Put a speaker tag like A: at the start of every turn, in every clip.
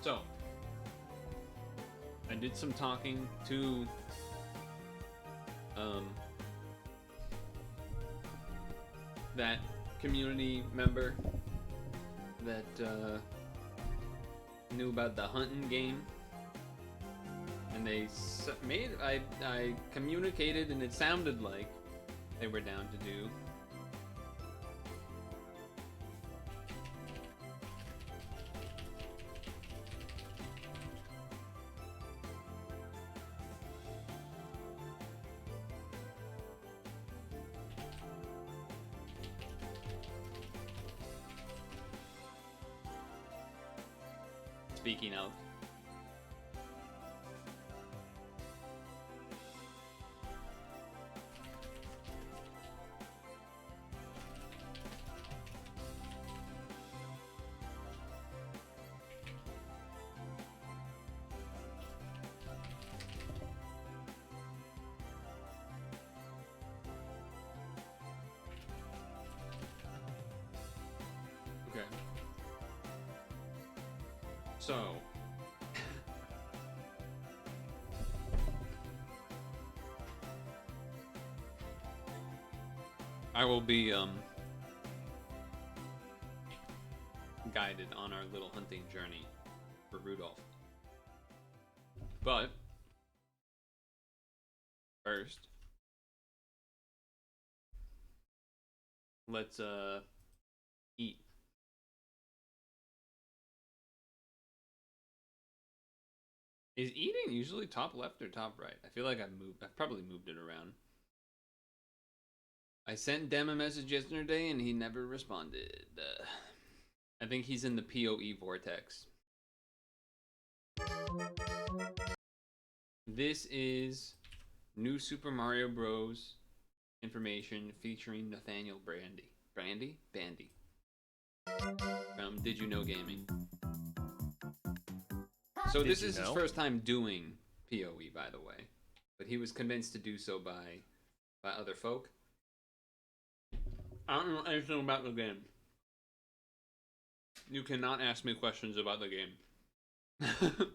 A: So, I did some talking to that community member that knew about the hunting game, and they I communicated, and it sounded like they were down to do speaking of. Okay. So, I will be guided on our little hunting journey for Rudolph. But first, let's eat. Is eating usually top left or top right? I feel like I've probably moved it around. I sent Dem a message yesterday and he never responded. I think he's in the PoE vortex. This is New Super Mario Bros. Information featuring Nathaniel Bandy from Did You Know Gaming. So this is his first time doing PoE, by the way, but he was convinced to do so by other folk. I don't know anything about the game. You cannot ask me questions about the game.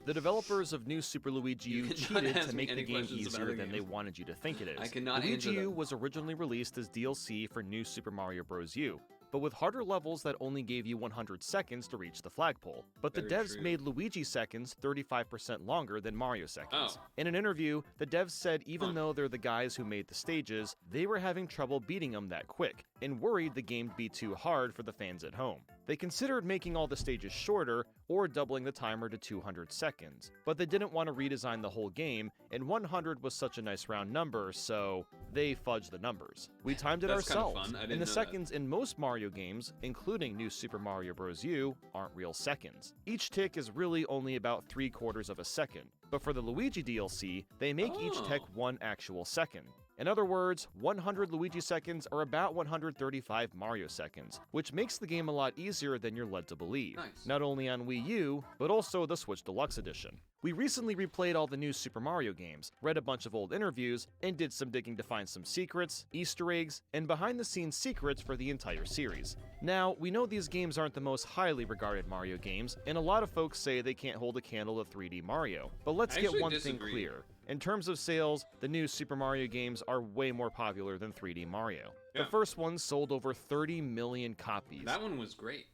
B: The developers of New Super Luigi U cheated to make the game easier
A: the
B: than
A: game.
B: they wanted you to think it is.
A: I cannot
B: Luigi
A: answer
B: U
A: them.
B: was originally released as DLC for New Super Mario Bros. U, but with harder levels that only gave you 100 seconds to reach the flagpole. But the
A: Very
B: devs
A: true.
B: made Luigi seconds 35% longer than Mario seconds.
A: Oh.
B: In an interview, the devs said even though they're the guys who made the stages, they were having trouble beating them that quick, and worried the game'd be too hard for the fans at home. They considered making all the stages shorter, or doubling the timer to 200 seconds, but they didn't want to redesign the whole game, and 100 was such a nice round number, so they fudged the numbers. We timed it
A: That's kinda
B: ourselves,
A: fun. I didn't
B: and the
A: know that.
B: seconds in most Mario games, including New Super Mario Bros. U, aren't real seconds. Each tick is really only about 3/4 of a second, but for the Luigi DLC, they make each tick 1 actual second. In other words, 100 Luigi seconds are about 135 Mario seconds, which makes the game a lot easier than you're led to believe.
A: Nice.
B: Not only on Wii U, but also the Switch Deluxe Edition. We recently replayed all the new Super Mario games, read a bunch of old interviews, and did some digging to find some secrets, Easter eggs, and behind-the-scenes secrets for the entire series. Now, we know these games aren't the most highly regarded Mario games, and a lot of folks say they can't hold a candle to 3D Mario. But let's
A: I
B: get
A: actually
B: one
A: disagree.
B: thing clear. In terms of sales, the new Super Mario games are way more popular than 3D Mario.
A: Yeah.
B: The first one sold over 30 million copies,
A: That one was great.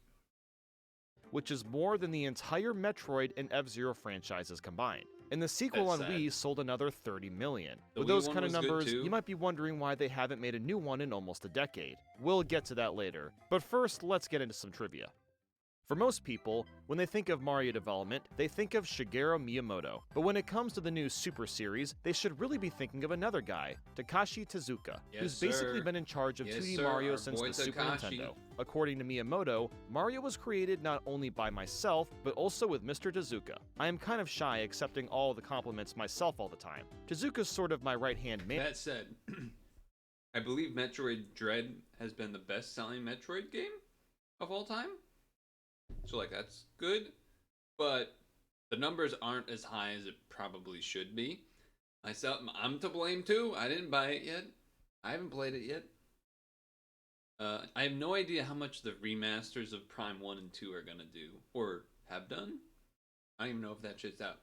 B: which is more than the entire Metroid and F-Zero franchises combined. And the sequel
A: That's
B: on
A: sad.
B: Wii sold another 30 million.
A: The
B: With
A: Wii
B: those
A: one
B: kind of
A: was good,
B: numbers,
A: too.
B: you might be wondering why they haven't made a new one in almost a decade. We'll get to that later. But first, let's get into some trivia. For most people, when they think of Mario development, they think of Shigeru Miyamoto. But when it comes to the new Super Series, they should really be thinking of another guy, Takashi Tezuka,
A: Yes,
B: who's basically
A: sir.
B: been in charge of
A: Yes,
B: 2D
A: sir,
B: Mario
A: our
B: since
A: boy
B: the Super
A: Takashi.
B: Nintendo. According to Miyamoto, Mario was created not only by myself, but also with Mr. Tezuka. I am kind of shy accepting all the compliments myself all the time. Tezuka's sort of my right-hand man.
A: That said, I believe Metroid Dread has been the best-selling Metroid game of all time. So, like, that's good. But the numbers aren't as high as it probably should be. I'm to blame, too. I didn't buy it yet. I haven't played it yet. I have no idea how much the remasters of Prime 1 and 2 are going to do, or have done. I don't even know if that shit's out.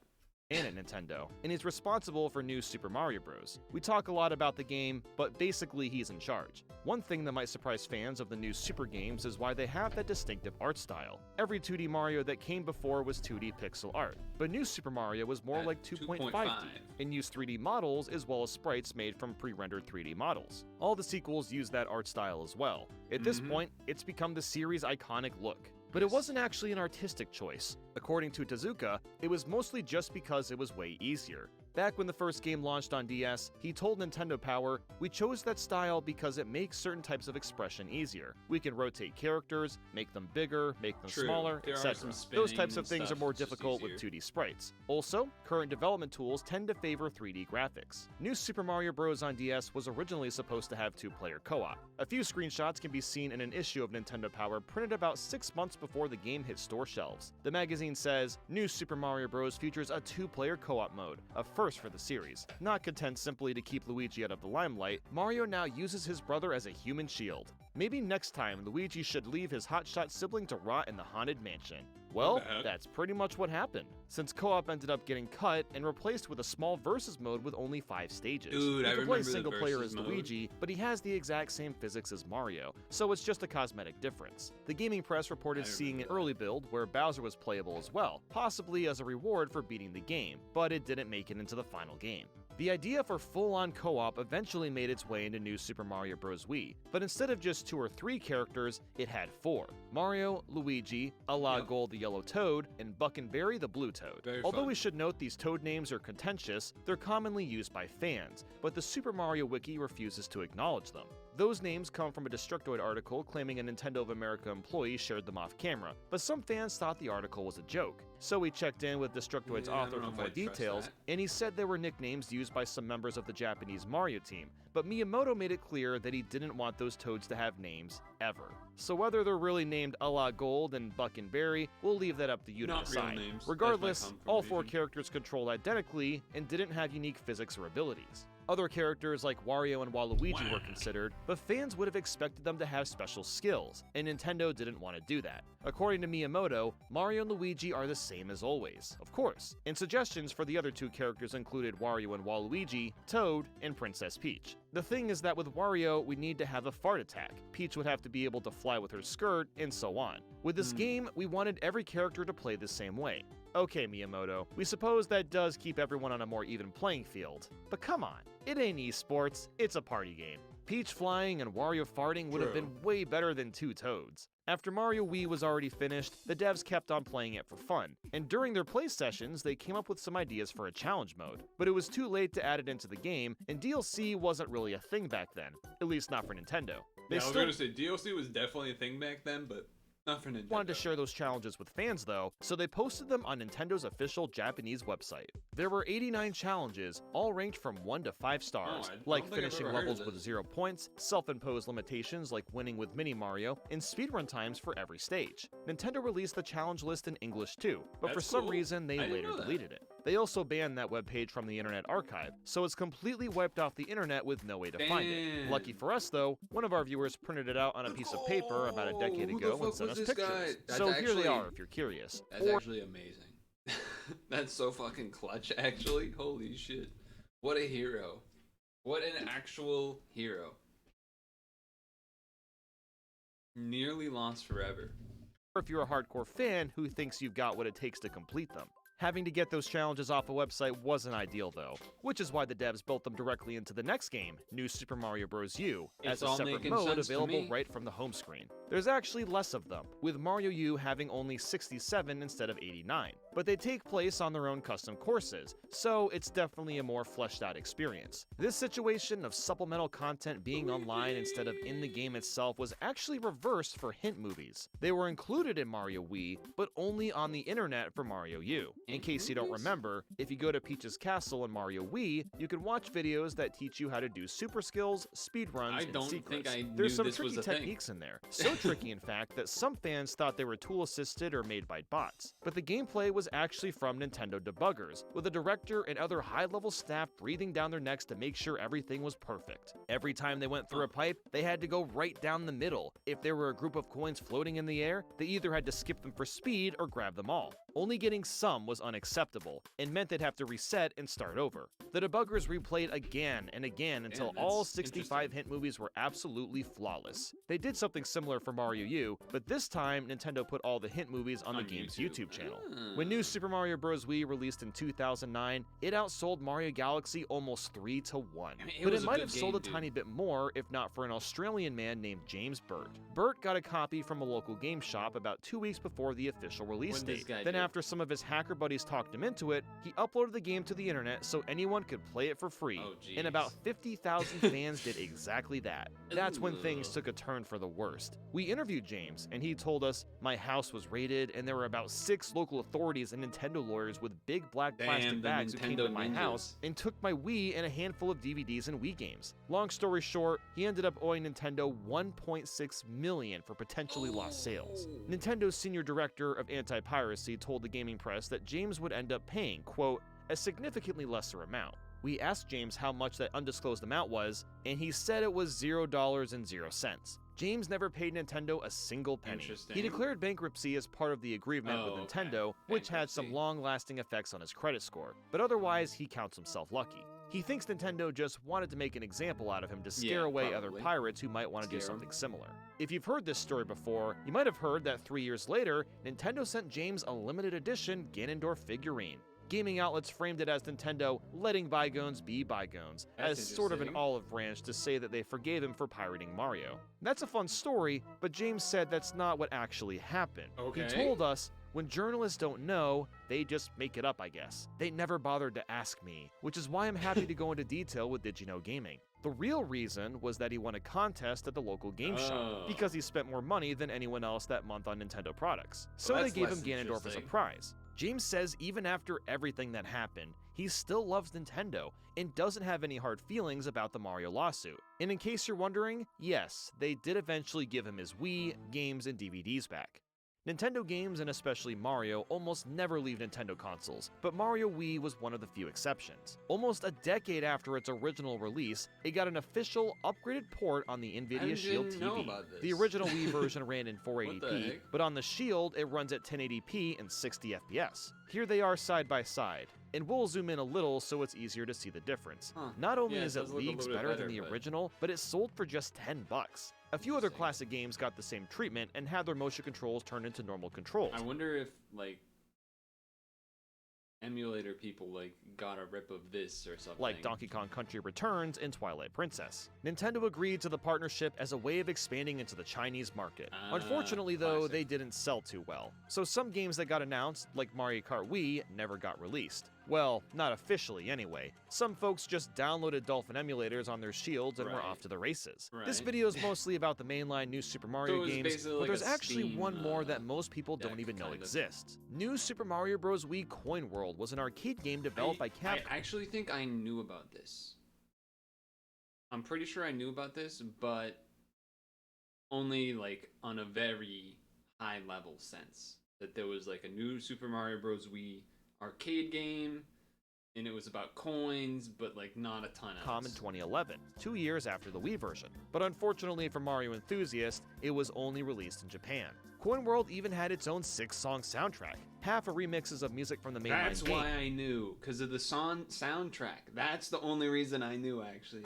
B: And at Nintendo, and he's responsible for New Super Mario Bros. We talk a lot about the game, but basically he's in charge. One thing that might surprise fans of the new Super games is why they have that distinctive art style. Every 2D Mario that came before was 2D pixel art, but New Super Mario was more like 2.5D, and used 3D models as well as sprites made from pre-rendered 3D models. All the sequels use that art style as well. At this point, it's become the series' iconic look. But it wasn't actually an artistic choice. According to Tezuka, it was mostly just because it was way easier. Back when the first game launched on DS, he told Nintendo Power, "We chose that style because it makes certain types of expression easier. We can rotate characters, make them bigger, make them smaller, etc. Those types of things are more difficult with 2D sprites. Also, current development tools tend to favor 3D graphics. New Super Mario Bros. On DS was originally supposed to have 2-player co-op. A few screenshots can be seen in an issue of Nintendo Power printed about 6 months before the game hit store shelves. The magazine says, New Super Mario Bros. Features a 2-player co-op mode, a first for the series. Not content simply to keep Luigi out of the limelight, Mario now uses his brother as a human shield. Maybe next time Luigi should leave his hotshot sibling to rot in the haunted mansion." Well, that's pretty much what happened, since co-op ended up getting cut and replaced with a small versus mode with only 5 stages.
A: Dude,
B: you can play single player as Luigi, but he has the exact same physics as Mario, so it's just a cosmetic difference. The gaming press reported seeing an early build where Bowser was playable as well, possibly as a reward for beating the game, but it didn't make it into the final game. The idea for full-on co-op eventually made its way into New Super Mario Bros. Wii, but instead of just 2 or 3 characters, it had 4. Mario, Luigi, Gold the Yellow Toad, and Buck and Berry the Blue Toad. Although we should note these Toad names are contentious, they're commonly used by fans, but the Super Mario Wiki refuses to acknowledge them. Those names come from a Destructoid article claiming a Nintendo of America employee shared them off camera, but some fans thought the article was a joke. So we checked in with Destructoid's author for more details, and he said there were nicknames used by some members of the Japanese Mario team, but Miyamoto made it clear that he didn't want those toads to have names, ever. So whether they're really named Gold and Buck and Berry, we'll leave that up to you to decide. Regardless, all 4 characters controlled identically and didn't have unique physics or abilities. Other characters like Wario and Waluigi were considered, but fans would have expected them to have special skills, and Nintendo didn't want to do that. According to Miyamoto, Mario and Luigi are the same as always, of course, and suggestions for the other 2 characters included Wario and Waluigi, Toad, and Princess Peach. The thing is that with Wario, we need to have a fart attack, Peach would have to be able to fly with her skirt, and so on. With this game, we wanted every character to play the same way. Okay, Miyamoto, we suppose that does keep everyone on a more even playing field, but come on, it ain't esports, it's a party game. Peach flying and Wario farting would have been way better than 2 toads. After Mario Wii was already finished, the devs kept on playing it for fun, and during their play sessions, they came up with some ideas for a challenge mode. But it was too late to add it into the game, and DLC wasn't really a thing back then, at least not for Nintendo.
A: I was gonna say, DLC was definitely a thing back then, but not for Nintendo.
B: Wanted to share those challenges with fans though, so they posted them on Nintendo's official Japanese website. There were 89 challenges, all ranked from 1 to 5 stars, like finishing levels with 0 points, self-imposed limitations like winning with Mini Mario, and speedrun times for every stage. Nintendo released the challenge list in English too, but for some reason they later deleted it. They also banned that webpage from the Internet Archive, so it's completely wiped off the internet with no way to find it. Lucky for us though, one of our viewers printed it out on a piece of paper about a decade ago and sent us pictures. So here they are if you're curious.
A: That's actually amazing. That's so fucking clutch, actually. Holy shit. What a hero. What an actual hero. Nearly lost forever.
B: Or if you're a hardcore fan who thinks you've got what it takes to complete them. Having to get those challenges off a website wasn't ideal though, which is why the devs built them directly into the next game, New Super Mario Bros. U, as a separate mode available right from the home screen. There's actually less of them, with Mario U having only 67 instead of 89, but they take place on their own custom courses, so it's definitely a more fleshed out experience. This situation of supplemental content being online instead of in the game itself was actually reversed for hint movies. They were included in Mario Wii, but only on the internet for Mario U. In case you don't remember, if you go to Peach's Castle in Mario Wii, you can watch videos that teach you how to do super skills, speedruns, and secrets. There's some tricky techniques in there, so tricky in fact that some fans thought they were tool-assisted or made by bots. But the gameplay was actually from Nintendo debuggers, with a director and other high-level staff breathing down their necks to make sure everything was perfect. Every time they went through a pipe, they had to go right down the middle. If there were a group of coins floating in the air, they either had to skip them for speed or grab them all. Only getting some was was unacceptable and meant they'd have to reset and start over. The debuggers replayed again and again until all 65 hint movies were absolutely flawless. They did something similar for Mario U, but this time Nintendo put all the hint movies on the game's YouTube channel. When New Super Mario Bros. Wii released in 2009, it outsold Mario Galaxy almost 3-1. But it might have sold a tiny bit more if not for an Australian man named James Burt. Burt got a copy from a local game shop about 2 weeks before the official release date. Then after some of his hacker buddies talked him into it, he uploaded the game to the internet so anyone could play it for free. And about 50,000 fans did exactly that. That's when things took a turn for the worst. We interviewed James, and he told us, "My house was raided, and there were about 6 local authorities and Nintendo lawyers with big black plastic bags who came to my house and took my Wii and a handful of DVDs and Wii games." Long story short, he ended up owing Nintendo $1.6 million for potentially lost sales. Nintendo's senior director of anti-piracy told the gaming press that James would end up paying, quote, "a significantly lesser amount." We asked James how much that undisclosed amount was, and he said it was $0.00. James never paid Nintendo a single penny. He declared bankruptcy as part of the agreement with Nintendo, which had some long-lasting effects on his credit score, but otherwise he counts himself lucky. He thinks Nintendo just wanted to make an example out of him to scare away other pirates who might want to do something similar. If you've heard this story before, you might have heard that 3 years later, Nintendo sent James a limited edition Ganondorf figurine. Gaming outlets framed it as Nintendo letting bygones be bygones, as sort of an olive branch to say that they forgave him for pirating Mario. That's a fun story, but James said that's not what actually happened. He told us, "When journalists don't know, they just make it up, I guess. They never bothered to ask me, which is why I'm happy to go into detail with Did You Know Gaming." The real reason was that he won a contest at the local game shop, because he spent more money than anyone else that month on Nintendo products. So they gave him Ganondorf as a prize. James says even after everything that happened, he still loves Nintendo and doesn't have any hard feelings about the Mario lawsuit. And in case you're wondering, yes, they did eventually give him his Wii, games, and DVDs back. Nintendo games, and especially Mario, almost never leave Nintendo consoles, but Mario Wii was one of the few exceptions. Almost a decade after its original release, it got an official, upgraded port on the NVIDIA Shield TV. The original Wii version ran in 480p, but on the Shield, it runs at 1080p and 60 FPS. Here they are side by side, and we'll zoom in a little so it's easier to see the difference. Not only is it leagues better than the original, but it sold for just $10. A few other classic games got the same treatment and had their motion controls turned into normal controls.
A: I wonder if, like, emulator people, like, got a rip of this or something.
B: Like Donkey Kong Country Returns and Twilight Princess. Nintendo agreed to the partnership as a way of expanding into the Chinese market. Unfortunately, though, they didn't sell too well. So some games that got announced, like Mario Kart Wii, never got released. Well, not officially anyway. Some folks just downloaded Dolphin emulators on their Shields and were off to the races. This video is mostly about the mainline New Super Mario games, but there's actually one more that most people don't even know exists. New Super Mario Bros. Wii Coin World was an arcade game developed by Capcom.
A: I actually think I knew about this. I'm pretty sure I knew about this, but only like on a very high level sense. That there was like a new Super Mario Bros. Wii arcade game, and it was about coins, but like not a ton else.
B: In 2011, 2 years after the Wii version. But unfortunately for Mario enthusiasts, it was only released in Japan. Coin World even had its own 6-song soundtrack, half are remixes of music from the mainline game.
A: That's why I knew, because of the soundtrack. That's the only reason I knew, actually.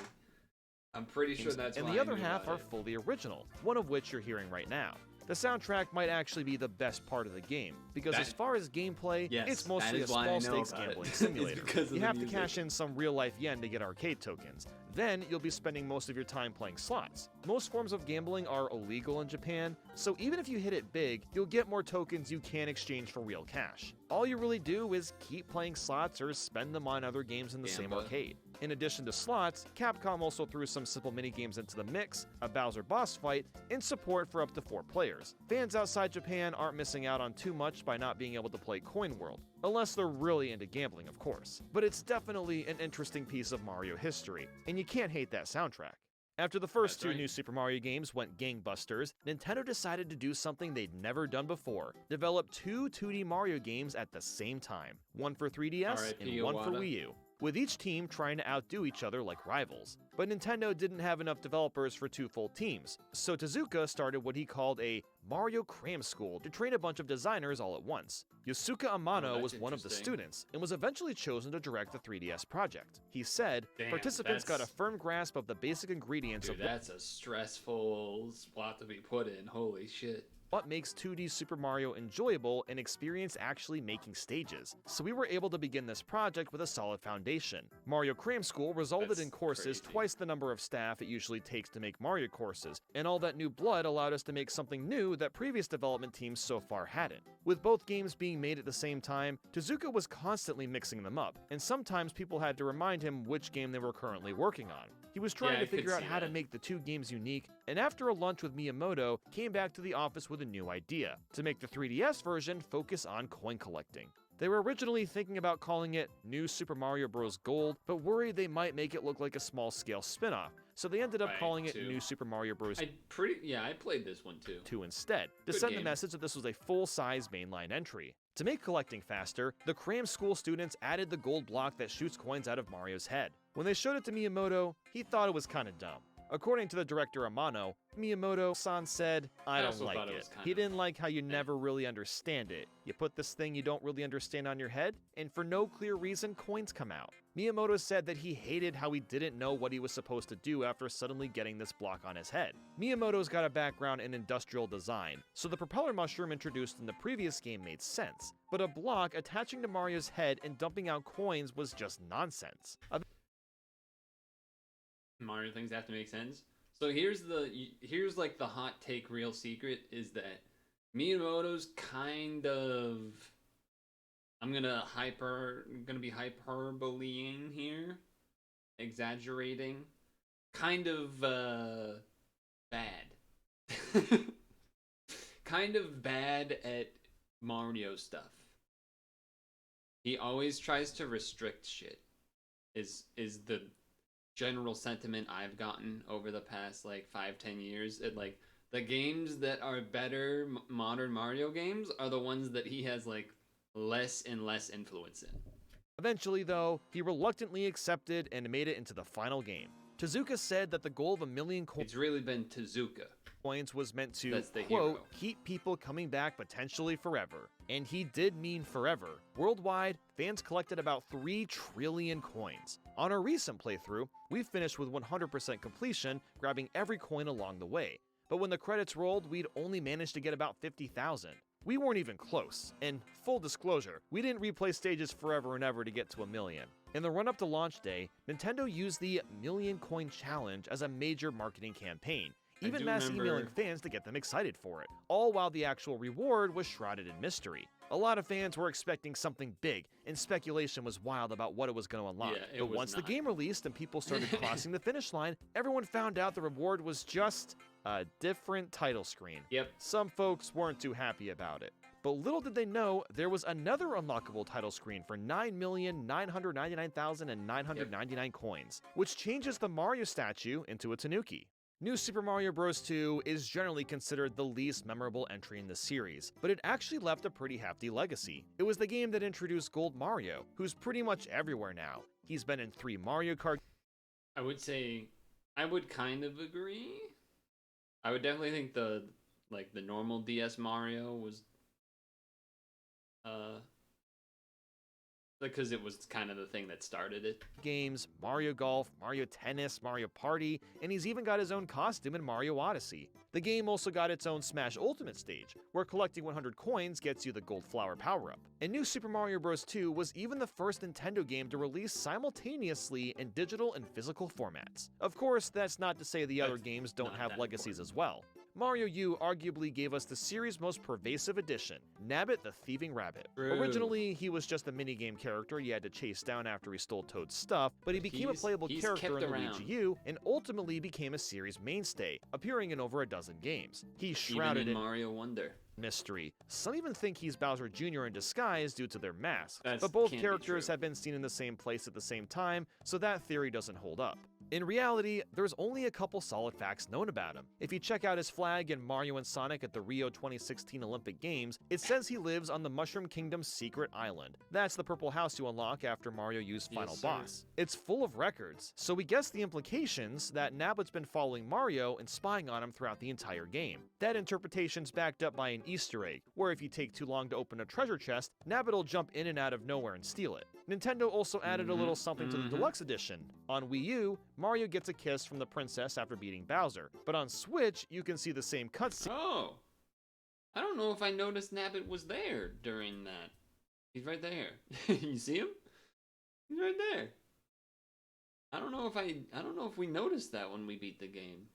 A: I'm pretty sure that's why I knew.
B: And the other half are fully original, one of which you're hearing right now. The soundtrack might actually be the best part of the game, because as far as gameplay, it's mostly a small-stakes gambling simulator. You have to cash in some real-life yen to get arcade tokens. Then you'll be spending most of your time playing slots. Most forms of gambling are illegal in Japan, so even if you hit it big, you'll get more tokens you can exchange for real cash. All you really do is keep playing slots or spend them on other games in the same arcade. In addition to slots, Capcom also threw some simple minigames into the mix, a Bowser boss fight, and support for up to 4 players. Fans outside Japan aren't missing out on too much by not being able to play Coin World, unless they're really into gambling, of course. But it's definitely an interesting piece of Mario history, and you can't hate that soundtrack. After the first two New Super Mario games went gangbusters, Nintendo decided to do something they'd never done before: develop 2 2D Mario games at the same time, one for 3DS and one for Wii U. with each team trying to outdo each other like rivals. But Nintendo didn't have enough developers for 2 full teams, so Tezuka started what he called a Mario Cram School to train a bunch of designers all at once. Yosuke Amano was one of the students, and was eventually chosen to direct the 3DS project. He said, participants got a firm grasp of the basic ingredients
A: Dude, that's a stressful spot to be put in, holy shit.
B: What makes 2D Super Mario enjoyable and experience actually making stages, so we were able to begin this project with a solid foundation. Mario Cram School resulted in courses twice the number of staff it usually takes to make Mario courses, and all that new blood allowed us to make something new that previous development teams so far hadn't. With both games being made at the same time, Tezuka was constantly mixing them up, and sometimes people had to remind him which game they were currently working on. He was trying to figure out how to make the 2 games unique, and after a lunch with Miyamoto, came back to the office with a new idea, to make the 3DS version focus on coin collecting. They were originally thinking about calling it New Super Mario Bros. Gold, but worried they might make it look like a small-scale spin-off, so they ended up calling it New Super Mario Bros.
A: I played this one too.
B: 2 instead, to send the message that this was a full-size mainline entry. To make collecting faster, the Cram School students added the gold block that shoots coins out of Mario's head. When they showed it to Miyamoto, he thought it was kinda dumb. According to the director Amano, Miyamoto-san said, I don't like it. He didn't like how you never really understand it. You put this thing you don't really understand on your head, and for no clear reason, coins come out. Miyamoto said that he hated how he didn't know what he was supposed to do after suddenly getting this block on his head. Miyamoto's got a background in industrial design, so the propeller mushroom introduced in the previous game made sense, but a block attaching to Mario's head and dumping out coins was just nonsense.
A: Mario things have to make sense. So here's like the hot take real secret is that Miyamoto's kind of, I'm gonna be hyperboleing here, exaggerating, kind of bad. Kind of bad at Mario stuff. He always tries to restrict shit. Is the general sentiment I've gotten over the past like 5-10 years. It like the games that are better modern Mario games are the ones that he has like less and less influence in.
B: Eventually though, he reluctantly accepted and made it into the final game. Tezuka said that the goal of 1 million coins,
A: it's really been Tezuka.
B: Coins was meant to, quote,
A: hero.
B: Keep people coming back potentially forever. And he did mean forever. Worldwide, fans collected about 3 trillion coins. On our recent playthrough, we finished with 100% completion, grabbing every coin along the way. But when the credits rolled, we'd only managed to get about 50,000. We weren't even close, and full disclosure, we didn't replay stages forever and ever to get to 1 million. In the run-up to launch day, Nintendo used the Million Coin Challenge as a major marketing campaign, even mass emailing fans to get them excited for it, all while the actual reward was shrouded in mystery. A lot of fans were expecting something big, and speculation was wild about what it was going to unlock. But once the game released and people started crossing the finish line, everyone found out the reward was just a different title screen.
A: Yep.
B: Some folks weren't too happy about it. But little did they know, there was another unlockable title screen for 9,999,999 coins, which changes the Mario statue into a tanuki. New Super Mario Bros. 2 is generally considered the least memorable entry in the series, but it actually left a pretty hefty legacy. It was the game that introduced Gold Mario, who's pretty much everywhere now. He's been in 3 Mario Kart.
A: I would say, I would kind of agree. I would definitely think the normal DS Mario was, because it was kind of the thing that started it.
B: Games, Mario Golf, Mario Tennis, Mario Party, and he's even got his own costume in Mario Odyssey. The game also got its own Smash Ultimate stage, where collecting 100 coins gets you the Gold Flower power-up. And New Super Mario Bros. 2 was even the first Nintendo game to release simultaneously in digital and physical formats. Of course, that's not to say the other games don't have legacies as well. Mario U arguably gave us the series' most pervasive addition, Nabbit the Thieving Rabbit.
A: True.
B: Originally, he was just a minigame character you had to chase down after he stole Toad's stuff, but he became a playable character in Luigi U and ultimately became a series mainstay, appearing in over a dozen games. He's shrouded
A: even in Mario Wonder.
B: Mystery. Some even think he's Bowser Jr. in disguise due to their masks, but both characters have been seen in the same place at the same time, so that theory doesn't hold up. In reality, there's only a couple solid facts known about him. If you check out his flag in Mario and Sonic at the Rio 2016 Olympic Games, it says he lives on the Mushroom Kingdom's secret island. That's the purple house you unlock after Mario used Final Boss. It's full of records, so we guess the implications that Nabbit's been following Mario and spying on him throughout the entire game. That interpretation's backed up by an Easter egg, where if you take too long to open a treasure chest, Nabbit will jump in and out of nowhere and steal it. Nintendo also added a little something to the Deluxe Edition. On Wii U, Mario gets a kiss from the princess after beating Bowser, but on Switch, you can see the same cutscene.
A: Oh, I don't know if I noticed Nabbit was there during that. He's right there. You see him? He's right there. I don't know if we noticed that when we beat the game.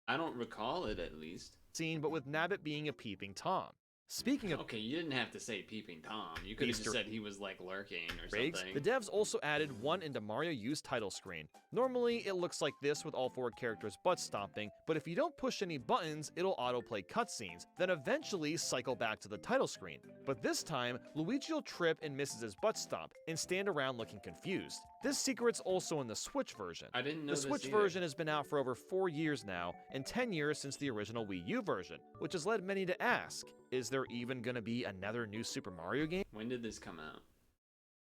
A: I don't recall it, at least.
B: Scene, but with Nabbit being a peeping Tom. Speaking of
A: Okay, you didn't have to say peeping Tom. You could have just said he was like lurking or
B: eggs,
A: something.
B: the devs also added one into Mario U's title screen. Normally, it looks like this with all 4 characters butt stomping, but if you don't push any buttons, it'll autoplay cutscenes, then eventually cycle back to the title screen. But this time, Luigi will trip and misses his butt stomp, and stand around looking confused. This secret's also in the Switch version.
A: I didn't know
B: the Switch version has been out for over 4 years now, and 10 years since the original Wii U version, which has led many to ask, is there even gonna be another new Super Mario game?
A: When did this come out?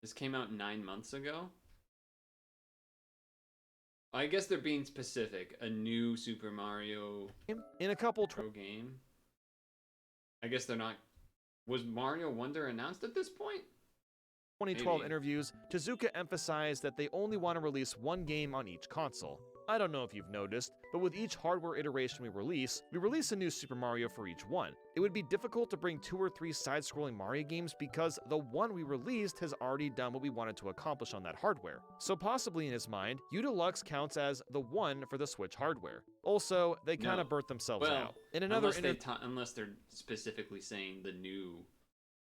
A: This came out 9 months ago? I guess they're being specific. A new Super Mario
B: In a couple
A: game? I guess they're not... Was Mario Wonder announced at this point?
B: 2012
A: Maybe.
B: interviews, Tezuka emphasized that they only want to release one game on each console. I don't know if you've noticed, but with each hardware iteration we release a new Super Mario for each one. It would be difficult to bring 2 or 3 side-scrolling Mario games because the one we released has already done what we wanted to accomplish on that hardware. So possibly in his mind, U Deluxe counts as the one for the Switch hardware. Also, they kind of burnt themselves out. In another
A: unless they're specifically saying the new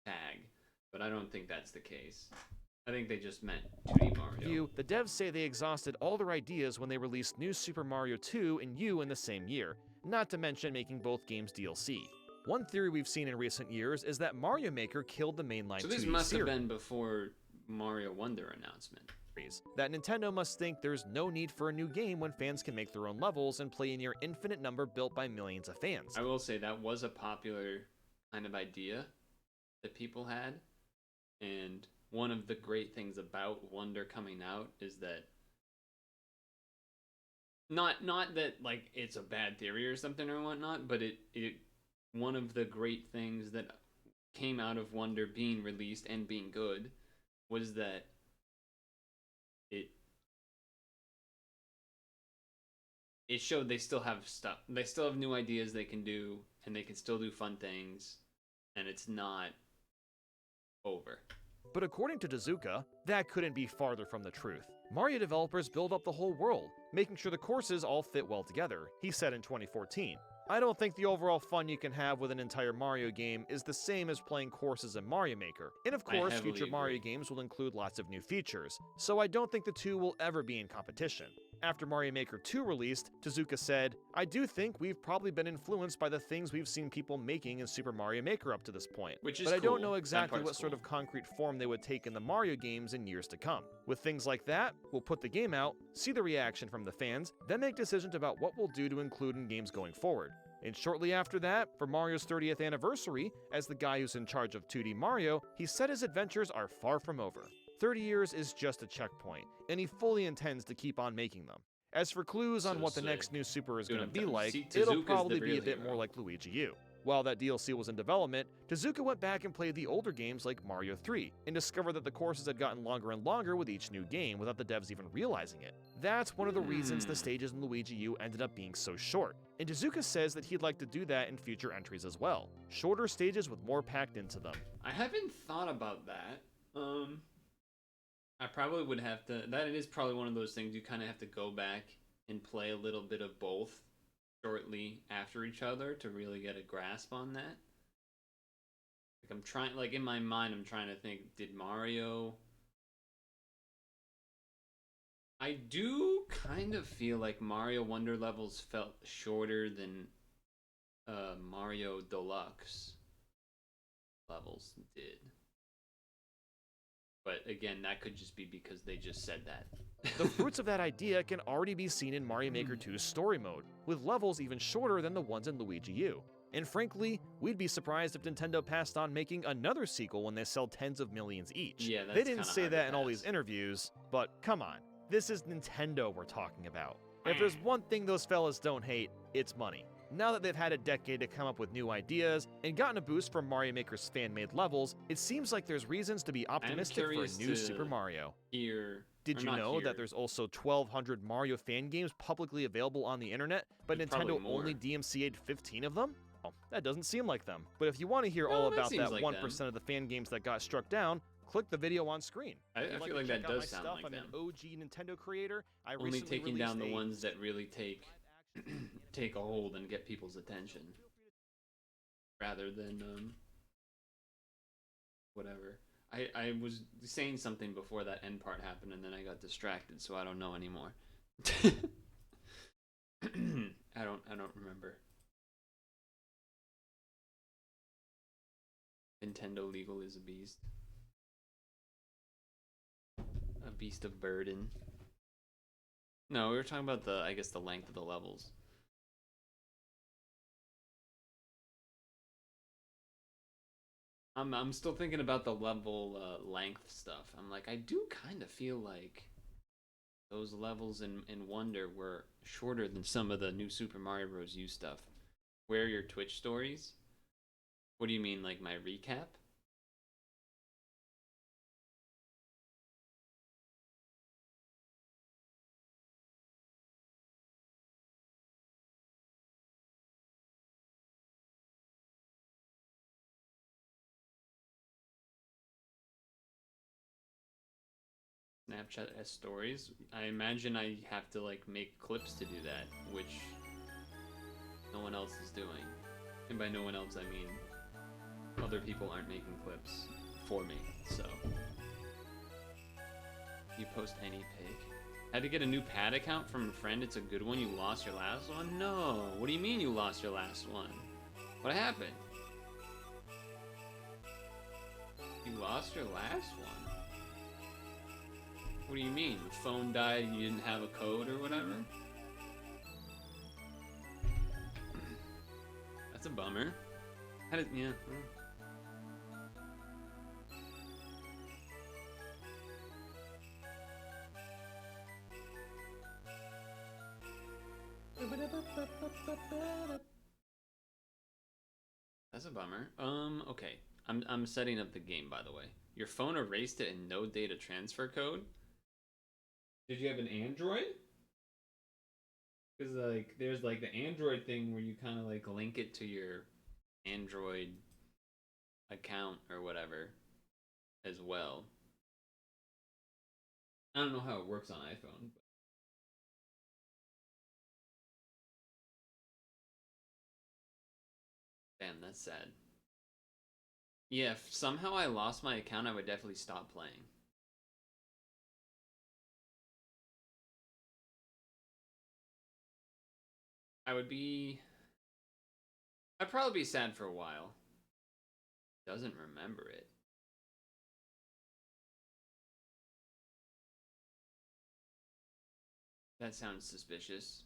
A: tag, but I don't think that's the case. I think they just meant 2D Mario.
B: The devs say they exhausted all their ideas when they released New Super Mario 2 and U in the same year, not to mention making both games DLC. One theory we've seen in recent years is that Mario Maker killed the mainline 2D series.
A: So this must have been before Mario Wonder announcement.
B: That Nintendo must think there's no need for a new game when fans can make their own levels and play a near infinite number built by millions of fans.
A: I will say that was a popular kind of idea that people had, and one of the great things about Wonder coming out is that not that like it's a bad theory or something or whatnot, but it one of the great things that came out of Wonder being released and being good was that it showed they still have stuff. They still have new ideas they can do, and they can still do fun things, and it's not over.
B: But according to Tezuka, that couldn't be farther from the truth. Mario developers build up the whole world, making sure the courses all fit well together, he said in 2014. I don't think the overall fun you can have with an entire Mario game is the same as playing courses in Mario Maker. And of course, future Mario games will include lots of new features, so I don't think the two will ever be in competition. After Mario Maker 2 released, Tezuka said, "I do think we've probably been influenced by the things we've seen people making in Super Mario Maker up to this point.
A: Which is
B: but I
A: cool.
B: don't know exactly what sort
A: cool.
B: of concrete form they would take in the Mario games in years to come. With things like that, we'll put the game out, see the reaction from the fans, then make decisions about what we'll do to include in games going forward." And shortly after that, for Mario's 30th anniversary, as the guy who's in charge of 2D Mario, he said his adventures are far from over. 30 years is just a checkpoint, and he fully intends to keep on making them. As for clues on what the next new Super is going to be like, it'll probably be a bit more like Luigi U. While that DLC was in development, Tezuka went back and played the older games like Mario 3, and discovered that the courses had gotten longer and longer with each new game without the devs even realizing it. That's one of the reasons the stages in Luigi U ended up being so short, and Tezuka says that he'd like to do that in future entries as well. Shorter stages with more packed into them.
A: I haven't thought about that. I probably would have to... That is probably one of those things you kind of have to go back and play a little bit of both shortly after each other to really get a grasp on that. Like I'm trying, like in my mind, I'm trying to think, did Mario... I do kind of feel like Mario Wonder levels felt shorter than Mario Deluxe levels did. But again, that could just be because they just said that.
B: The fruits of that idea can already be seen in Mario Maker 2's story mode, with levels even shorter than the ones in Luigi U. And frankly, we'd be surprised if Nintendo passed on making another sequel when they sell tens of millions each.
A: Yeah, that's
B: they didn't
A: kinda
B: say
A: hard to
B: that in all
A: pass.
B: these interviews, but come on, this is Nintendo we're talking about. If there's one thing those fellas don't hate, it's money. Now that they've had a decade to come up with new ideas and gotten a boost from Mario Maker's fan-made levels, it seems like there's reasons to be optimistic for a
A: curious
B: new
A: to
B: Super Mario.
A: Here,
B: Did you know that there's also 1,200 Mario fan games publicly available on the internet, but
A: There's probably
B: Nintendo
A: more.
B: only DMCA'd 15 of them? Oh, that doesn't seem like them. But if you want to hear
A: No,
B: all
A: that
B: about
A: seems
B: that
A: like
B: 1%
A: them.
B: of the fan games that got struck down, click the video on screen.
A: I
B: If you'd
A: feel
B: to
A: like
B: check
A: that
B: out
A: does
B: my
A: sound
B: stuff,
A: like
B: I'm
A: them.
B: an OG Nintendo creator. I
A: Only
B: recently
A: taking down the
B: released a
A: ones that really take a hold and get people's attention, rather than whatever. I was saying something before that end part happened, and then I got distracted, so I don't know anymore. I don't remember. Nintendo legal is a beast. A beast of burden. No, we were talking about I guess the length of the levels. I'm still thinking about the level length stuff. I'm like, I do kind of feel like those levels in Wonder were shorter than some of the new Super Mario Bros. U stuff. Where are your Twitch stories? What do you mean, like my recap? Snapchat S stories. I imagine I have to like make clips to do that, which no one else is doing. And by no one else, I mean other people aren't making clips for me. So you post any pic. Had to get a new pad account from a friend. It's a good one. You lost your last one? No. What do you mean you lost your last one? What happened? You lost your last one? What do you mean? The phone died and you didn't have a code or whatever? That's a bummer. How did, yeah. That's a bummer. Okay. I'm setting up the game, by the way. Your phone erased it and no data transfer code? Did you have an Android? Because like there's like the Android thing where you kind of like link it to your Android account or whatever as well. I don't know how it works on iPhone. But... Damn, that's sad. Yeah, if somehow I lost my account, I would definitely stop playing. I'd probably be sad for a while. Doesn't remember it. That sounds suspicious.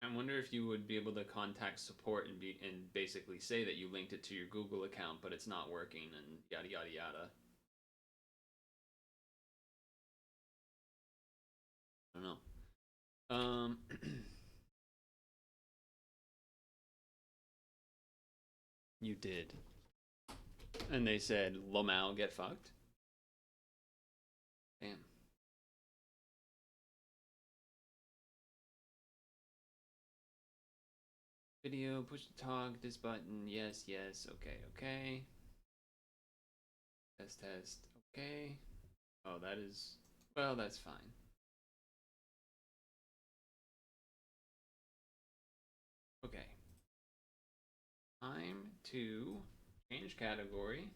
A: I wonder if you would be able to contact support and basically say that you linked it to your Google account, but it's not working and yada yada yada. I don't know. You did. And they said, Lomao, get fucked? Damn. Video, push the talk, this button, yes, yes, okay, okay. Test, test, okay. Oh, that is, well, that's fine. Okay. Time to change category.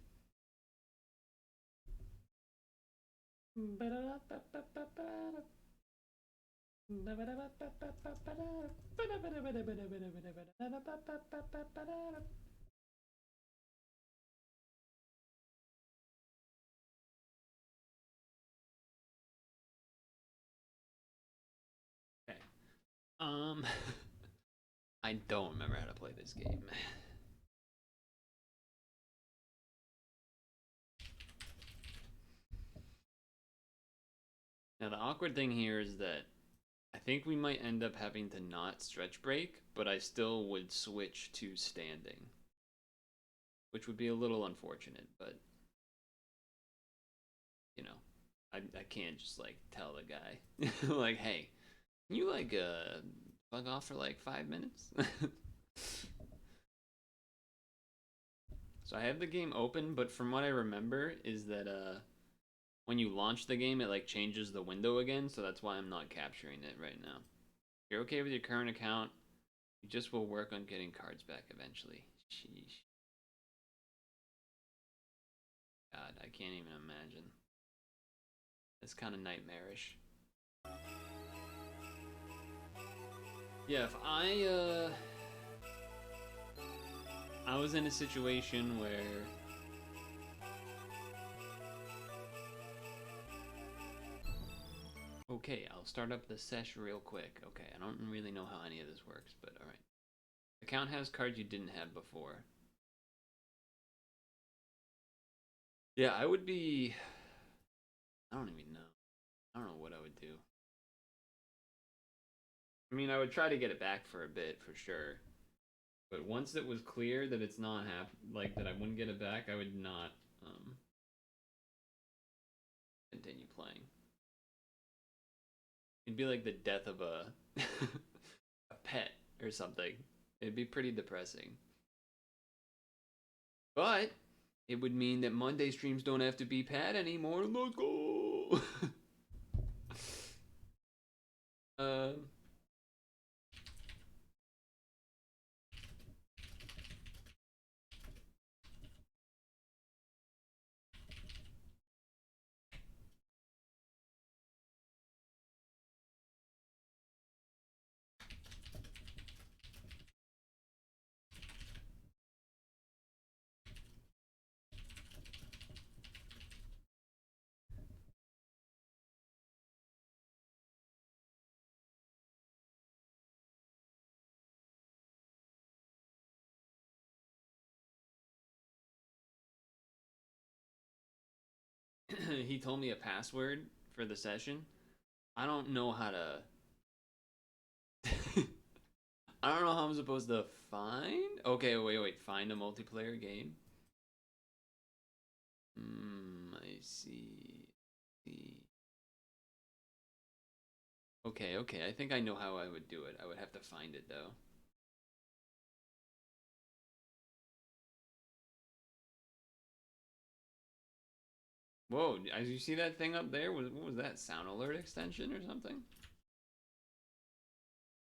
A: Okay. Um, I don't remember how to play this game. Now the awkward thing here is that I think we might end up having to not stretch break, but I still would switch to standing, which would be a little unfortunate, but you know, I can't just like tell the guy like, hey, can you like bug off for like 5 minutes? So I have the game open, but from what I remember is that when you launch the game, it like changes the window again, so that's why I'm not capturing it right now. If you're okay with your current account, you just will work on getting cards back eventually. Sheesh. God, I can't even imagine. It's kind of nightmarish. Yeah, if I was in a situation where okay, I'll start up the sesh real quick. Okay, I don't really know how any of this works, but all right. Account has cards you didn't have before. Yeah, I would be. I don't even know. I don't know what I would do. I mean, I would try to get it back for a bit for sure. But once it was clear that it's not like that I wouldn't get it back, I would not continue playing. It'd be like the death of a a pet or something. It'd be pretty depressing. But it would mean that Monday streams don't have to be Pat anymore. Let's go. um, he told me a password for the session. I don't know how to. I don't know how I'm supposed to find. Okay, wait. Find a multiplayer game. I see. Okay. I think I know how I would do it. I would have to find it though. Whoa! As you see that thing up there? What was that? Sound alert extension or something?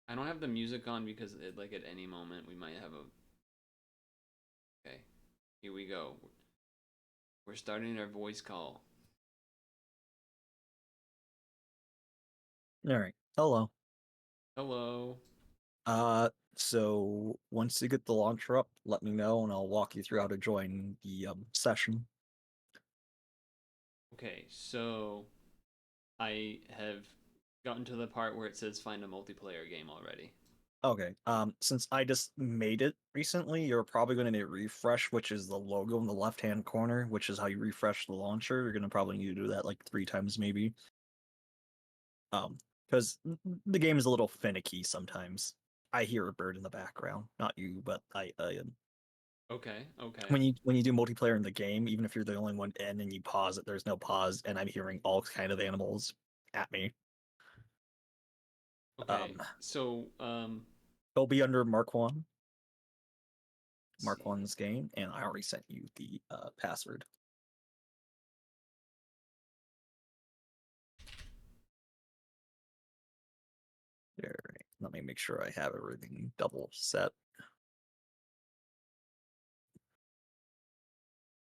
A: I don't have the music on because like at any moment we might have a. Okay, here we go. We're starting our voice call.
C: All right. Hello.
A: Hello.
C: So once you get the launcher up, let me know and I'll walk you through how to join the session.
A: Okay, so I have gotten to the part where it says find a multiplayer game already.
C: Okay. Since I just made it recently, you're probably going to need refresh, which is the logo in the left-hand corner, which is how you refresh the launcher. You're going to probably need to do that like 3 times maybe. Because the game is a little finicky sometimes. I hear a bird in the background, not you, but I
A: Okay.
C: when you do multiplayer in the game, even if you're the only one in and you pause it, there's no pause, and I'm hearing all kind of animals at me.
A: Okay.
C: Um,
A: So
C: it'll be under Mark One,
A: let's
C: Mark
A: see.
C: One's game, and I already sent you the password. There, let me make sure I have everything double set.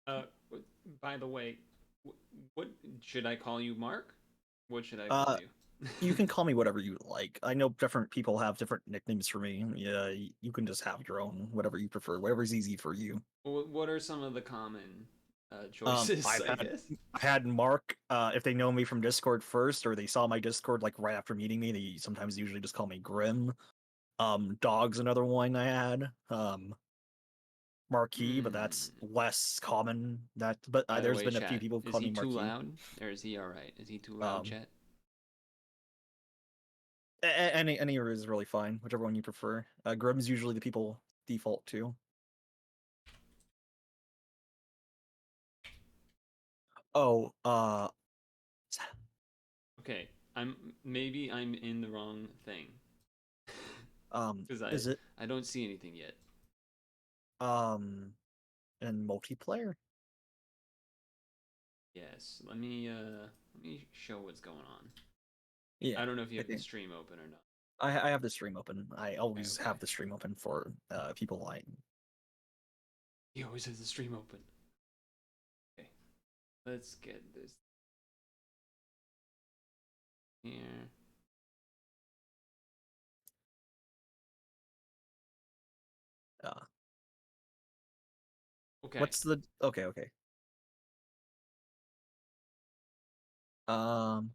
A: Uh, by the way, what should I call you, Mark? What should I call
C: Uh,
A: you?
C: You can call me whatever you like. I know different people have different nicknames for me. Yeah, you can just have your own, whatever you prefer, whatever's easy for you.
A: What are some of the common choices?
C: I've
A: I
C: had
A: guess.
C: I had Mark. If they know me from Discord first, or they saw my Discord like right after meeting me, they sometimes usually just call me Grim. Dog's another one I had. Marquee, but that's
A: Hmm.
C: less common. But
A: By the
C: there's
A: way,
C: been a few
A: chat,
C: people
A: is
C: call
A: he
C: me
A: too
C: Marquee.
A: loud, or is he all right? Is he too loud,
C: Um,
A: chat?
C: any is really fine, whichever one you prefer. Grim's usually the people default to. Oh,
A: Okay, maybe I'm in the wrong thing because I
C: is it
A: I don't see anything yet.
C: um in multiplayer?
A: Yes, let me show what's going on.
C: Yeah,
A: I don't know if you
C: I
A: have the
C: think
A: stream open or not.
C: I have the stream open. I
A: Okay,
C: always
A: okay.
C: have the stream open for people like.
A: He always has the stream open. Okay, let's get this here.
C: Uh,
A: Okay,
C: what's the okay? Um,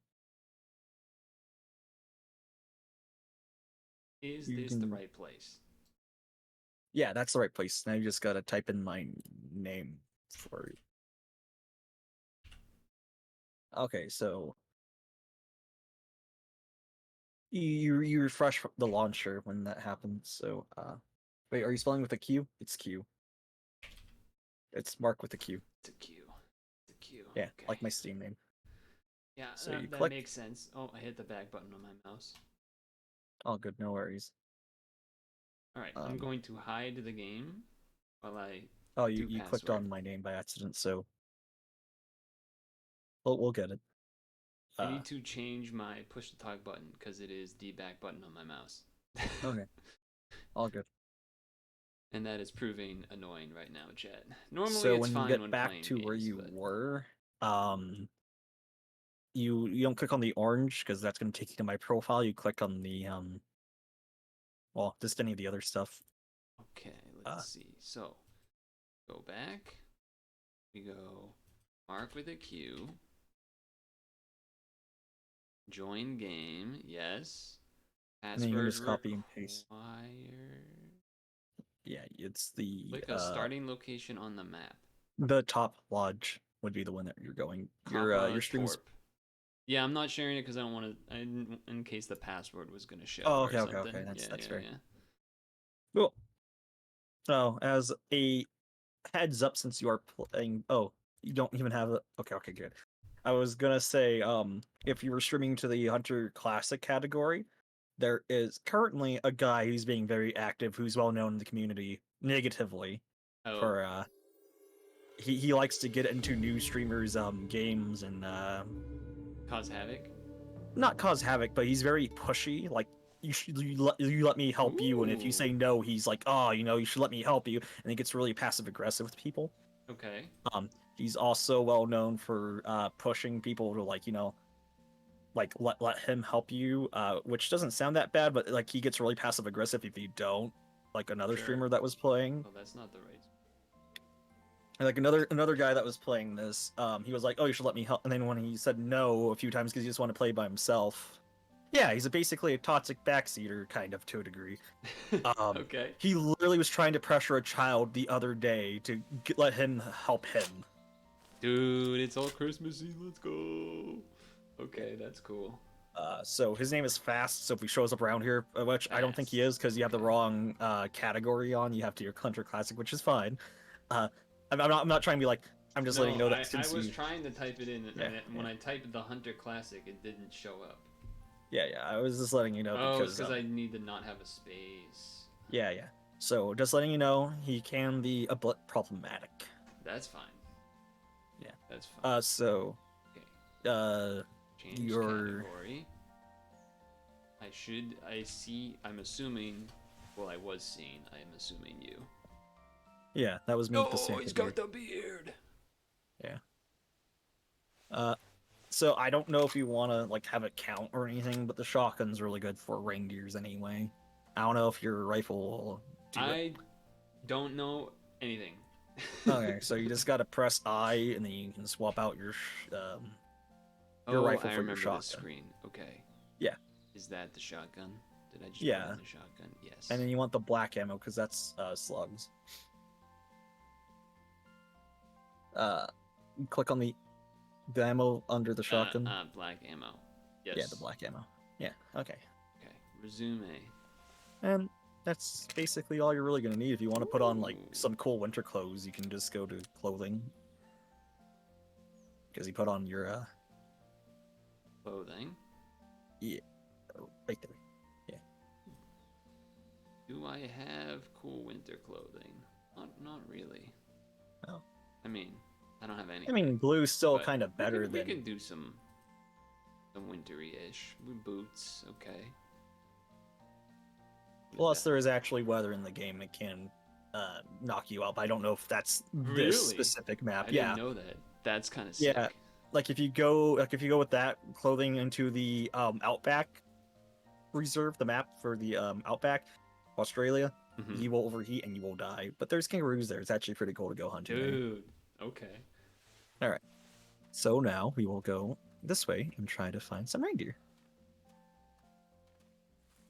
A: is
C: you
A: this the
C: can
A: right place?
C: yeah, that's the right place. Now you just gotta type in my name for it. Okay, so you refresh the launcher when that happens. So wait, are you spelling with a Q? It's Q. It's Mark with a Q.
A: It's a Q. It's a Q.
C: Yeah,
A: Okay.
C: like my Steam name.
A: Yeah,
C: So you
A: that
C: click.
A: makes sense. Oh, I hit the back button on my mouse.
C: All good, no worries.
A: All right, I'm
C: Um,
A: going to hide the game while I
C: oh,
A: do
C: you clicked
A: password.
C: on my name by accident, so we'll get it.
A: I
C: Uh,
A: need to change my push to talk button because it is the back button on my mouse.
C: okay, all good.
A: And that is proving annoying right now, chat. Normally
C: So
A: it's
C: when you
A: fine
C: get
A: when
C: back
A: playing
C: to where
A: games,
C: you
A: but
C: were, you don't click on the orange because that's going to take you to my profile. You click on the well, just any of the other stuff.
A: okay,
C: Uh,
A: let's see. So go back. We go mark with a Q. Join game, yes.
C: and then you can
A: Password
C: just copy and paste.
A: required.
C: Yeah, it's the
A: Click a starting location on the map.
C: top lodge would be the one that you're going.
A: Kappa
C: Your stream's.
A: Torp. Yeah, I'm not sharing it because I don't want to. In case the password was gonna show
C: Oh,
A: or
C: okay.
A: something.
C: That's
A: Yeah, yeah,
C: fair.
A: yeah.
C: Cool. So as a heads up, since you are playing, oh, you don't even have a. Okay, good. I was gonna say, if you were streaming to the Hunter Classic category, there is currently a guy who's being very active, who's well known in the community negatively
A: Oh,
C: for he likes to get into new streamers games and
A: cause havoc.
C: not cause havoc, but he's very pushy. Like you let me help you, and if you
A: Ooh.
C: say no, he's like, oh, you should let me help you, and he gets really passive aggressive with people.
A: Okay.
C: He's also well known for pushing people to like let him help you, which doesn't sound that bad, but like he gets really passive aggressive if you don't. Like another
A: Sure.
C: streamer that was playing,
A: Well, that's not the right.
C: like another guy that was playing this, he was like, "Oh, you should let me help," and then when he said no a few times because he just want to play by himself, yeah, he's basically a toxic backseater kind of to a degree.
A: Okay.
C: He literally was trying to pressure a child the other day to let him help him.
A: Dude, it's all Christmassy. Let's go. Okay, that's cool.
C: So his name is Fast. So if he shows up around here, which I don't think he
A: Fast.
C: is because you have the
A: Okay.
C: wrong category on, you have to your Hunter Classic, which is fine. Uh, I'm not trying to be like. I'm just letting
A: No,
C: you know that
A: I
C: since
A: was
C: you,
A: trying to type it in,
C: yeah,
A: and when I typed the Hunter Classic, it didn't show up.
C: yeah. I was just letting you know
A: Oh, it's
C: because
A: because I need to not have a space.
C: yeah. So just letting you know, he can be a bit problematic.
A: That's fine.
C: Yeah.
A: That's fine.
C: So
A: Okay.
C: uh,
A: Change
C: your
A: category. I see, I'm assuming, well, I was seeing, I'm assuming you.
C: yeah, that was me with the
A: Oh,
C: Santa
A: he's
C: beard.
A: got the beard.
C: Yeah. Uh, So I don't know if you want to like have it count or anything, but the shotgun's really good for reindeers anyway. I don't know if your rifle will do it.
A: I don't know anything.
C: Okay, so you just gotta press I, and then you can swap out your
A: Oh,
C: rifle
A: I
C: for your
A: remember
C: shotgun.
A: the screen. Okay.
C: Yeah.
A: Is that the shotgun? Did I just
C: Yeah.
A: put in the shotgun? Yes.
C: And then you want the black ammo because that's slugs. Click on the ammo under the shotgun.
A: Black ammo. Yes.
C: Yeah, the black ammo. Yeah. Okay.
A: Okay. Resume.
C: And that's basically all you're really gonna need. If you want to put on like
A: Ooh.
C: some cool winter clothes, you can just go to clothing. Because you put on your
A: Clothing.
C: yeah, right there.
A: Do I have cool winter clothing? Not really.
C: Oh.
A: I mean, I don't have any.
C: I mean, blue's still
A: but
C: kind of better
A: we
C: than.
A: can do some wintry-ish. Boots, okay.
C: Plus, there is actually weather in the game that can knock you up. I don't know if that's
A: Really?
C: this specific map.
A: I
C: Yeah,
A: didn't know that. That's kind of sick.
C: yeah. Like if you go with that clothing into the Outback Reserve, the map for the Outback, Australia,
A: Mhm.
C: you will overheat and you will die. But there's kangaroos there. It's actually pretty cool to go hunting.
A: Dude, okay.
C: All right. So now we will go this way and try to find some reindeer.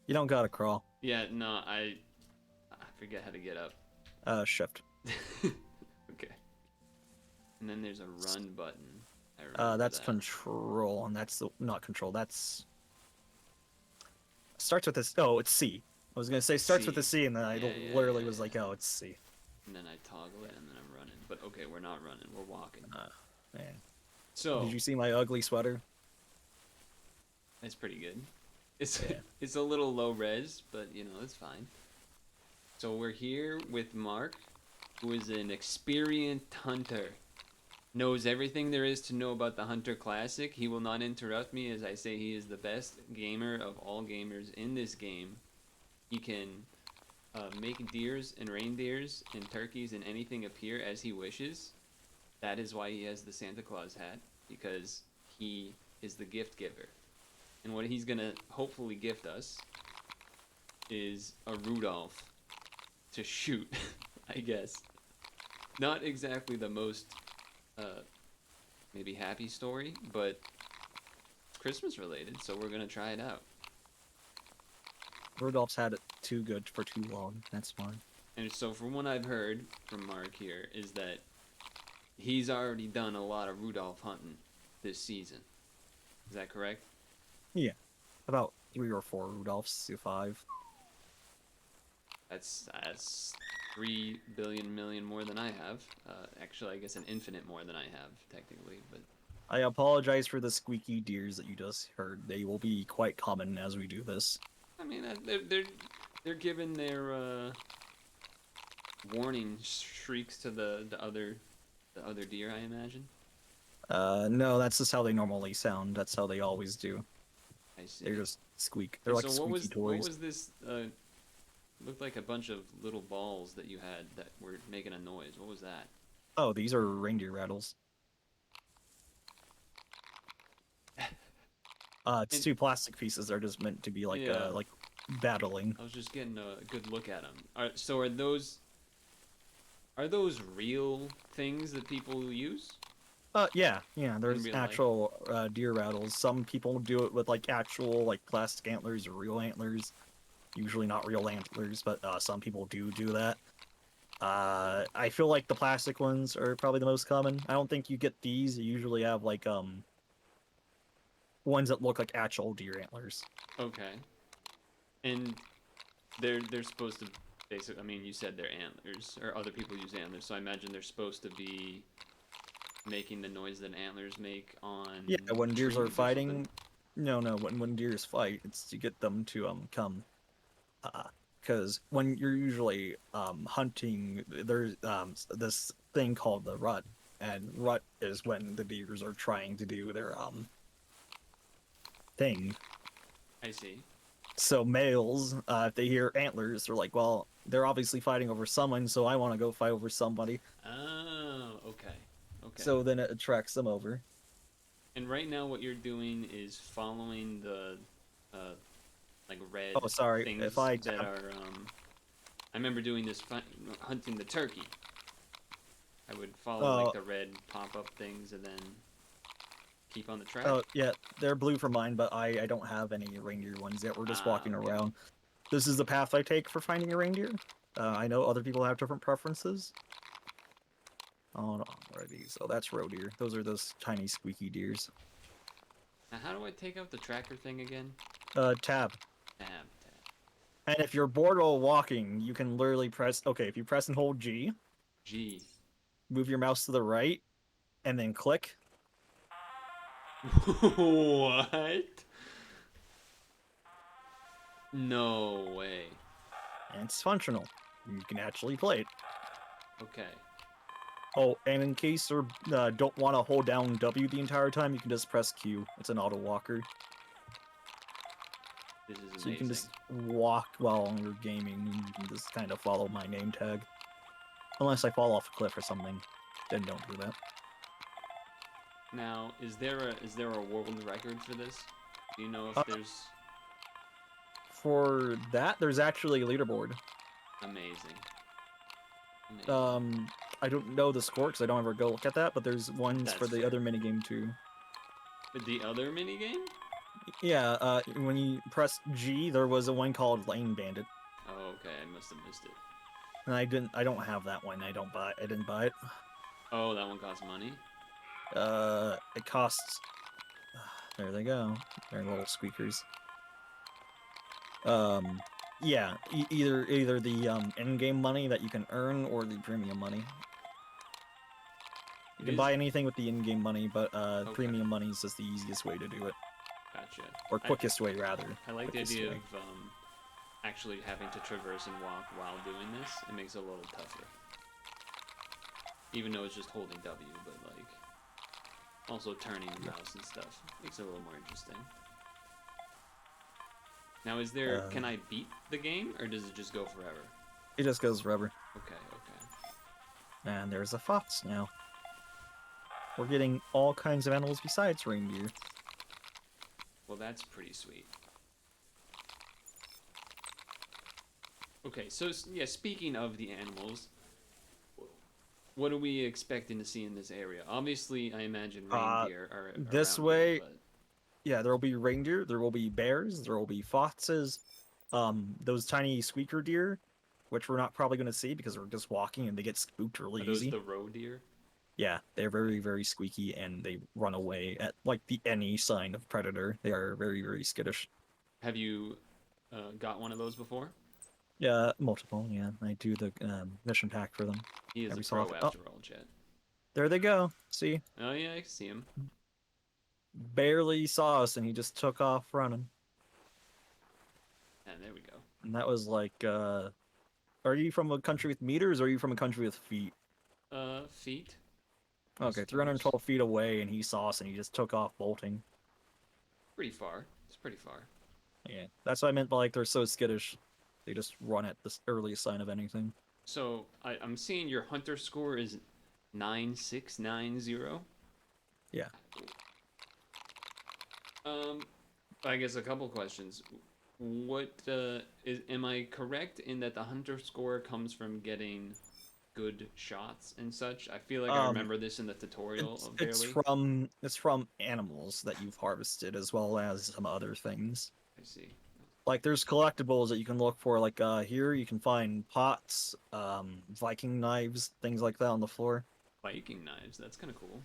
C: You don't gotta crawl.
A: Yeah, no, I forget how to get up.
C: Shift.
A: Okay. And then there's a run button. I remember
C: That's
A: that.
C: control, and that's not control. That's starts with this. Oh, it's C. I was gonna say starts with
A: C.
C: a C, and then I
A: Yeah,
C: literally
A: yeah,
C: was like,
A: yeah.
C: oh, it's C.
A: And then I toggle it, and then I'm running. But okay, we're not running. We're walking.
C: Man.
A: So
C: Did you see my ugly sweater?
A: it's pretty good. It's
C: Yeah.
A: it's a little low res, but you know it's fine. So we're here with Mark, who is an experienced hunter. Knows everything there is to know about the Hunter Classic. He will not interrupt me as I say he is the best gamer of all gamers in this game. He can make deers and reindeers and turkeys and anything appear as he wishes. That is why he has the Santa Claus hat, because he is the gift giver. And what he's gonna hopefully gift us is a Rudolph to shoot, I guess. Not exactly the most maybe happy story, but Christmas related, so we're gonna try it out.
C: Rudolph's had it too good for too long. That's fine.
A: And so from what I've heard from Mark here is that he's already done a lot of Rudolph hunting this season. Is that correct?
C: Yeah, about 3 or 4 Rudolphs to 5.
A: That's 3 billion million more than I have. Actually, I guess an infinite more than I have technically, but
C: I apologize for the squeaky deers that you just heard. They will be quite common as we do this.
A: I mean they're giving their warning shrieks to the other deer, I imagine.
C: No, that's just how they normally sound. That's how they always do.
A: I see.
C: They just squeak. They're
A: And
C: like
A: so
C: squeaky toys.
A: what was this? Looked like a bunch of little balls that you had that were making a noise. What was that?
C: Oh, these are reindeer rattles. It's
A: And-
C: 2 plastic pieces. They're just meant to be like
A: Yeah.
C: like battling.
A: I was just getting a good look at them. Are those real things that people use?
C: Yeah. There's
A: real life?
C: actual deer rattles. Some people do it with like actual like plastic antlers or real antlers. Usually not real antlers, but some people do that. I feel like the plastic ones are probably the most common. I don't think you get these. You usually have like ones that look like actual deer antlers.
A: Okay. And they're supposed to basically. I mean, you said they're antlers, or other people use antlers, so I imagine they're supposed to be making the noise that antlers make on.
C: Yeah, when deers
A: trees
C: are
A: or
C: fighting.
A: something?
C: No, when deers fight, it's to get them to come. Because when you're usually hunting, there's this thing called the rut, and rut is when the deers are trying to do their thing.
A: I see.
C: So males, if they hear antlers, they're like, well, they're obviously fighting over someone, so I want to go fight over somebody.
A: Oh, okay. Okay.
C: So then it attracts them over.
A: And right now, what you're doing is following the, like red
C: Oh, sorry.
A: things
C: If I
A: that
C: tap,
A: are. I remember doing this hunting the turkey. I would follow like
C: oh,
A: the red pop-up things and then keep on the track.
C: oh, yeah, they're blue for mine, but I don't have any reindeer ones yet. We're just walking
A: Okay.
C: around. This is the path I take for finding a reindeer. I know other people have different preferences. Oh, no, what are these? Oh, that's roe deer. Those are those tiny squeaky deers.
A: Now, how do I take out the tracker thing again?
C: Tab.
A: Tab.
C: And if you're bored while walking, you can literally press. Okay, if you press and hold G,
A: G.
C: move your mouse to the right, and then click.
A: What? No way.
C: And it's functional. You can actually play it.
A: Okay.
C: Oh, and in case you don't want to hold down W the entire time, you can just press Q. It's an auto walker.
A: This is amazing.
C: So you can just walk while you're gaming, and you can just kind of follow my name tag. Unless I fall off a cliff or something, then don't do that.
A: Now, is there a world record for this? Do you know if there's...
C: For that, there's actually a leaderboard.
A: Amazing. Amazing.
C: I don't know the score because I don't ever go look at that, but there's ones
A: That's
C: for the
A: fair.
C: other minigame too.
A: The other minigame?
C: Yeah, when you press G, there was a one called Lane Bandit.
A: Oh, okay. I must have missed it.
C: And I don't have that one. I didn't buy it.
A: Oh, that one costs money?
C: It costs. There they go. They're little squeakers. Yeah, either the in-game money that you can earn or the premium money. You can buy anything with the in-game money, but
A: Okay.
C: premium money is just the easiest way to do it,
A: Gotcha.
C: or quickest way rather.
A: I like the
C: Quickest
A: idea
C: way.
A: of actually having to traverse and walk while doing this. It makes it a little tougher. Even though it's just holding W, but like also turning the mouse and stuff makes it a little more interesting. Now, is there? Can I beat the game, or does it just go forever?
C: It just goes forever.
A: Okay, okay.
C: And there's a fox now. We're getting all kinds of animals besides reindeer.
A: Well, that's pretty sweet. Okay, so yeah, speaking of the animals, what are we expecting to see in this area? Obviously, I imagine reindeer are
C: this
A: around
C: way.
A: here, but...
C: Yeah, there will be reindeer, there will be bears, there will be foxes, those tiny squeaker deer, which we're not probably going to see because we're just walking and they get spooked really
A: Are those
C: easy.
A: the roe deer?
C: Yeah, they're very, very squeaky and they run away at like any sign of predator. They are very, very skittish.
A: Have you got one of those before?
C: Yeah, multiple. Yeah, I do the mission pack for them.
A: He is
C: every
A: a
C: so
A: pro
C: often.
A: after all, Chet.
C: There they go. See,
A: Oh yeah, I can see him.
C: barely saw us and he just took off running.
A: And there we go.
C: And that was like, are you from a country with meters or are you from a country with feet?
A: Feet.
C: Okay,
A: suppose.
C: 312 feet away, and he saw us, and he just took off bolting.
A: Pretty far. It's pretty far.
C: Yeah, that's what I meant by, like, they're so skittish. They just run at the earliest sign of anything.
A: So, I'm seeing your hunter score is 9690.
C: Yeah.
A: I guess a couple questions. Am I correct in that the hunter score comes from getting good shots and such? I feel like I remember this in the tutorial of Barely.
C: It's from animals that you've harvested as well as some other things.
A: I see.
C: Like there's collectibles that you can look for. Like here you can find pots, Viking knives, things like that on the floor.
A: Viking knives. That's kind of cool.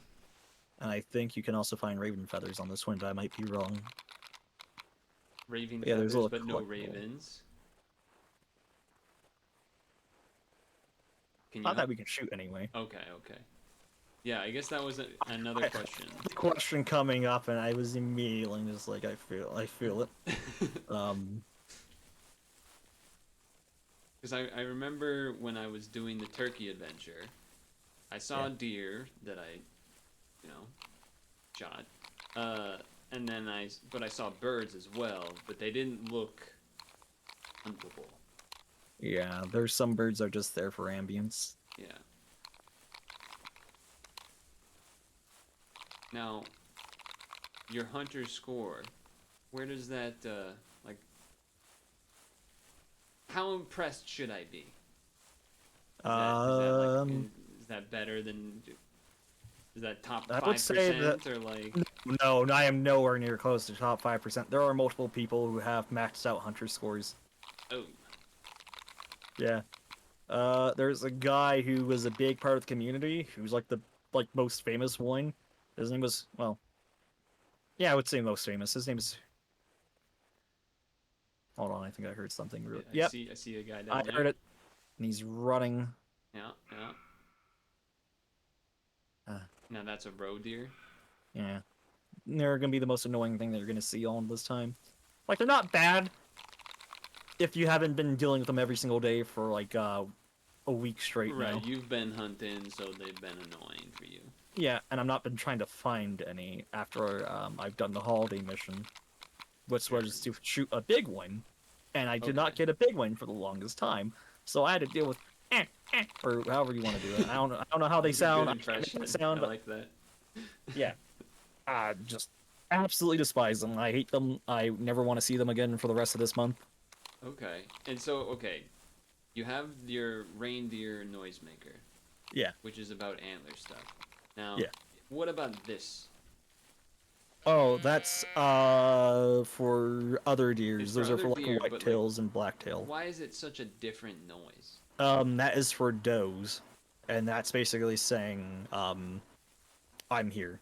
C: And I think you can also find raven feathers on this one, but I might be wrong.
A: Raven
C: Yeah, there's a
A: feathers,
C: little
A: but no
C: collectible.
A: ravens. Can you?
C: Not that we can shoot anyway.
A: Okay, okay. Yeah, I guess that was another question.
C: The question coming up, and I was immediately just like, I feel it.
A: Because I remember when I was doing the turkey adventure, I saw a deer that I, shot. And then I saw birds as well, but they didn't look huntable.
C: Yeah, there's some birds that are just there for ambience.
A: Yeah. Now, your hunter score, where does that like? How impressed should I be? Is that like
C: Um,
A: is that better than is that top
C: I would
A: five
C: say that
A: percent or like?
C: no, I am nowhere near close to top 5%. There are multiple people who have maxed out hunter scores.
A: Oh,
C: Yeah. There's a guy who was a big part of the community, who's like the most famous one. His name was, well, yeah, I would say most famous. His name is. Hold on, I think I heard something.
A: yeah,
C: Yep,
A: I see a guy
C: I
A: down there.
C: heard it. And he's running.
A: Yeah, yeah.
C: Uh,
A: Now that's a roe deer.
C: yeah, they're gonna be the most annoying thing that you're gonna see all this time. Like they're not bad if you haven't been dealing with them every single day for like a week straight
A: Right,
C: now.
A: you've been hunting, so they've been annoying for you.
C: Yeah, and I've not been trying to find any after I've done the holiday mission, which
A: Sure.
C: was to shoot a big one, and I did not
A: Okay.
C: get a big one for the longest time. So I had to deal with or however you want to do it. I don't know how they
A: That's a good
C: sound. I can't make
A: impression.
C: that sound,
A: I
C: but
A: like that.
C: yeah, I just absolutely despise them. I hate them. I never want to see them again for the rest of this month.
A: Okay. And so, okay, you have your reindeer noisemaker,
C: Yeah,
A: which is about antler stuff. Now,
C: yeah.
A: what about this?
C: Oh, that's for other deers.
A: It's for
C: Those are
A: other
C: for like
A: deer, but like,
C: whitetails and blacktail.
A: why is it such a different noise?
C: That is for does, and that's basically saying, I'm here.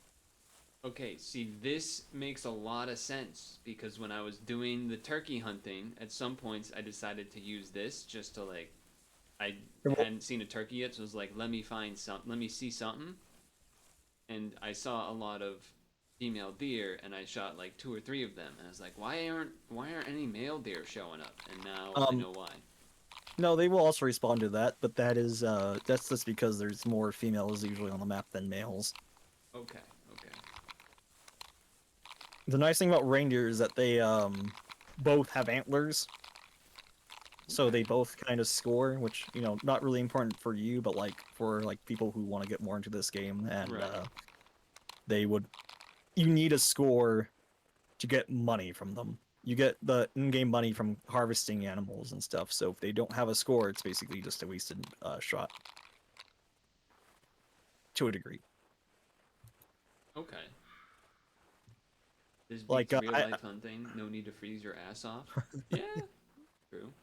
A: Okay, see, this makes a lot of sense because when I was doing the turkey hunting, at some points I decided to use this just to like, I hadn't seen a turkey yet, so I was like, let me see something, and I saw a lot of female deer, and I shot like two or three of them, and I was like, why aren't any male deer showing up? And now I
C: Um,
A: know why.
C: no, they will also respond to that, but that is that's just because there's more females usually on the map than males.
A: Okay, okay,
C: The nice thing about reindeer is that they both have antlers, so
A: okay.
C: they both kind of score, which not really important for you, but like for like people who want to get more into this game, and
A: Right.
C: they would. You need a score to get money from them. You get the in-game money from harvesting animals and stuff. So if they don't have a score, it's basically just a wasted shot to a degree.
A: Okay. This
C: Like
A: beats real life hunting. No need to freeze your ass off. Yeah, true.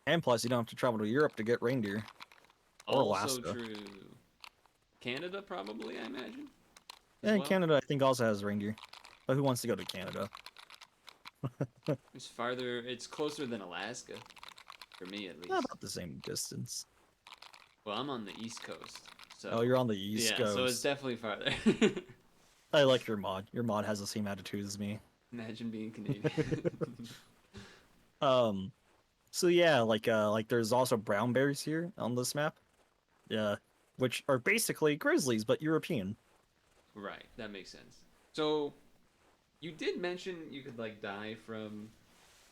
C: and plus you don't have to travel to Europe to get reindeer or
A: Also
C: Alaska.
A: true. Canada, probably, I imagine, as
C: And
A: well.
C: Canada, I think, also has reindeer. But who wants to go to Canada?
A: It's farther. It's closer than Alaska, for me at least.
C: About the same distance.
A: Well, I'm on the East Coast,
C: Oh,
A: so
C: you're on the East
A: yeah. So it's
C: Coast.
A: definitely farther.
C: I like your mod. Your mod has the same attitude as me.
A: Imagine being Canadian.
C: um, so yeah, like there's also brown bears here on this map. Yeah, which are basically grizzlies but European.
A: Right, that makes sense. So, you did mention you could like die from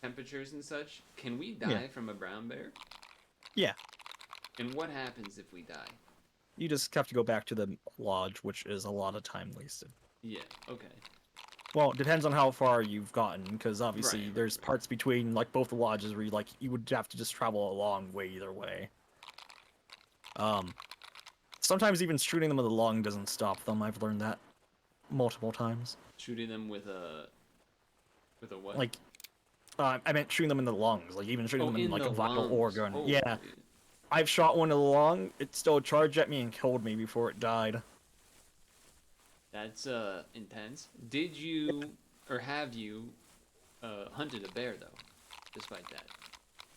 A: temperatures and such. Can we
C: Yeah.
A: die from a brown bear?
C: Yeah,
A: And what happens if we die?
C: you just have to go back to the lodge, which is a lot of time wasted.
A: Yeah. Okay.
C: Well, it depends on how far you've gotten, because obviously
A: Right.
C: there's parts between like both the lodges where you would have to just travel a long way either way. Sometimes even shooting them with a lung doesn't stop them. I've learned that multiple times.
A: Shooting them with a what?
C: Like, I meant shooting them in the lungs, like even shooting
A: Oh,
C: them in
A: in
C: like
A: the
C: a vital
A: lungs.
C: organ.
A: Oh,
C: Yeah, I've shot one in the lung. It still charged at me and killed me before it died.
A: that's intense. Did you or have you hunted a bear though? Despite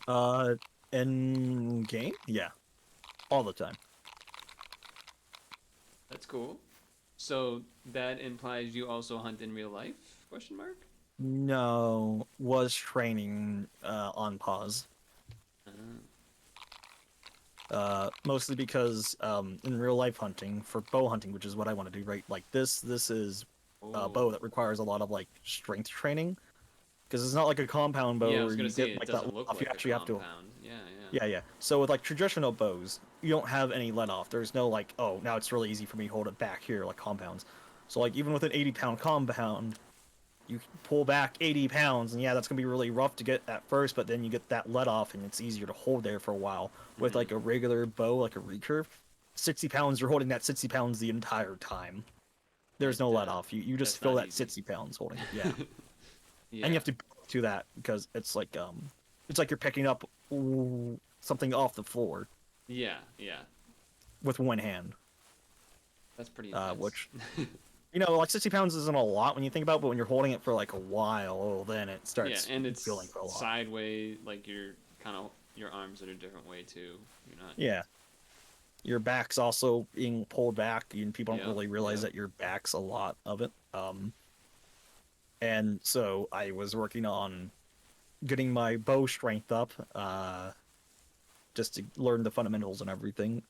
A: that.
C: In game, yeah, all the time.
A: That's cool. So that implies you also hunt in real life? Question mark.
C: No, was training on pause. Mostly because in real life hunting, for bow hunting, which is what I want to do, right? Like this is a bow that requires a lot of like strength training, because it's not like a compound bow
A: Yeah, I
C: where
A: was gonna
C: you
A: say
C: get
A: it
C: like that
A: doesn't
C: let
A: look
C: off. You
A: like a
C: actually have to.
A: compound. Yeah, yeah.
C: Yeah, yeah. So with like traditional bows, you don't have any let off. There's no like, oh, now it's really easy for me to hold it back here like compounds. So like even with an 80-pound compound, you can pull back 80 pounds, and yeah, that's gonna be really rough to get at first, but then you get that let off, and it's easier to hold there for a while. With like a regular bow, like a recurve, 60 pounds, you're holding that 60 pounds the entire time. There's no let off. You just
A: That's
C: feel
A: not
C: that
A: easy.
C: 60 pounds holding it. Yeah.
A: Yeah.
C: And you have to do that because it's like you're picking up something off the floor
A: Yeah, yeah.
C: with one hand.
A: That's pretty intense.
C: Which like 60 pounds isn't a lot when you think about it, but when you're holding it for like a while, then it starts
A: and it's
C: feeling a lot.
A: sideways, like you're kind of your arms at a different way too. You're not.
C: Yeah. Your back's also being pulled back, and people don't really realize
A: yeah.
C: that your back's a lot of it. And so I was working on getting my bow strength up, just to learn the fundamentals and everything.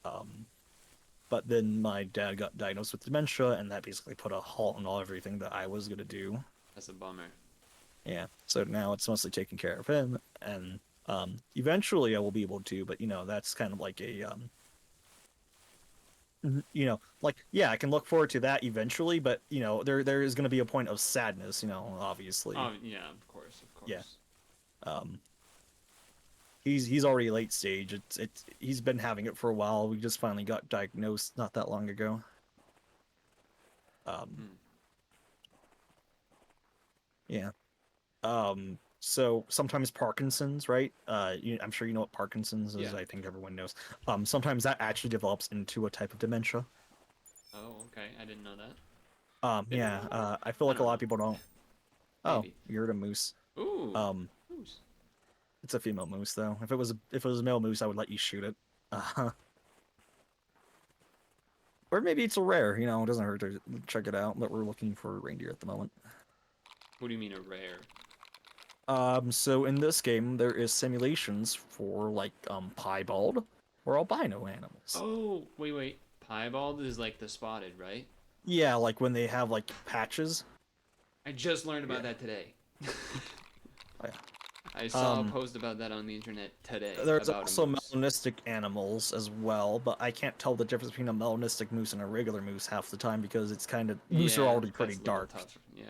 C: But then my dad got diagnosed with dementia, and that basically put a halt on everything that I was gonna do.
A: That's a bummer.
C: Yeah, so now it's mostly taking care of him, and eventually I will be able to. But that's kind of like a I can look forward to that eventually. But there is gonna be a point of sadness, obviously.
A: Oh yeah, of course.
C: Yeah. He's already late stage. He's been having it for a while. We just finally got diagnosed not that long ago. Yeah. So sometimes Parkinson's, right? I'm sure you know what Parkinson's is.
A: Yeah.
C: I think everyone knows. Sometimes that actually develops into a type of dementia.
A: Oh, okay. I didn't know that.
C: Yeah. I feel like a lot of people don't. Oh,
A: Maybe.
C: you heard a moose.
A: Ooh. Moose.
C: It's a female moose though. If it was a male moose, I would let you shoot it. Or maybe it's a rare. It doesn't hurt to check it out. But we're looking for a reindeer at the moment.
A: What do you mean a rare?
C: So in this game, there is simulations for like piebald or albino animals.
A: Oh, wait. Piebald is like the spotted, right?
C: Yeah, like when they have like patches.
A: I just learned about that today.
C: Oh, yeah.
A: I saw a post about that on the internet today.
C: There's
A: about
C: also
A: a moose.
C: melanistic animals as well, but I can't tell the difference between a melanistic moose and a regular moose half the time because it's kind of moose are already pretty
A: that's a little
C: dark.
A: tough. Yeah.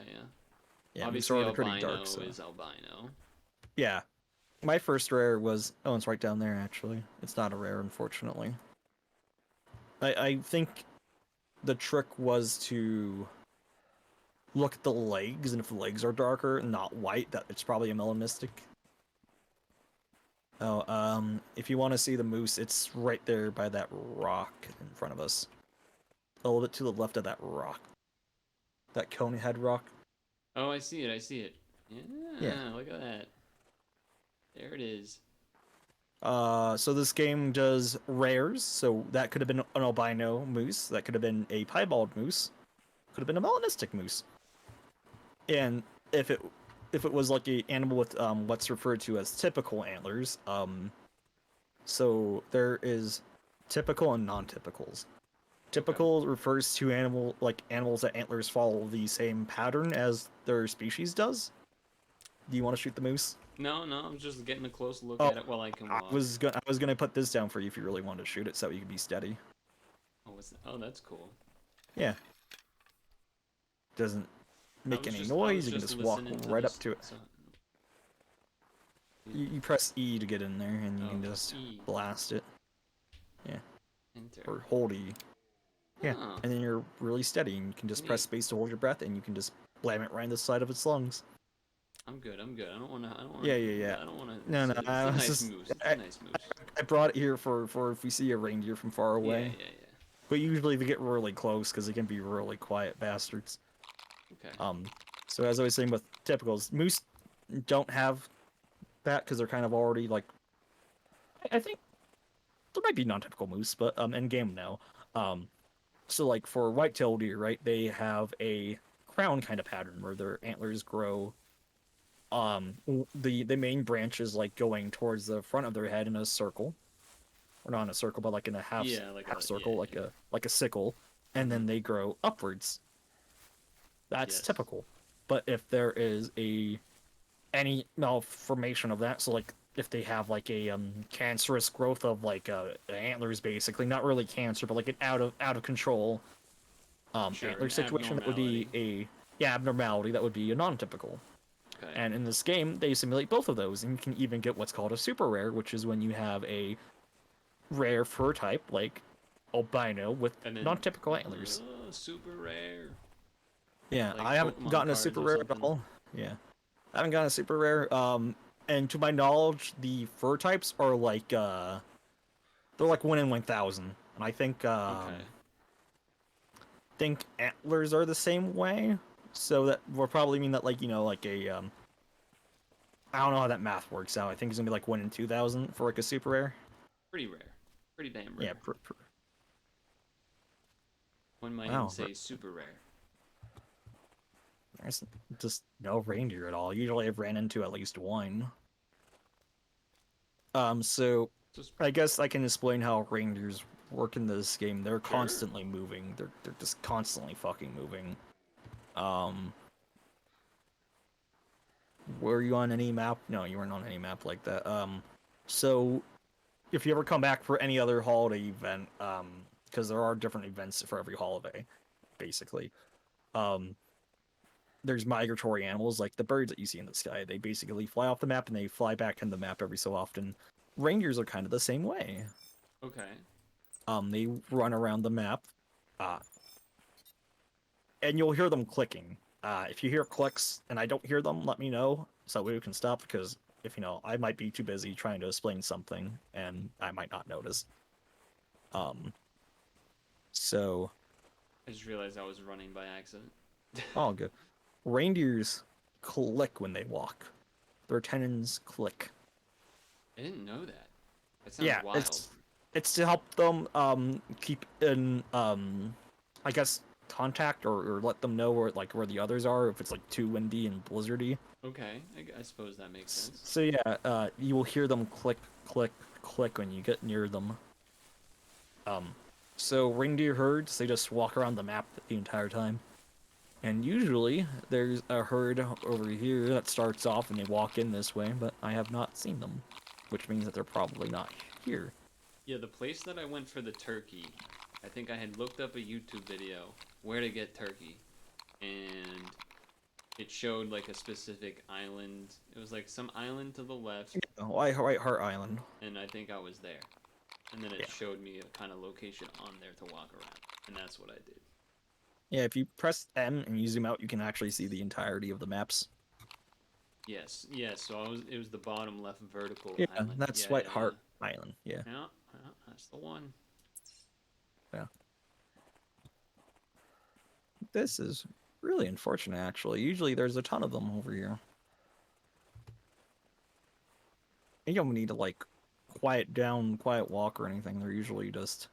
C: Yeah,
A: Obviously,
C: moose are already
A: albino
C: pretty dark. So.
A: is albino.
C: Yeah, my first rare was it's right down there actually. It's not a rare, unfortunately. I think the trick was to look at the legs, and if the legs are darker and not white, that it's probably a melanistic. Oh, if you want to see the moose, it's right there by that rock in front of us. A little bit to the left of that rock. That cone head rock.
A: Oh, I see it. Yeah, look at that. There it is.
C: So this game does rares, so that could have been an albino moose, that could have been a piebald moose, could have been a melanistic moose. And if it was like an animal with what's referred to as typical antlers, so there is typical and non-typicals. Typical refers to animals that antlers follow the same pattern as their species does. Do you want to shoot the moose?
A: No, I'm just getting a close look at it while I can walk.
C: I was gonna put this down for you if you really wanted to shoot it, so you could be steady.
A: Oh, that's cool.
C: Yeah. Doesn't make any noise. You can just walk right up to it.
A: So...
C: You press E to get in there, and you can just blast it. Yeah.
A: Enter.
C: Or hold E. Yeah.
A: Oh.
C: And then you're really steady, and you can just press space to hold your breath, and you can just blam it right in the side of its lungs.
A: I'm good. I don't want to.
C: Yeah.
A: I don't want to.
C: No.
A: It's a nice moose. It's a nice moose.
C: I brought it here for if we see a reindeer from far away.
A: Yeah.
C: But usually they get really close because they can be really quiet bastards.
A: Okay.
C: So as I was saying with typicals, moose don't have that because they're kind of already like. I think there might be non-typical moose, but in game no. So like for white-tailed deer, right? They have a crown kind of pattern where their antlers grow. The main branch is like going towards the front of their head in a circle, or not in a circle, but like in a half circle, like a sickle, and then they grow upwards. That's typical. But if there is any malformation of that, so like if they have like a cancerous growth of like antlers, basically not really cancer, but like an out of control
A: Sure,
C: Antler
A: an
C: situation, that would be abnormality, that would be a non-typical.
A: Okay.
C: And in this game, they simulate both of those, and you can even get what's called a super rare, which is when you have a rare fur type, like albino, with
A: And then
C: non-typical antlers.
A: super rare.
C: Yeah,
A: Like
C: I haven't
A: Pokemon
C: gotten a
A: cards
C: super
A: or
C: rare at
A: something.
C: all. Yeah, I haven't gotten a super rare. And to my knowledge, the fur types are like they're like 1 in 1,000, and I
A: Okay.
C: think antlers are the same way. So that will probably mean that, like, like a I don't know how that math works out. I think it's gonna be like 1 in 2,000 for like a super rare.
A: Pretty rare. Pretty damn
C: Yeah.
A: rare. One might even
C: Wow.
A: say super rare.
C: There's just no reindeer at all. Usually I've ran into at least one. So
A: Just
C: I guess I can explain how reindeers work in this game. They're
A: sure.
C: constantly moving. They're just constantly fucking moving. Um, were you on any map? No, you weren't on any map like that. So if you ever come back for any other holiday event, because there are different events for every holiday, basically. Um, there's migratory animals like the birds that you see in the sky. They basically fly off the map and they fly back in the map every so often. Reindeers are kind of the same way.
A: Okay.
C: They run around the map, uh, and you'll hear them clicking. If you hear clicks and I don't hear them, let me know so we can stop, because if I might be too busy trying to explain something and I might not notice. Um, so
A: I just realized I was running by accident.
C: all good. Reindeers click when they walk. Their tendons click.
A: I didn't know that. That sounds
C: Yeah,
A: wild.
C: it's to help them keep in I guess contact, or let them know where the others are if it's like too windy and blizzardy.
A: Okay, I suppose that makes sense.
C: So yeah, you will hear them click, click, click when you get near them. So reindeer herds, they just walk around the map the entire time. And usually there's a herd over here that starts off and they walk in this way, but I have not seen them, which means that they're probably not here.
A: Yeah, the place that I went for the turkey, I think I had looked up a YouTube video where to get turkey, and it showed like a specific island. It was like some island to the left,
C: White Heart Island.
A: and I think I was there. And then it
C: Yeah.
A: showed me a kind of location on there to walk around, and that's what I did.
C: Yeah, if you press M and you zoom out, you can actually see the entirety of the maps.
A: Yes, yes. So it was the bottom left vertical
C: Yeah,
A: island.
C: that's
A: Yeah,
C: White
A: yeah,
C: Heart Island. Yeah,
A: yeah. Yeah, that's the one.
C: yeah. This is really unfortunate, actually. Usually there's a ton of them over here. You don't need to, like, quiet down, quiet walk or anything. They're usually just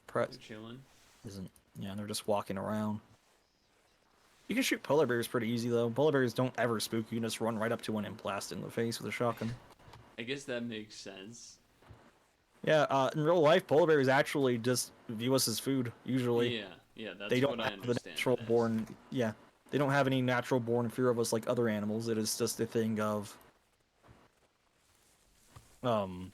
C: press.
A: They're chilling.
C: Isn't. Yeah, they're just walking around. You can shoot polar bears pretty easy, though. Polar bears don't ever spook. You can just run right up to one and blast it in the face with a shotgun.
A: I guess that makes sense.
C: Yeah, in real life, polar bears actually just view us as food, usually.
A: Yeah, yeah.
C: They
A: That's
C: don't
A: what I
C: have the
A: understand.
C: natural
A: It as.
C: born. Yeah, they don't have any natural born fear of us like other animals. It is just a thing of um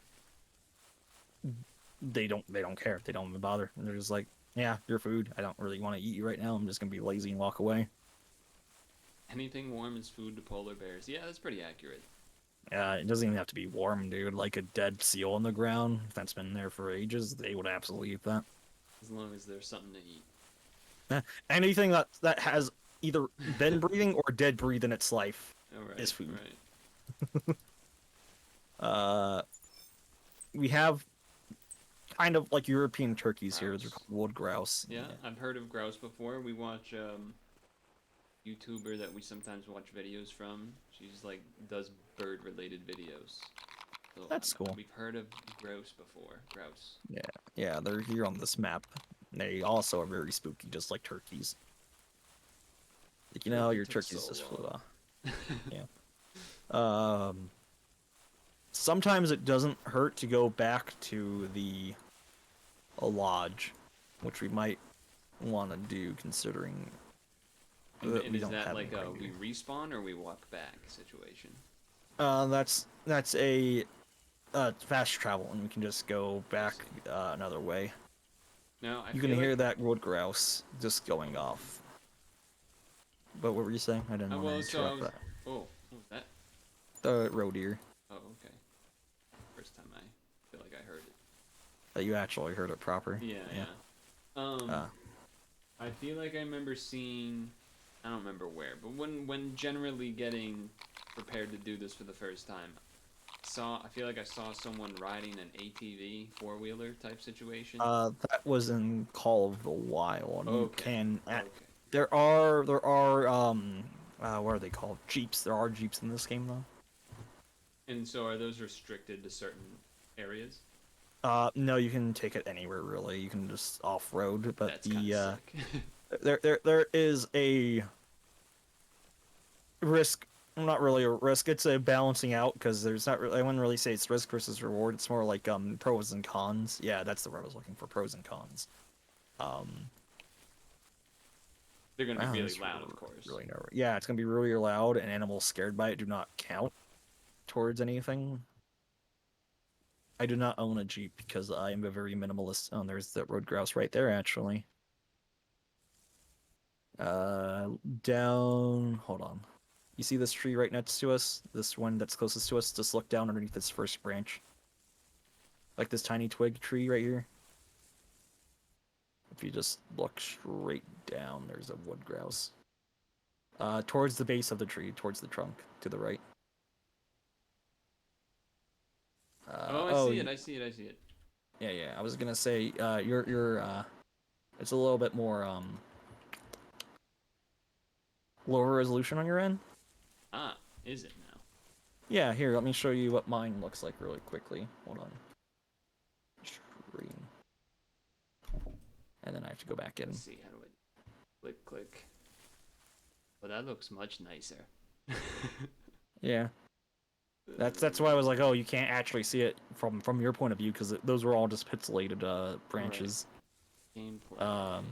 C: they don't care. They don't even bother. They're just like, yeah, you're food. I don't really want to eat you right now. I'm just gonna be lazy and walk away.
A: Anything warm is food to polar bears. Yeah, that's pretty accurate.
C: It doesn't even have to be warm, dude. Like a dead seal on the ground that's been there for ages, they would absolutely eat that.
A: As long as there's something to eat.
C: Anything that has either been breathing or dead breathe in its life
A: All
C: is
A: right,
C: food.
A: right.
C: We have kind of like European turkeys here. They're
A: Grouse.
C: called wood grouse.
A: Yeah, I've heard of grouse before. We watch YouTuber that we sometimes watch videos from. She's like does bird related videos. So
C: That's cool.
A: We've heard of grouse before. Grouse.
C: Yeah, they're here on this map. They also are very spooky, just like turkeys. Like, you know how
A: Turkey
C: your
A: took
C: turkeys
A: so
C: just flew
A: long.
C: off. Yeah. Sometimes it doesn't hurt to go back to a lodge, which we might want to do considering
A: And,
C: that
A: and
C: we
A: is
C: don't
A: that
C: have
A: like
C: any
A: a we
C: reindeer.
A: respawn or we walk back situation?
C: That's a fast travel, and we can just go back another way.
A: No, I
C: You can
A: feel
C: hear
A: like.
C: that road grouse just going off. But what were you saying? I didn't want to
A: Well, so I
C: interrupt
A: was.
C: that.
A: Oh, what was that?
C: The roe deer.
A: Oh, okay. First time I feel like I heard it.
C: That you actually heard it proper.
A: Yeah,
C: Yeah.
A: yeah.
C: Uh,
A: I feel like I remember seeing. I don't remember where, but when generally getting prepared to do this for the first time, I feel like I saw someone riding an ATV four-wheeler type situation.
C: that was in Call of the Wild. You
A: Okay.
C: can.
A: Okay.
C: What are they called? Jeeps. There are jeeps in this game though.
A: And so are those restricted to certain areas?
C: No, you can take it anywhere really. You can just off road, but
A: That's kind of sick.
C: there is a risk. Not really a risk. It's a balancing out because there's not really. I wouldn't really say it's risk versus reward. It's more like pros and cons. Yeah, that's the word I was looking for. Pros and cons. Um,
A: They're gonna be
C: wow,
A: really
C: that's
A: loud, of course.
C: really no. Yeah, it's gonna be really loud, and animals scared by it do not count towards anything. I do not own a Jeep because I am a very minimalist. Oh, there's the road grouse right there, actually. Down. Hold on. You see this tree right next to us? This one that's closest to us? Just look down underneath this first branch. Like this tiny twig tree right here. If you just look straight down, there's a wood grouse. Towards the base of the tree, towards the trunk, to the right.
A: Oh, I see it. I see it. I see it.
C: Yeah, yeah. I was gonna say, it's a little bit more lower resolution on your end.
A: Ah, is it now?
C: Yeah, here, let me show you what mine looks like really quickly. Hold on. Screen. And then I have to go back in.
A: Let's see. How do I click? Well, that looks much nicer.
C: Yeah. That's why I was like, oh, you can't actually see it from your point of view because those were all just pixelated branches.
A: Gameplay.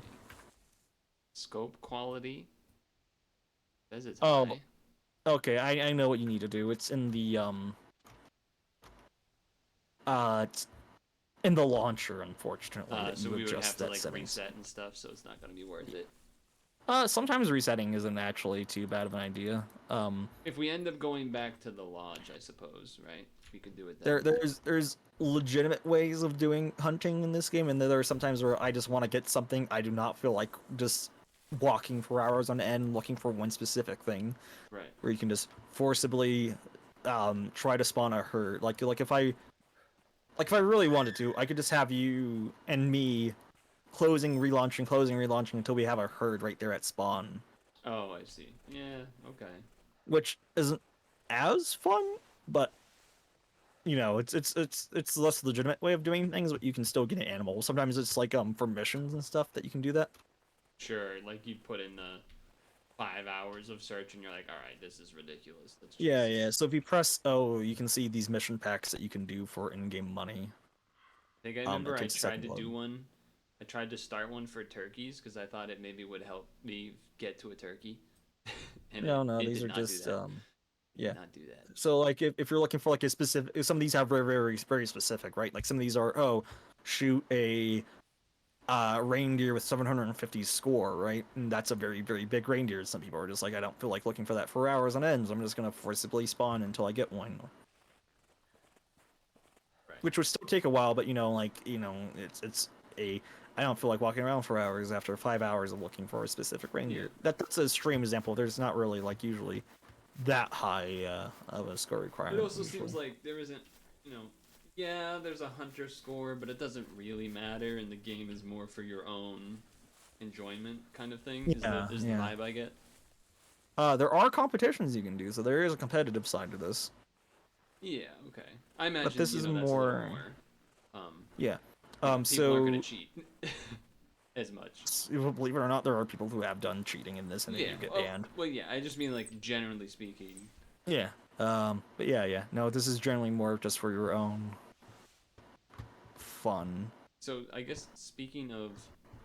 A: Scope quality. Says it's
C: Oh,
A: high.
C: okay. I know what you need to do. It's in the it's in the launcher, unfortunately. That
A: So
C: you
A: we would
C: adjust
A: have to
C: that
A: like
C: settings.
A: reset and stuff, so it's not gonna be worth it.
C: Sometimes resetting isn't actually too bad of an idea.
A: If we end up going back to the lodge, I suppose, right? We could do it then.
C: There's legitimate ways of doing hunting in this game, and there are sometimes where I just want to get something. I do not feel like just walking for hours on end looking for one specific thing.
A: Right.
C: Where you can just forcibly try to spawn a herd. Like if I really wanted to, I could just have you and me closing, relaunching until we have a herd right there at spawn.
A: Oh, I see. Yeah. Okay.
C: Which isn't as fun, but you know, it's less legitimate way of doing things, but you can still get an animal. Sometimes it's like for missions and stuff that you can do that.
A: Sure. Like you put in the 5 hours of search, and you're like, all right, this is ridiculous. Let's just...
C: Yeah, yeah. So if you press O, you can see these mission packs that you can do for in-game money.
A: I think I remember I
C: takes a
A: tried
C: second
A: to
C: load.
A: do one. I tried to start one for turkeys because I thought it maybe would help me get to a turkey. And
C: No,
A: it
C: these
A: did
C: are
A: not do
C: just
A: that.
C: yeah.
A: Did not do that.
C: So like if you're looking for like a specific, some of these have very specific, right? Like some of these are shoot a reindeer with 750 score, right? And that's a very big reindeer. Some people are just like, I don't feel like looking for that for hours on end. So I'm just gonna forcibly spawn until I get one.
A: Right.
C: Which would still take a while, but it's a I don't feel like walking around for hours after 5 hours of looking for a specific reindeer.
A: Yeah.
C: That's a extreme example. There's not really like usually that high of a score requirement.
A: It also
C: usually.
A: seems like there isn't, yeah, there's a hunter score, but it doesn't really matter, and the game is more for your own enjoyment kind of thing. Is the vibe I get.
C: There are competitions you can do, so there is a competitive side to this.
A: Yeah, okay. I imagine
C: But this is
A: that's
C: more.
A: a little more.
C: Yeah.
A: People
C: So
A: aren't gonna cheat as much.
C: believe it or not, there are people who have done cheating in this and they do get banned.
A: Well, yeah. I just mean like generally speaking.
C: Yeah. But yeah. No, this is generally more just for your own fun.
A: So I guess speaking of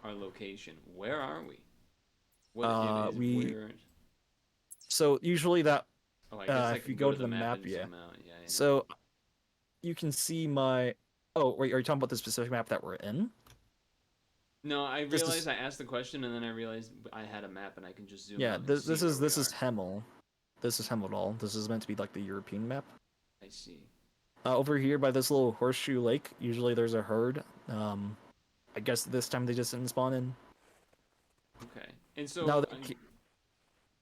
A: our location, where are we? What where...
C: So usually that.
A: Oh, I guess I
C: if
A: can
C: you go to the map,
A: yeah.
C: So you can see my. Oh, wait, are you talking about the specific map that we're in?
A: No, I
C: This
A: realized
C: is
A: I asked the question and then I realized I had a map and I can just zoom
C: yeah.
A: out and see where we
C: This is
A: are.
C: Hemel. This is Hemeldal. This is meant to be like the European map.
A: I see.
C: Over here by this little horseshoe lake, usually there's a herd. I guess this time they just didn't spawn in.
A: Okay. And
C: Now
A: so
C: they...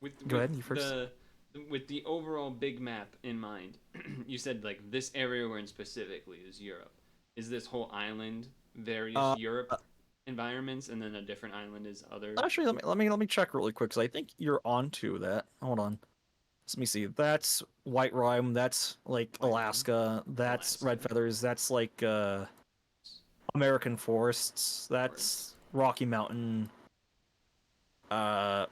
A: with
C: Go ahead, you first.
A: with the overall big map in mind, you said like this area we're in specifically is Europe. Is this whole island various
C: Uh,
A: Europe environments, and then a different island is other?
C: Actually, let me check really quick because I think you're onto that. Hold on. Let me see. That's White Rime. That's like
A: White Rime,
C: Alaska. That's
A: Alaska,
C: Red Feathers. That's like American forests.
A: forest.
C: That's Rocky Mountain.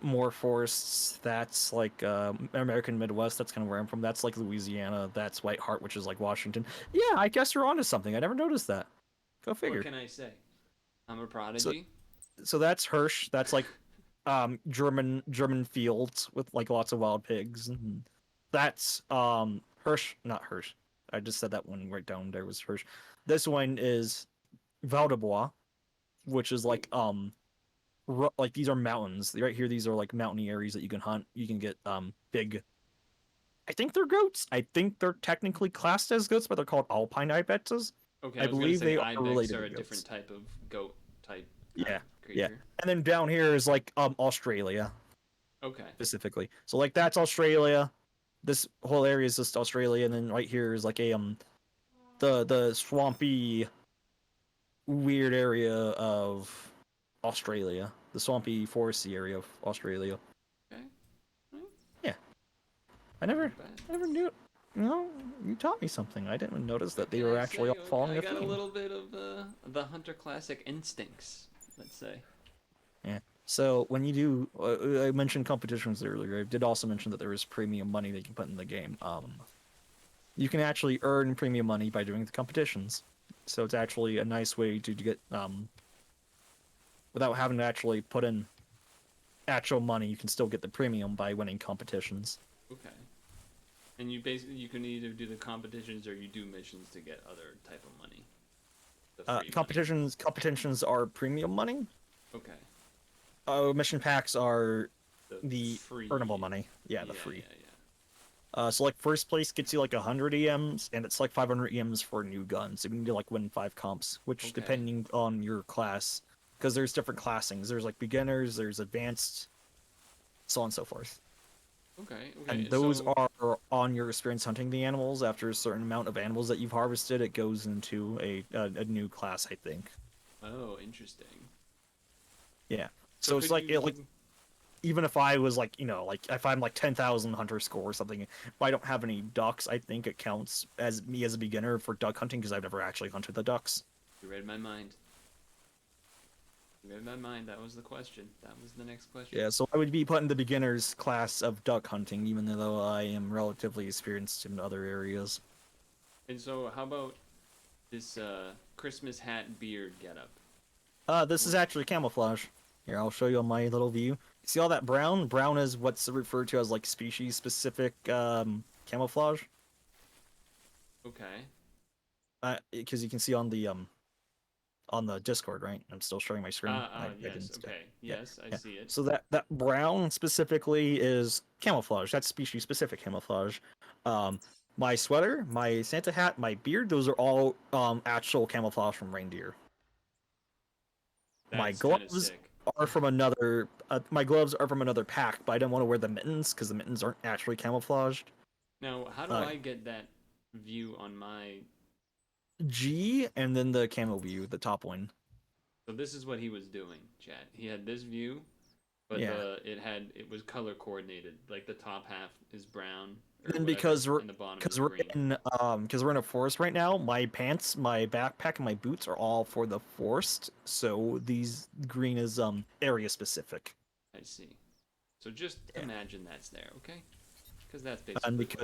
C: More forests. That's like American Midwest. That's kind of where I'm from. That's like Louisiana. That's White Heart, which is like Washington. Yeah, I guess you're onto something. I never noticed that. Go
A: What
C: figure.
A: can I say? I'm a
C: So
A: prodigy.
C: so that's Hirsch. That's like German fields with like lots of wild pigs. And that's Hirsch, not Hirsch. I just said that one right down there was Hirsch. This one is Val de Bois, which is
A: Ooh,
C: like like these are mountains. Right here these are like mountainy areas that you can hunt. You can get big, I think they're goats. I think they're technically classed as goats, but they're called alpine ibetzes.
A: okay,
C: I
A: I was gonna
C: believe
A: say
C: they are
A: ibex
C: related
A: are
C: to
A: a different
C: goats.
A: type of goat type kind
C: Yeah.
A: of
C: Yeah.
A: creature.
C: And then down here is like Australia
A: Okay,
C: specifically. So like that's Australia. This whole area is just Australia, and then right here is like a the swampy weird area of Australia. The swampy foresty area of Australia.
A: okay, well,
C: Yeah. I never
A: not bad.
C: I never knew. No, you taught me something. I didn't notice
A: What
C: that they
A: can
C: were
A: I
C: actually
A: say?
C: all
A: Okay,
C: following
A: I
C: a
A: got a
C: theme.
A: little bit of the Hunter Classic instincts, let's say.
C: Yeah. So when you do, I mentioned competitions earlier. I did also mention that there is premium money that you can put in the game. You can actually earn premium money by doing the competitions. So it's actually a nice way to get without having to actually put in actual money. You can still get the premium by winning competitions.
A: Okay, and you basically you can either do the competitions or you do missions to get other type of money, the free money.
C: Competitions are premium money.
A: Okay,
C: Mission packs are
A: the
C: the earnable
A: free.
C: money. Yeah, the
A: Yeah,
C: free.
A: yeah, yeah.
C: So like first place gets you like 100 EMs, and it's like 500 EMs for new guns. So you need to like win 5 comps, which
A: Okay,
C: depending on your class, because there's different classings. There's like beginners, there's advanced, so on and so forth.
A: okay, okay.
C: And those
A: So
C: are on your experience hunting the animals. After a certain amount of animals that you've harvested, it goes into a new class, I think.
A: oh, interesting.
C: Yeah.
A: So
C: So it's
A: could
C: like it, like
A: you?
C: even if I was like like if I'm like 10,000 hunter score or something, if I don't have any ducks, I think it counts as me as a beginner for duck hunting because I've never actually hunted the ducks.
A: You read my mind. You read my mind. That was the question. That was the next question.
C: Yeah, so I would be put in the beginners class of duck hunting, even though I am relatively experienced in other areas.
A: And so, how about this Christmas hat beard getup?
C: This is actually camouflage. Here, I'll show you on my little view. See all that brown? Brown is what's referred to as like species-specific camouflage.
A: Okay.
C: Because you can see on the Discord, right? I'm still showing my screen. I
A: Yes.
C: didn't.
A: Okay.
C: Yeah,
A: Yes, I
C: yeah.
A: see it.
C: So that brown specifically is camouflage. That's species-specific camouflage. Um, my sweater, my Santa hat, my beard, those are all actual camouflage from reindeer. My
A: That's kind of
C: gloves
A: sick.
C: are from another. My gloves are from another pack, but I didn't want to wear the mittens because the mittens aren't actually camouflaged.
A: Now, how do
C: Uh,
A: I get that view on my?
C: G and then the camo view, the top one.
A: So this is what he was doing, Chad. He had this view, but
C: Yeah.
A: it was color coordinated. Like the top half is brown or
C: And
A: whatever,
C: because we're
A: and the bottom is
C: because we're
A: green.
C: in a forest right now, my pants, my backpack, and my boots are all for the forest. So these green is area specific.
A: I see. So just
C: Yeah.
A: imagine that's there, okay? Because that's
C: And
A: basically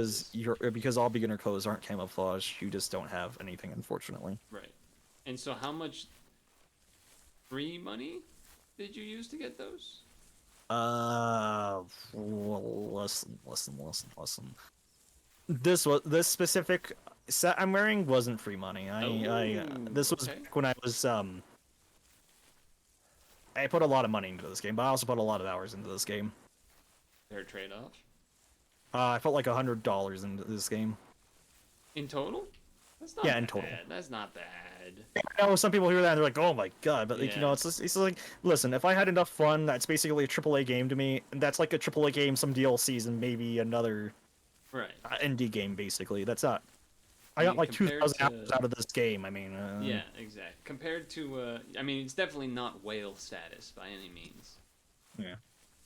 A: what it is.
C: because all beginner clothes aren't camouflage, you just don't have anything, unfortunately.
A: Right. And so how much free money did you use to get those?
C: Well, listen. This specific set I'm wearing wasn't free money. I
A: Oh,
C: this was
A: okay.
C: back when I was I put a lot of money into this game, but I also put a lot of hours into this game.
A: Fair trade-off.
C: I put like $100 into this game.
A: In total? That's not
C: Yeah,
A: bad.
C: in total.
A: That's not bad.
C: I know some people hear that and they're like, "Oh my god!" But like, you know,
A: Yeah.
C: it's like, listen, if I had enough fun, that's basically a AAA game to me. And that's like a AAA game, some DLCs, and maybe another
A: Right.
C: indie game. Basically, that's not. I
A: I
C: got
A: mean,
C: like
A: compared
C: 2,000 hours
A: to
C: out of this game. I mean,
A: yeah, exactly. Compared to I mean, it's definitely not whale status by any means.
C: yeah.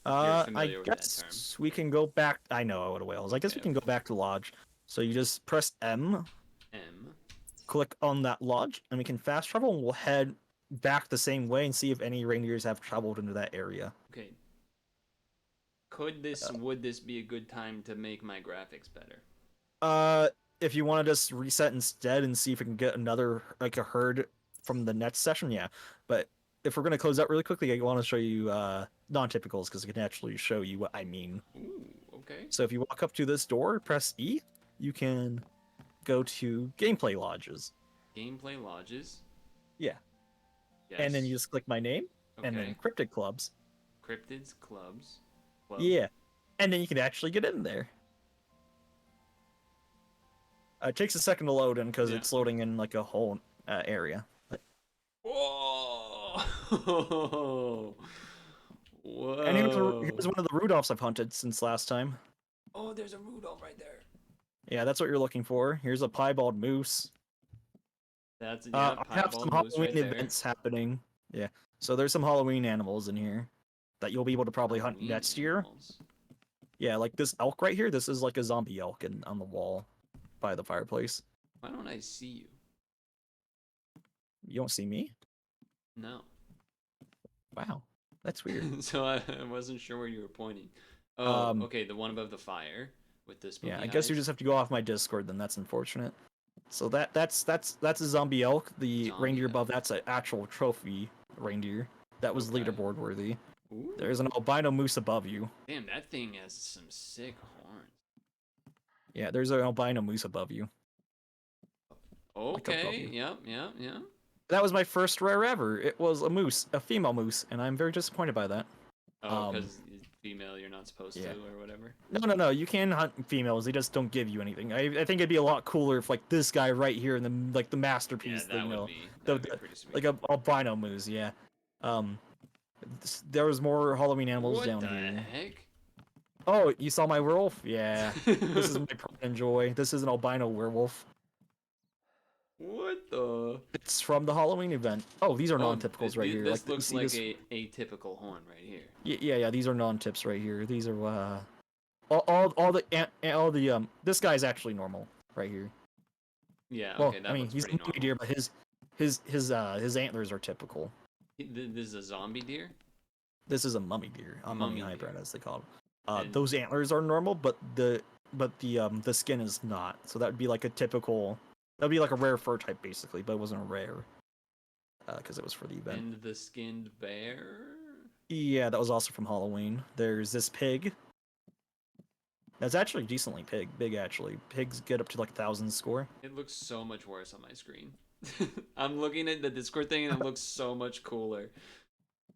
A: You're
C: I
A: familiar with that term.
C: guess we can go back. I know what a whale is. I guess we
A: Okay,
C: can go back to Lodge. So you just press M,
A: M.
C: click on that lodge, and we can fast travel, and we'll head back the same way and see if any reindeers have traveled into that area.
A: Okay. Would this be a good time to make my graphics better?
C: If you want to just reset instead and see if we can get another like a herd from the next session, yeah. But if we're gonna close out really quickly, I want to show you non-typicals because it can actually show you what I mean.
A: Ooh, okay.
C: So if you walk up to this door, press E, you can go to gameplay lodges.
A: Gameplay lodges.
C: Yeah.
A: Yes.
C: And then you just click my name, and then
A: Okay.
C: cryptid clubs.
A: Cryptids, clubs. Club.
C: Yeah. And then you can actually get in there. It takes a second to load in because
A: Yeah.
C: it's loading in like a whole area. But...
A: Whoa! Whoa!
C: And here's one of the Rudolphs I've hunted since last time.
A: Oh, there's a Rudolph right there.
C: Yeah, that's what you're looking for. Here's a piebald moose.
A: That's yeah.
C: I have some
A: Piebald moose
C: Halloween
A: right there.
C: events happening. Yeah, so there's some Halloween animals in here that you'll be able to probably hunt
A: Halloween
C: next year.
A: animals.
C: Yeah, like this elk right here. This is like a zombie elk on the wall by the fireplace.
A: Why don't I see you?
C: You don't see me?
A: No.
C: Wow, that's weird.
A: So I wasn't sure where you were pointing. Oh,
C: Um,
A: okay, the one above the fire with the spooky
C: Yeah, I guess you
A: eyes.
C: just have to go off my Discord. Then that's unfortunate. So that's a zombie elk. The
A: Zombie
C: reindeer
A: elk.
C: above that's an actual trophy reindeer that was
A: Okay.
C: leaderboard worthy.
A: Ooh.
C: There's an albino moose above you.
A: Damn, that thing has some sick horns.
C: Yeah, there's an albino moose above you. Like above
A: Okay,
C: you.
A: yep.
C: That was my first rare ever. It was a moose, a female moose, and I'm very disappointed by that.
A: Oh, because female, you're not supposed
C: yeah.
A: to, or whatever.
C: No. You can hunt females. They just don't give you anything. I think it'd be a lot cooler if like this guy right here in the like the
A: Yeah,
C: masterpiece
A: that
C: thing,
A: would be pretty sweet.
C: like a albino moose. Yeah. There was more Halloween animals
A: what
C: down
A: the
C: here.
A: heck?
C: Oh, you saw my werewolf? Yeah. This is my pride and joy. This is an albino werewolf.
A: What the?
C: It's from the Halloween event. Oh, these are
A: Oh,
C: non-typicals right here.
A: This
C: you
A: looks
C: see
A: like
C: this?
A: a typical horn right here.
C: Yeah. These are non-tips right here. These are all the This guy's actually normal right here.
A: Yeah,
C: Well,
A: okay, that
C: I mean,
A: looks
C: he's a
A: pretty
C: zombie
A: normal.
C: deer, but his antlers are typical.
A: This is a zombie deer?
C: This is a mummy deer, a mummy
A: Mummy
C: hybrid
A: deer.
C: as they call it.
A: And-
C: Those antlers are normal, but the skin is not. So that would be like a typical. That'd be like a rare fur type basically, but it wasn't rare. Because it was for the event.
A: And the skinned bear?
C: Yeah, that was also from Halloween. There's this pig. That's actually decently big actually. Pigs get up to like 1,000 score.
A: It looks so much worse on my screen. I'm looking at the Discord thing and it looks so much cooler.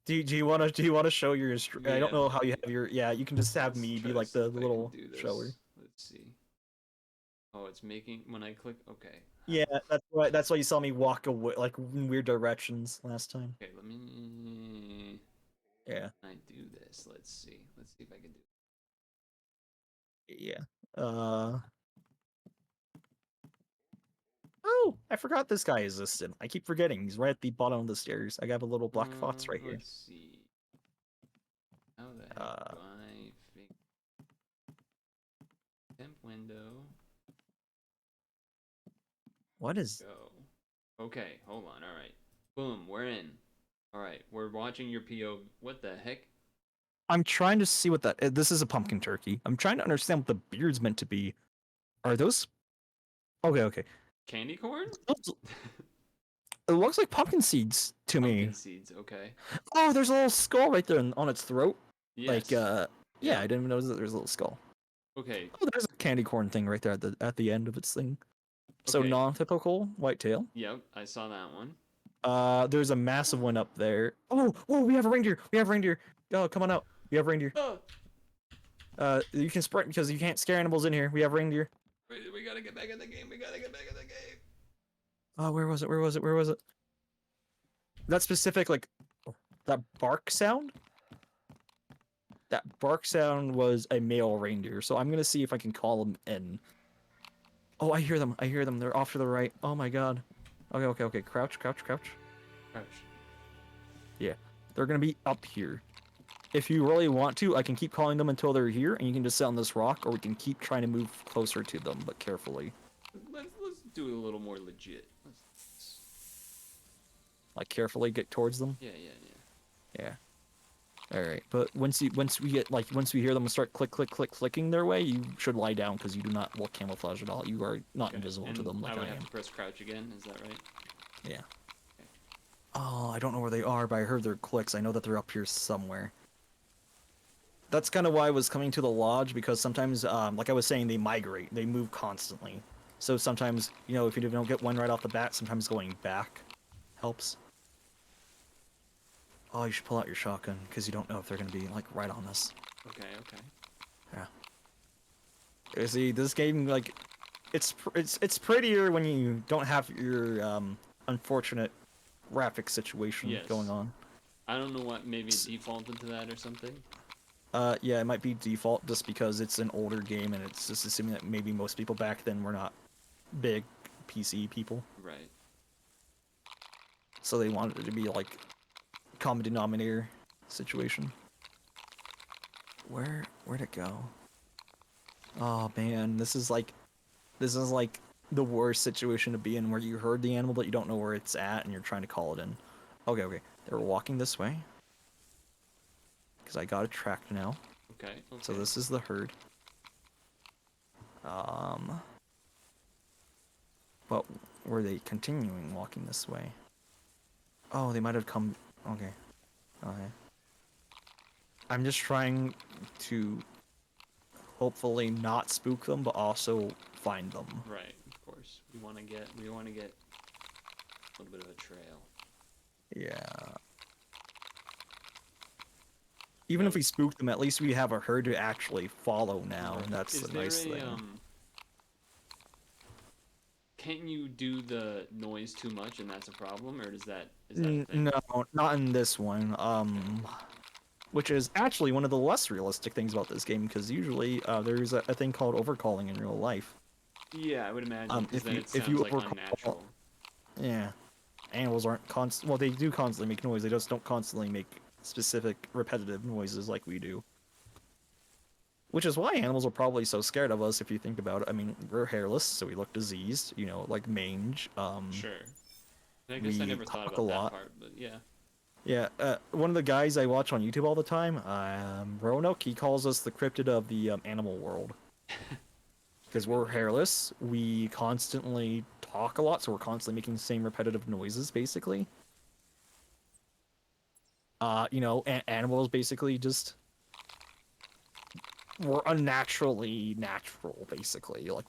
C: Do you want to show your? I don't
A: Yeah.
C: know how you have your. Yeah, you can just have
A: Let's
C: me
A: try
C: be
A: to
C: like
A: see
C: the
A: if I can
C: little
A: do this.
C: shower.
A: Let's see. Oh, it's making when I click. Okay.
C: Yeah, that's why you saw me walk away like in weird directions last time.
A: Okay, let me.
C: Yeah.
A: I do this. Let's see. Let's see if I can do.
C: Yeah. Oh, I forgot this guy existed. I keep forgetting. He's right at the bottom of the stairs. I got a little black spots right here.
A: Let's see. How the heck do I fix temp window?
C: What is?
A: Go. Okay, hold on. All right. Boom, we're in. All right, we're watching your PO. What the heck?
C: I'm trying to see what that. This is a pumpkin turkey. I'm trying to understand what the beard's meant to be. Are those? Okay.
A: Candy corn?
C: It looks like pumpkin seeds to me.
A: Pumpkin seeds. Okay.
C: Oh, there's a little skull right there on its throat.
A: Yes.
C: Like, yeah, I didn't even notice that there's a little skull.
A: Okay.
C: Oh, there's a candy corn thing right there at the end of its thing. So
A: Okay.
C: non-typical whitetail.
A: Yep, I saw that one.
C: There's a massive one up there. Oh, we have a reindeer. We have reindeer. Oh, come on out. We have reindeer.
A: Oh,
C: You can sprint because you can't scare animals in here. We have reindeer.
A: we gotta get back in the game. We gotta get back in the game.
C: Oh, where was it? Where was it? Where was it? That specific, like, that bark sound? That bark sound was a male reindeer, so I'm gonna see if I can call them in. Oh, I hear them. I hear them. They're off to the right. Oh my god. Okay, okay, okay. Crouch, crouch, crouch.
A: Crouch.
C: Yeah. They're gonna be up here. If you really want to, I can keep calling them until they're here, and you can just sit on this rock, or we can keep trying to move closer to them, but carefully.
A: Let's do it a little more legit.
C: Like, carefully get towards them.
A: Yeah.
C: Yeah. All right, but once we hear them start clicking their way, you should lie down because you do not look camouflage at all. You are not invisible to them like
A: I would
C: I
A: have
C: am.
A: to press crouch again. Is that right?
C: Yeah.
A: Okay.
C: Oh, I don't know where they are, but I heard their clicks. I know that they're up here somewhere. That's kind of why I was coming to the lodge, because sometimes, like I was saying, they migrate. They move constantly. So sometimes, you know, if you don't get one right off the bat, sometimes going back helps. Oh, you should pull out your shotgun, because you don't know if they're going to be, like, right on us.
A: Okay.
C: Yeah. You see, this game, like, it's prettier when you don't have your, unfortunate graphic situation
A: Yes.
C: going on.
A: I don't know what. Maybe it defaulted to that or something.
C: Yeah, it might be default just because it's an older game, and it's just assuming that maybe most people back then were not big PC people.
A: Right.
C: So they wanted it to be, like, common denominator situation. Where'd it go? Oh man, this is like the worst situation to be in, where you heard the animal but you don't know where it's at and you're trying to call it in. Okay, they were walking this way. Because I got it tracked now.
A: Okay.
C: So this is the herd. But were they continuing walking this way? Oh, they might have come. Okay. I'm just trying to hopefully not spook them, but also find them.
A: Right. Of course. We want to get a little bit of a trail.
C: Yeah. Even if we spook them, at least we have a herd to actually follow now, and that's the nice thing.
A: Can't you do the noise too much and that's a problem, or is that a thing?
C: No, not in this one. Which is actually one of the less realistic things about this game, because usually there's a thing called overcalling in real life.
A: Yeah, I would imagine.
C: If you
A: like
C: overcall,
A: unnatural.
C: yeah, animals aren't constant. Well, they do constantly make noise. They just don't constantly make specific repetitive noises like we do. Which is why animals are probably so scared of us, if you think about it. I mean, we're hairless, so we look diseased, you know, like mange.
A: Sure. I guess I
C: we
A: never thought
C: talk
A: about
C: a
A: that
C: lot.
A: part, but yeah.
C: Yeah, one of the guys I watch on YouTube all the time, Roanoke, he calls us the cryptid of the animal world. Because we're hairless, we constantly talk a lot, so we're constantly making the same repetitive noises, basically. You know, animals basically just... We're unnaturally natural, basically. Like,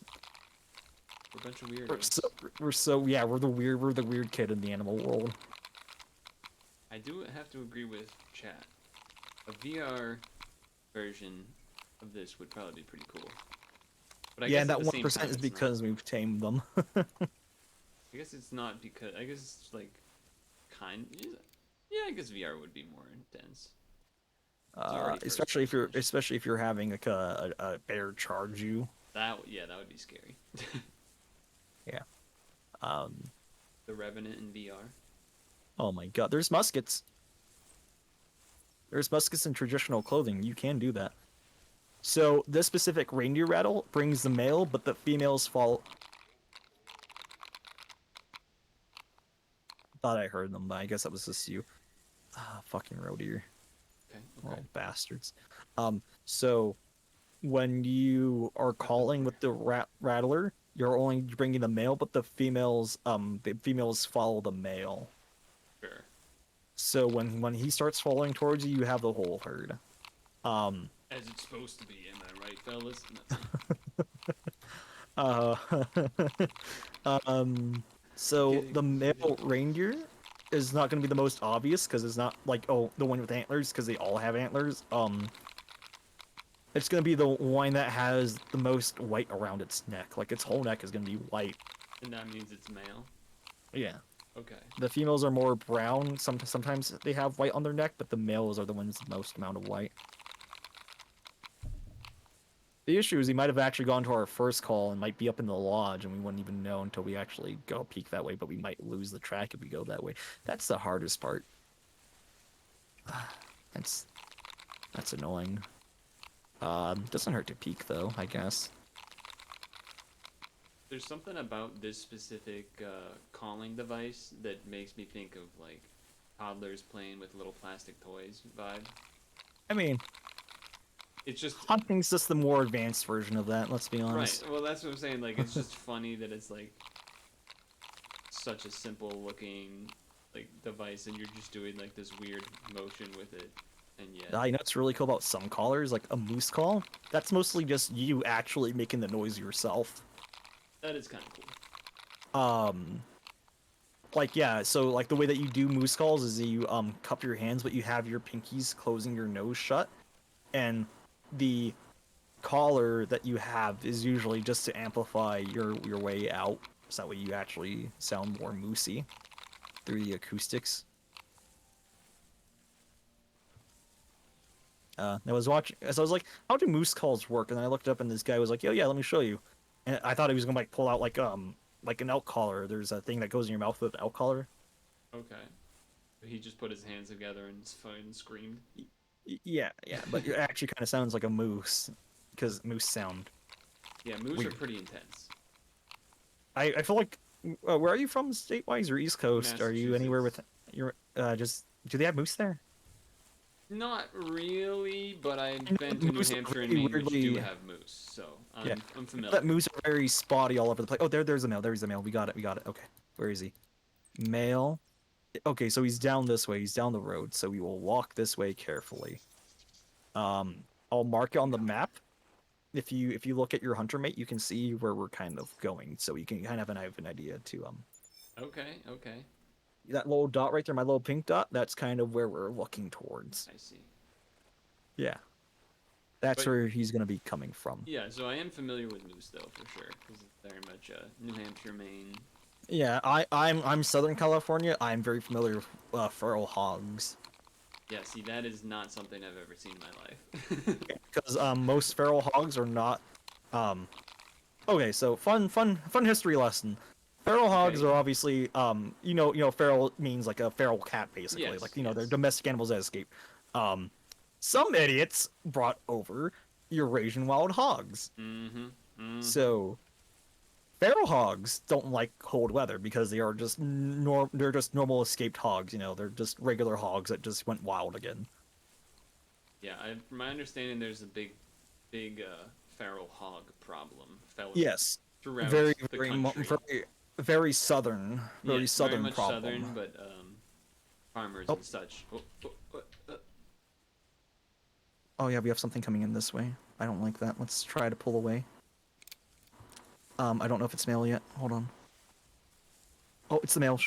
A: We're a bunch of weirdos.
C: we're the weird kid in the animal world.
A: I do have to agree with chat. A VR version of this would probably be pretty cool. But I
C: Yeah,
A: guess
C: that
A: at the same
C: 1%
A: time,
C: is
A: it's
C: because we've tamed them.
A: I guess it's not because. I guess it's like kind. Yeah, I guess VR would be more intense.
C: Especially if you're having like a bear charge you.
A: That would be scary.
C: Yeah.
A: The Revenant in VR.
C: Oh my god, there's muskets. There's muskets in traditional clothing. You can do that. So this specific reindeer rattle brings the male, but the females fall. Thought I heard them, but I guess that was just you. Fucking roe deer.
A: Okay.
C: Oh, bastards. So when you are calling with the rattler, you're only bringing the male, but the females follow the male.
A: Sure.
C: So when he starts following towards you, you have the whole herd.
A: As it's supposed to be, am I right, fellas?
C: So the male reindeer is not going to be the most obvious because it's not like, oh, the one with antlers, because they all have antlers. It's going to be the one that has the most white around its neck. Like its whole neck is going to be white.
A: And that means it's male.
C: Yeah.
A: Okay.
C: The females are more brown. Sometimes they have white on their neck, but the males are the ones with the most amount of white. The issue is he might have actually gone to our first call and might be up in the lodge, and we wouldn't even know until we actually go peek that way, but we might lose the track if we go that way. That's the hardest part. That's annoying. Doesn't hurt to peek, though, I guess.
A: There's something about this specific calling device that makes me think of, like, toddlers playing with little plastic toys vibe.
C: I mean,
A: it's just...
C: hunting's just the more advanced version of that, let's be honest.
A: Right, well, that's what I'm saying. Like, it's just funny that it's, like, such a simple-looking, like, device, and you're just doing, like, this weird motion with it. And yet...
C: You know what's really cool about some callers, like a moose call? That's mostly just you actually making the noise yourself.
A: That is kind of cool.
C: Like, yeah, so, like, the way that you do moose calls is you, cup your hands, but you have your pinkies closing your nose shut, and the collar that you have is usually just to amplify your way out, so that way you actually sound more moosey through the acoustics. I was watching, so I was like, how do moose calls work? And then I looked up and this guy was like, yo, yeah, let me show you. And I thought he was gonna like pull out like an elk collar. There's a thing that goes in your mouth with an elk collar.
A: Okay. He just put his hands together and fucking screamed.
C: Yeah, but it actually kind of sounds like a moose, because moose sound.
A: Yeah, moose
C: weird.
A: are pretty intense.
C: I feel like, where are you from, state-wise or East Coast? Are you anywhere with your just? Do they have moose there?
A: Not really, but I've been to New
C: Moose are
A: Hampshire and
C: really
A: Maine, which do
C: weirdly-
A: have moose, so
C: Yeah.
A: I'm familiar.
C: That moose are very spotty all over the place. Oh, there's a male. There's a male. We got it. Okay, where is he? Male. Okay, so he's down this way. He's down the road. So we will walk this way carefully. I'll mark it on the map. If you look at your hunter mate, you can see where we're kind of going, so you can kind of have an idea to
A: Okay.
C: that little dot right there, my little pink dot. That's kind of where we're looking towards.
A: I see.
C: Yeah, that's
A: But-
C: where he's gonna be coming from.
A: Yeah, so I am familiar with moose though, for sure, because it's very much New Hampshire, Maine.
C: Yeah, I'm Southern California. I'm very familiar with feral hogs.
A: Yeah, see, that is not something I've ever seen in my life.
C: Because most feral hogs are not. Okay, so fun history lesson. Feral hogs
A: Okay.
C: are obviously you know feral means like a feral cat basically,
A: Yes,
C: like they're
A: yes.
C: domestic animals that escape. Some idiots brought over Eurasian wild hogs. So feral hogs don't like cold weather because they are just they're just normal escaped hogs. They're just regular hogs that just went wild again.
A: Yeah, from my understanding, there's a big feral hog problem.
C: Yes,
A: Throughout
C: very
A: the
C: very
A: country.
C: very southern, very
A: Yes,
C: southern
A: very much
C: problem.
A: southern, but farmers
C: Oh.
A: and such.
C: Oh yeah, we have something coming in this way. I don't like that. Let's try to pull away. I don't know if it's male yet. Hold on. Oh, it's the male.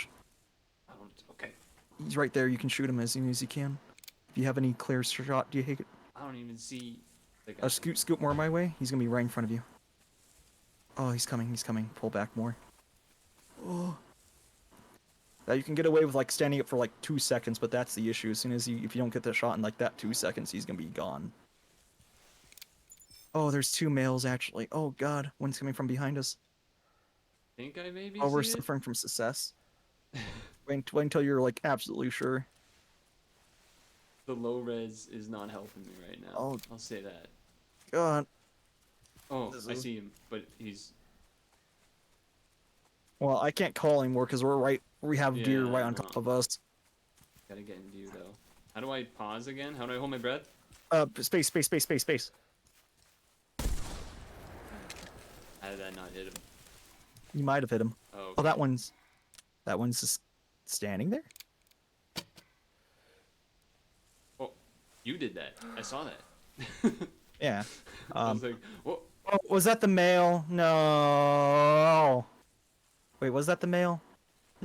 A: Okay.
C: He's right there. You can shoot him as soon as you can. If you have any clear shot, do you take it?
A: I don't even see the guy.
C: Scoot more my way. He's gonna be right in front of you. Oh, he's coming. Pull back more. Oh. Now you can get away with like standing up for like 2 seconds, but that's the issue. As soon as if you don't get the shot in like that 2 seconds, he's gonna be gone. Oh, there's 2 males actually. Oh god, one's coming from behind us.
A: Think I maybe
C: Oh, we're
A: see it?
C: suffering from success. Wait until you're like absolutely sure.
A: The low res is not helping me right now.
C: Oh.
A: I'll say that.
C: God.
A: Oh,
C: This
A: I
C: is-
A: see him, but he's...
C: Well, I can't call anymore because we have deer
A: Yeah,
C: right on
A: no.
C: top of us.
A: Gotta get in view, though. How do I pause again? How do I hold my breath?
C: Space.
A: How did that not hit him?
C: You might have hit him.
A: Oh,
C: Oh, that one's just standing there.
A: Oh, you did that. I saw that.
C: Yeah.
A: I was like, whoa.
C: Oh, was that the male? No. Wait, was that the male?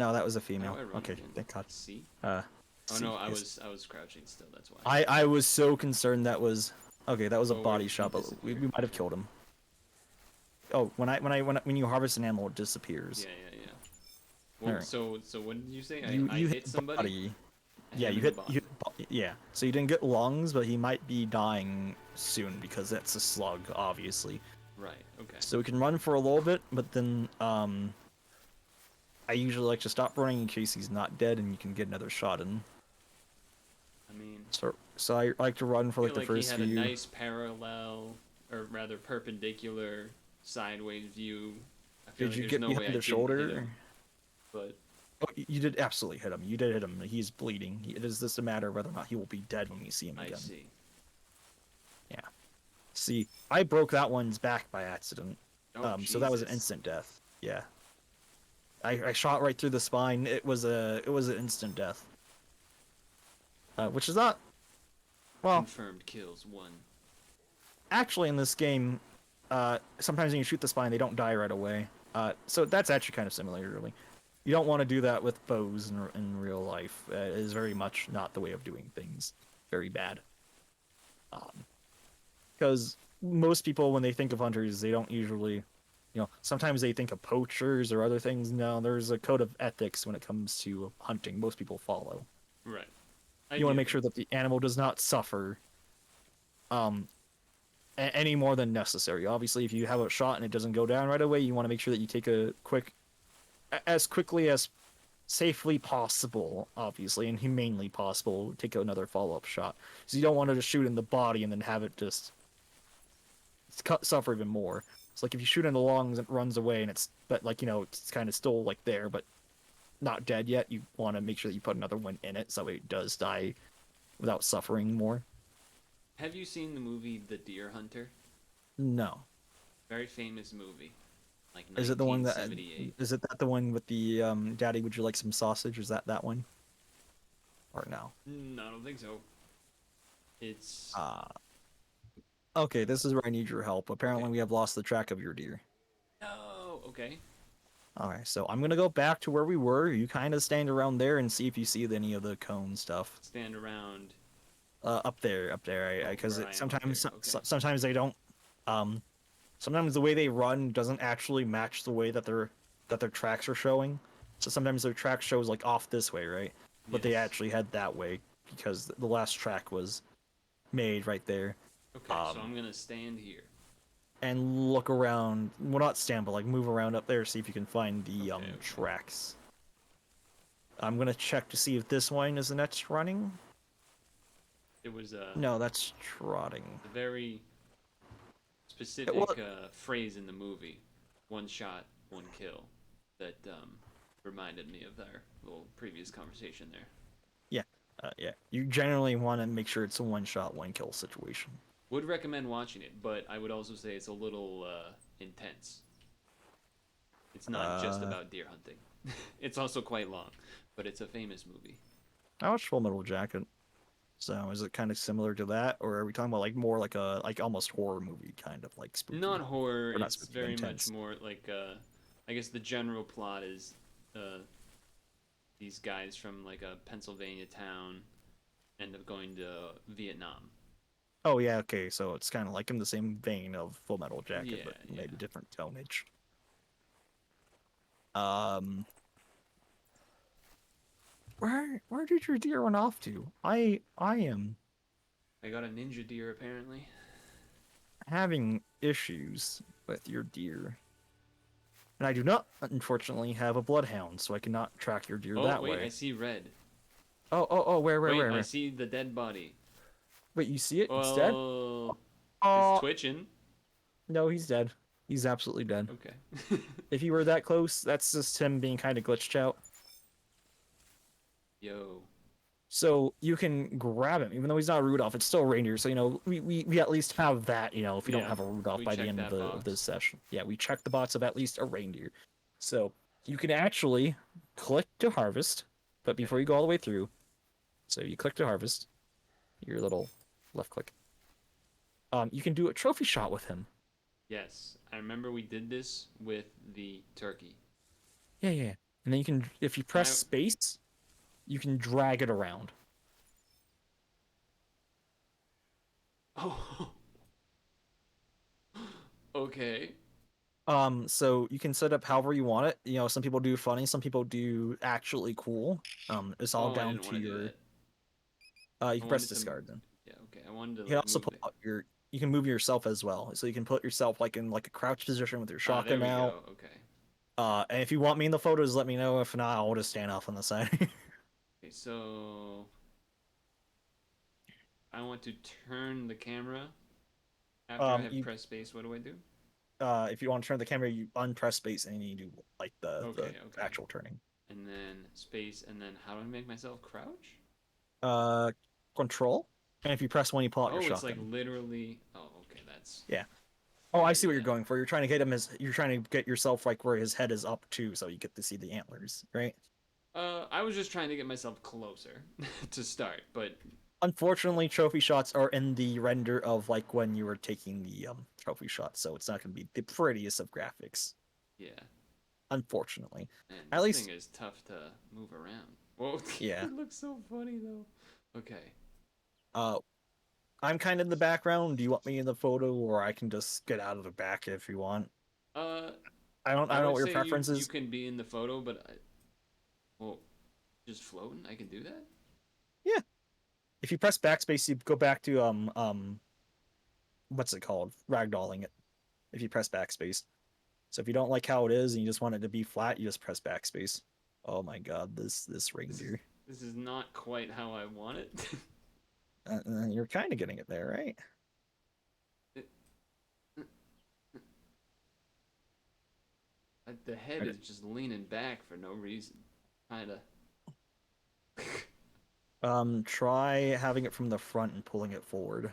C: No, that was a
A: How
C: female.
A: do I run
C: Okay,
A: again?
C: thank God.
A: C?
C: Uh,
A: Oh
C: C
A: no, I
C: is-
A: was crouching still. That's why.
C: I was so concerned that was okay. That was a
A: Oh,
C: body
A: wait, he
C: shot, but we
A: disappeared.
C: might have killed him. Oh, when you harvest an animal, it disappears.
A: Yeah. Well,
C: Alright.
A: so what did you say? I
C: You
A: hit
C: hit
A: somebody.
C: body.
A: I
C: Yeah,
A: him
C: you
A: in the
C: hit
A: body.
C: yeah. So you didn't get lungs, but he might be dying soon because that's a slug, obviously.
A: Right. Okay.
C: So we can run for a little bit, but then I usually like to stop running in case he's not dead and you can get another shot in.
A: I mean,
C: So I like to run for
A: I
C: like
A: feel
C: the
A: like he
C: first
A: had a
C: few.
A: nice parallel, or rather perpendicular, sideways view. I feel
C: Did
A: like
C: you
A: there's
C: get
A: no way
C: behind
A: I
C: the
A: didn't hit
C: shoulder?
A: him. But
C: Oh, you did absolutely hit him. You did hit him. He's bleeding. It is just a matter of whether or not he will be dead when we see him
A: I
C: again.
A: see.
C: Yeah. See, I broke that one's back by accident.
A: Oh,
C: So that was an
A: Jesus.
C: instant death. Yeah. I shot right through the spine. It was an instant death. Which is not well,
A: Confirmed kills 1.
C: actually in this game, sometimes when you shoot the spine, they don't die right away. So that's actually kind of similar, really. You don't want to do that with bows in real life. It is very much not the way of doing things. Very bad. Because most people, when they think of hunters, they don't usually, sometimes they think of poachers or other things. No, there's a code of ethics when it comes to hunting. Most people follow.
A: Right.
C: You want to make sure that the animal does not suffer any more than necessary. Obviously, if you have a shot and it doesn't go down right away, you want to make sure that you take as quickly as safely possible, obviously, and humanely possible, take another follow-up shot. So you don't want to just shoot in the body and then have it just suffer even more. It's like if you shoot in the lungs and it runs away and it's kind of still like there, but not dead yet, you want to make sure that you put another one in it so it does die without suffering more.
A: Have you seen the movie The Deer Hunter?
C: No.
A: Very famous movie. Like
C: Is it the one that
A: 1978.
C: is it that the one with the Daddy, would you like some sausage? Is that one? Or no?
A: No, I don't think so. It's
C: Okay, this is where I need your help. Apparently
A: Okay.
C: we have lost the track of your deer.
A: No. Okay.
C: Alright, so I'm gonna go back to where we were. You kind of stand around there and see if you see any of the cone stuff.
A: Stand around.
C: Up there,
A: Oh,
C: because
A: where I am up
C: sometimes
A: there, okay.
C: sometimes they don't. Sometimes the way they run doesn't actually match the way that their tracks are showing. So sometimes their track shows like off this way, right? But they
A: Yes.
C: actually head that way because the last track was made right there.
A: Okay, so I'm gonna stand here.
C: And look around. Well, not stand, but like move around up there, see if you can find the
A: Okay.
C: tracks. I'm gonna check to see if this one is the next running.
A: It was
C: No, that's trotting.
A: a very specific phrase in the movie. 1 shot, 1 kill. That reminded me of our little previous conversation there.
C: Yeah. You generally want to make sure it's a one shot, one kill situation.
A: Would recommend watching it, but I would also say it's a little intense. It's not just about deer hunting. It's also quite long, but it's a famous movie.
C: I watched Full Metal Jacket. So is it kind of similar to that, or are we talking about like more like a almost horror movie kind of like spooky?
A: Not horror.
C: Or not
A: It's
C: spooky,
A: very
C: intense.
A: much more like I guess the general plot is these guys from like a Pennsylvania town end up going to Vietnam.
C: Oh yeah, okay. So it's kind of like in the same vein of Full Metal Jacket,
A: Yeah,
C: but
A: yeah.
C: maybe different tonnage. Where did your deer run off to? I am
A: I got a ninja deer apparently.
C: having issues with your deer. And I do not, unfortunately, have a bloodhound, so I cannot track your deer
A: Oh
C: that
A: wait,
C: way.
A: I see red.
C: Oh, where,
A: Wait, I
C: where?
A: see the dead body.
C: Wait, you see it? It's dead?
A: Oh,
C: Oh,
A: it's twitching.
C: no, he's dead. He's absolutely dead.
A: Okay.
C: If you were that close, that's just him being kind of glitched out.
A: Yo.
C: So you can grab him, even though he's not a Rudolph. It's still a reindeer. So we at least have that. If we don't
A: Yeah,
C: have a Rudolph
A: we
C: by the
A: checked
C: end
A: that
C: of this
A: box.
C: session, yeah, we check the box of at least a reindeer. So you can actually click to harvest, but before you go all the way through, so you click to harvest, your little left click. You can do a trophy shot with him.
A: Yes, I remember we did this with the turkey.
C: Yeah. and then you can, if you press space, you can drag it around.
A: Oh. Okay.
C: So you can set up however you want it. You know, some people do funny, some people do actually cool. It's all
A: Oh, I
C: down
A: didn't
C: to
A: want to do
C: your.
A: that.
C: You
A: I
C: can press
A: wanted to.
C: discard then.
A: Yeah. Okay. I wanted to
C: You can
A: like
C: also
A: move
C: pull
A: the.
C: out your. You can move yourself as well, so you can put yourself like in like a crouch position with your
A: Ah, there
C: shotgun
A: we
C: out.
A: go. Okay.
C: And if you want me in the photos, let me know. If not, I'll just stand off on the side.
A: Okay. So I want to turn the camera after I have
C: You
A: pressed space. What do I do?
C: if you want to turn the camera, you unpress space and you do like the
A: Okay. Okay.
C: actual turning.
A: And then space, and then how do I make myself crouch?
C: Uh, Control, and if you press one, you pull out your
A: Oh, it's like
C: shotgun.
A: literally. Oh, okay. That's.
C: Yeah. Oh, I
A: Yeah.
C: see what you're
A: Yeah.
C: going for. You're trying to get him as you're trying to get yourself like where his head is up too, so you get to see the antlers, right?
A: I was just trying to get myself closer to start, but
C: Unfortunately, trophy shots are in the render of like when you were taking the trophy shots, so it's not going to be the prettiest of graphics.
A: yeah.
C: Unfortunately,
A: Man,
C: at
A: this thing
C: least
A: is tough to move around. Whoa,
C: yeah.
A: it looks so funny though. Okay.
C: Uh, I'm kind of in the background. Do you want me in the photo, or I can just get out of the back if you want?
A: Uh,
C: I
A: I
C: don't know
A: would
C: what your
A: say
C: preference
A: you
C: is.
A: can be in the photo, but well, just floating. I can do that.
C: Yeah, if you press backspace, you go back to what's it called? Ragdolling it. If you press backspace. So if you don't like how it is and you just want it to be flat, you just press backspace. Oh my god, this
A: This is
C: reindeer.
A: this is not quite how I want it.
C: You're kind of getting it there, right?
A: The head
C: Okay.
A: is just leaning back for no reason. Kinda.
C: Try having it from the front and pulling it forward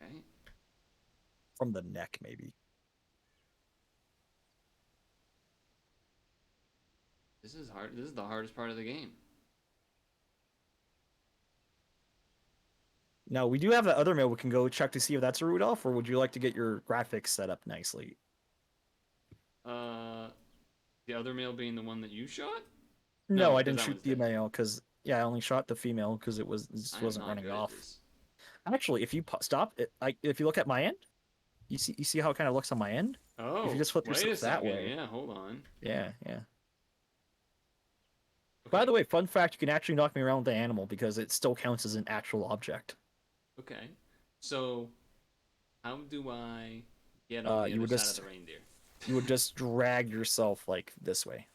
A: Okay.
C: from the neck, maybe.
A: This is hard. This is the hardest part of the game.
C: Now we do have that other mail we can go check to see if that's a Rudolph, or would you like to get your graphics set up nicely?
A: Uh, the other male being the one that you shot?
C: No,
A: No,
C: I
A: because
C: didn't
A: that
C: shoot
A: one's
C: the
A: dead.
C: male because yeah, I only shot the female because it just
A: I am
C: wasn't
A: not
C: running
A: good at
C: off.
A: this.
C: Actually, if you stop it, if you look at my end, you see how it kind of looks on my end. If you
A: Oh,
C: just flip
A: wait a
C: yourself that
A: second.
C: way,
A: Yeah, hold on.
C: yeah, yeah. By the
A: Okay,
C: way, fun fact: you can actually knock me around with the animal because it still counts as an actual object.
A: okay. So, how do I get on the
C: You
A: other
C: would
A: side of
C: just
A: the reindeer?
C: drag yourself like this way.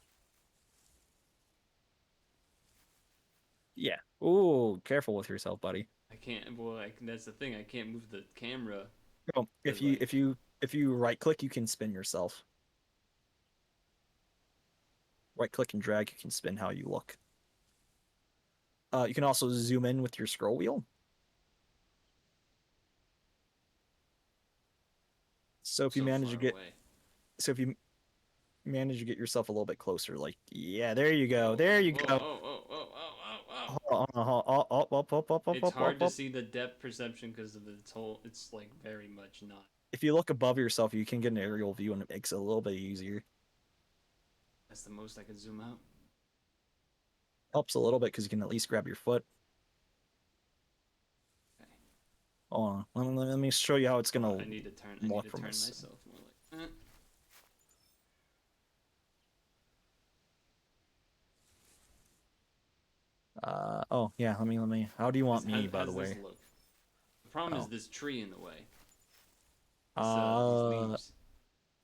C: Yeah. Ooh, careful with yourself, buddy.
A: I can't. Well, that's the thing. I can't move the camera
C: Oh,
A: because, like,
C: if you right click, you can spin yourself. Right click and drag, you can spin how you look. You can also zoom in with your scroll wheel. So if you
A: so
C: manage to
A: far
C: get
A: away.
C: so if you manage to get yourself a little bit closer, like yeah, there you go,
A: Whoa,
C: there
A: whoa,
C: you
A: whoa,
C: go.
A: oh, oh, oh, oh, oh, oh.
C: Hold on,
A: It's hard to
C: up.
A: see the depth perception because of its whole. It's like very much not.
C: If you look above yourself, you can get an aerial view, and it makes it a little bit easier.
A: That's the most I can zoom out.
C: Helps a little bit because you can at least grab your foot.
A: Okay.
C: Hold on, let me show you how it's
A: Hold
C: gonna
A: on. I need to turn. I need
C: look
A: to
C: from
A: turn
C: this.
A: myself more like.
C: Oh yeah, let me. How do you want
A: How
C: me, by the
A: does this
C: way?
A: look? The problem is
C: Oh,
A: this tree in the way. These
C: uh,
A: leaves.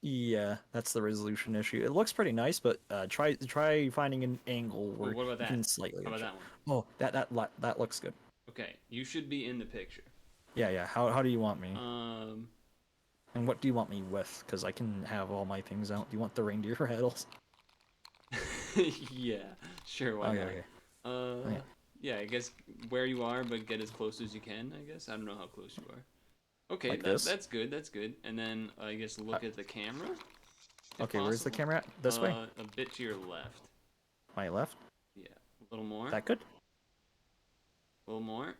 C: yeah, that's the resolution issue. It looks pretty nice, but try finding an angle
A: Oh,
C: where
A: what about
C: you
A: that?
C: can slightly
A: How about
C: adjust.
A: that one?
C: Oh, that looks good.
A: Okay, you should be in the picture.
C: Yeah, yeah. How do you want me?
A: Um,
C: And what do you want me with? Because I can have all my things out. Do you want the reindeer heads?
A: yeah, sure, why
C: Okay,
A: not?
C: okay. Oh,
A: Uh,
C: yeah.
A: yeah, I guess where you are, but get as close as you can. I guess I don't know how close you are. Okay,
C: Like this.
A: that's good. That's good. And then I guess
C: Uh,
A: look at the camera, if
C: okay, where's the
A: possible.
C: camera at? This way?
A: A bit to your left.
C: My left?
A: Yeah, a little more.
C: That good?
A: A little more.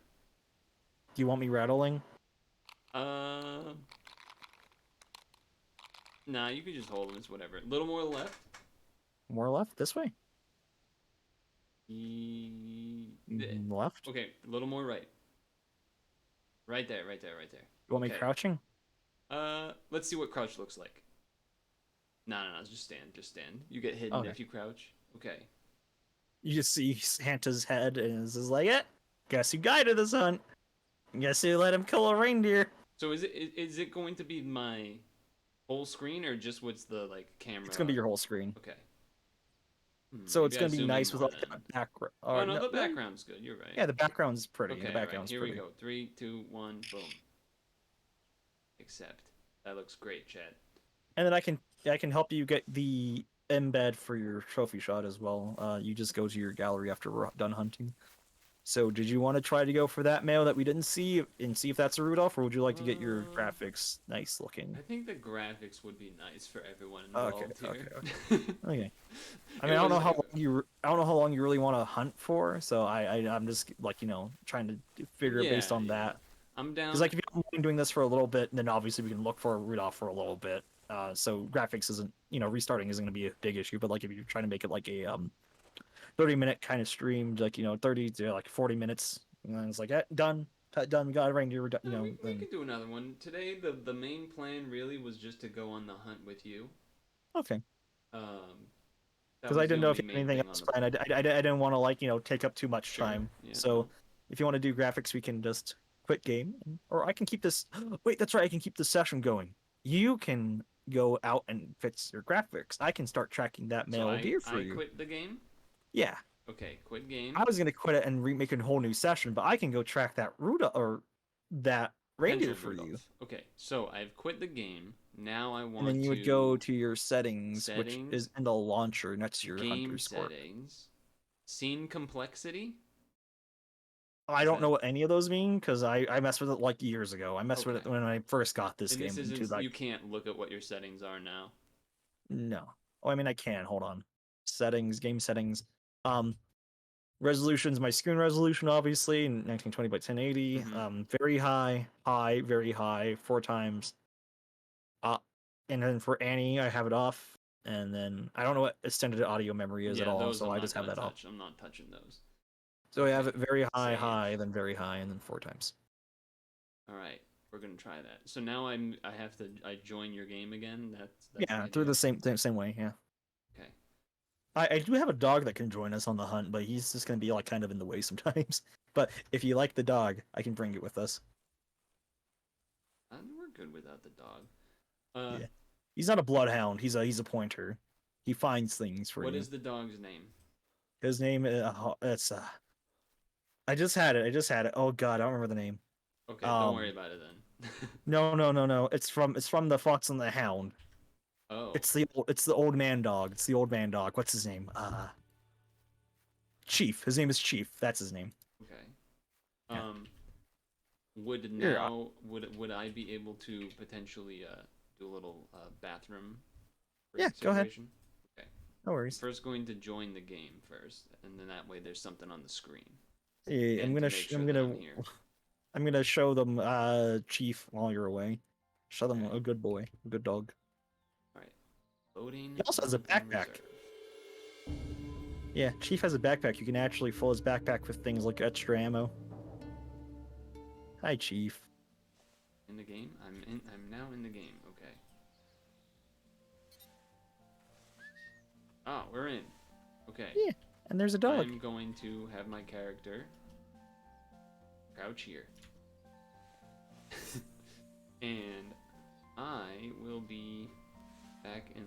C: Do you want me rattling?
A: Uh, Nah, you could just hold them. It's whatever. A little more left.
C: More left this way. Left.
A: Okay, a little more right. Right there, right there, right there.
C: You want me
A: Okay.
C: crouching?
A: Let's see what crouch looks like. No, no, no, just stand, just stand. You get hidden
C: Okay.
A: if you crouch. Okay.
C: You just see Santa's head, and it's just like, guess who guided this hunt? Guess who let him kill a reindeer?
A: So is it going to be my whole screen or just what's the like camera?
C: It's gonna be your whole screen.
A: Okay.
C: So it's
A: Maybe I
C: gonna be
A: zoom in
C: nice with
A: more
C: like
A: then.
C: a background.
A: Oh no, the background's good. You're right.
C: Yeah, the background's pretty.
A: Okay,
C: The
A: all right.
C: background's
A: Here
C: pretty.
A: we go. 3, 2, 1, boom. Accept. That looks great, Chad.
C: And then I can help you get the embed for your trophy shot as well. You just go to your gallery after we're done hunting. So did you want to try to go for that male that we didn't see and see if that's a Rudolph, or would you like to get your graphics nice looking?
A: I think the graphics would be nice for everyone
C: Okay,
A: involved here.
C: okay. I mean, I don't know how long you really want to hunt for, so I'm just like trying to figure it based on that.
A: I'm down.
C: Because like if you don't mind doing this for a little bit, then obviously we can look for a Rudolph for a little bit. So graphics isn't restarting isn't going to be a big issue, but like if you're trying to make it like a 30-minute kind of stream, like 30 to like 40 minutes, and it's like done, done, got a reindeer,
A: we could do another one today. The main plan really was just to go on the hunt with you.
C: Okay.
A: Um,
C: Because I didn't know if you had anything else planned. I didn't want to like take up too much time.
A: Yeah,
C: so
A: no.
C: If you want to do graphics, we can just quit game, or I can keep this. Wait, that's right. I can keep the session going. You can go out and fix your graphics. I can start tracking that male deer for you.
A: I quit the game.
C: Yeah.
A: Okay, quit game.
C: I was gonna quit it and remake a whole new session, but I can go track that Rudolph or that reindeer for you.
A: Okay, so I've quit the game. Now I want to.
C: And then you would go to your settings, which is in the launcher next to your hunter score.
A: Settings. Scene complexity.
C: I don't know what any of those mean because I messed with it like years ago. I messed with it when I first got this game.
A: You can't look at what your settings are now.
C: No. Oh, I mean I can. Hold on. Settings, game settings. Resolution's my screen resolution, obviously, in 1920 by 1080. Very high, high, very high, 4 times. And then for Annie, I have it off. And then I don't know what extended audio memory is at all, so I just have that off.
A: I'm not touching those.
C: So I have it very high, high, then very high, and then 4 times.
A: All right, we're gonna try that. So now I join your game again. That's
C: yeah, through the same way. Yeah.
A: Okay.
C: I do have a dog that can join us on the hunt, but he's just gonna be like kind of in the way sometimes. But if you like the dog, I can bring it with us.
A: We're good without the dog.
C: Yeah. He's not a bloodhound. He's a pointer. He finds things for you.
A: What is the dog's name?
C: His name it's I just had it. Oh god, I don't remember the name.
A: Okay, don't worry about it then.
C: No. It's from the Fox and the Hound.
A: Oh.
C: It's the old man dog. It's the old man dog. What's his name? Chief. His name is Chief. That's his name.
A: Okay.
C: Yeah.
A: Would I be able to potentially do a little bathroom?
C: Yeah, go ahead.
A: Okay.
C: No worries.
A: First, going to join the game first, and then that way there's something on the screen.
C: Yeah, I'm gonna show them Chief while you're away. Show them a good boy, a good dog.
A: All right. Loading.
C: He also has a backpack. Yeah, Chief has a backpack. You can actually fill his backpack with things like extra ammo. Hi, Chief.
A: In the game? I'm now in the game. Okay. Oh, we're in. Okay.
C: Yeah, and there's a dog.
A: I'm going to have my character crouch here. And I will be back in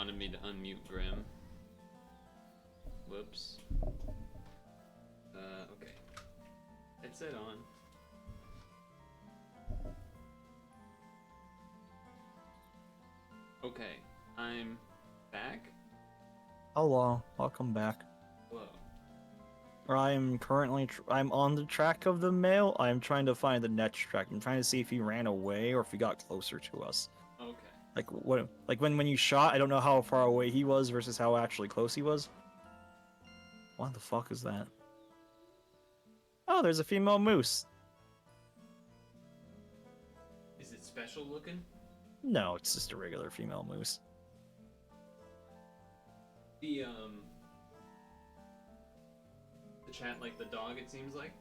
A: wanted me to unmute Graham. Whoops. Okay. Headset on. Okay, I'm back.
C: Hello, welcome back.
A: Whoa.
C: I'm currently I'm on the track of the male. I'm trying to find the next track. I'm trying to see if he ran away or if he got closer to us.
A: Okay.
C: Like what? Like when you shot, I don't know how far away he was versus how actually close he was. What the fuck is that? Oh, there's a female moose.
A: Is it special looking?
C: No, it's just a regular female moose.
A: The chat like the dog, it seems like.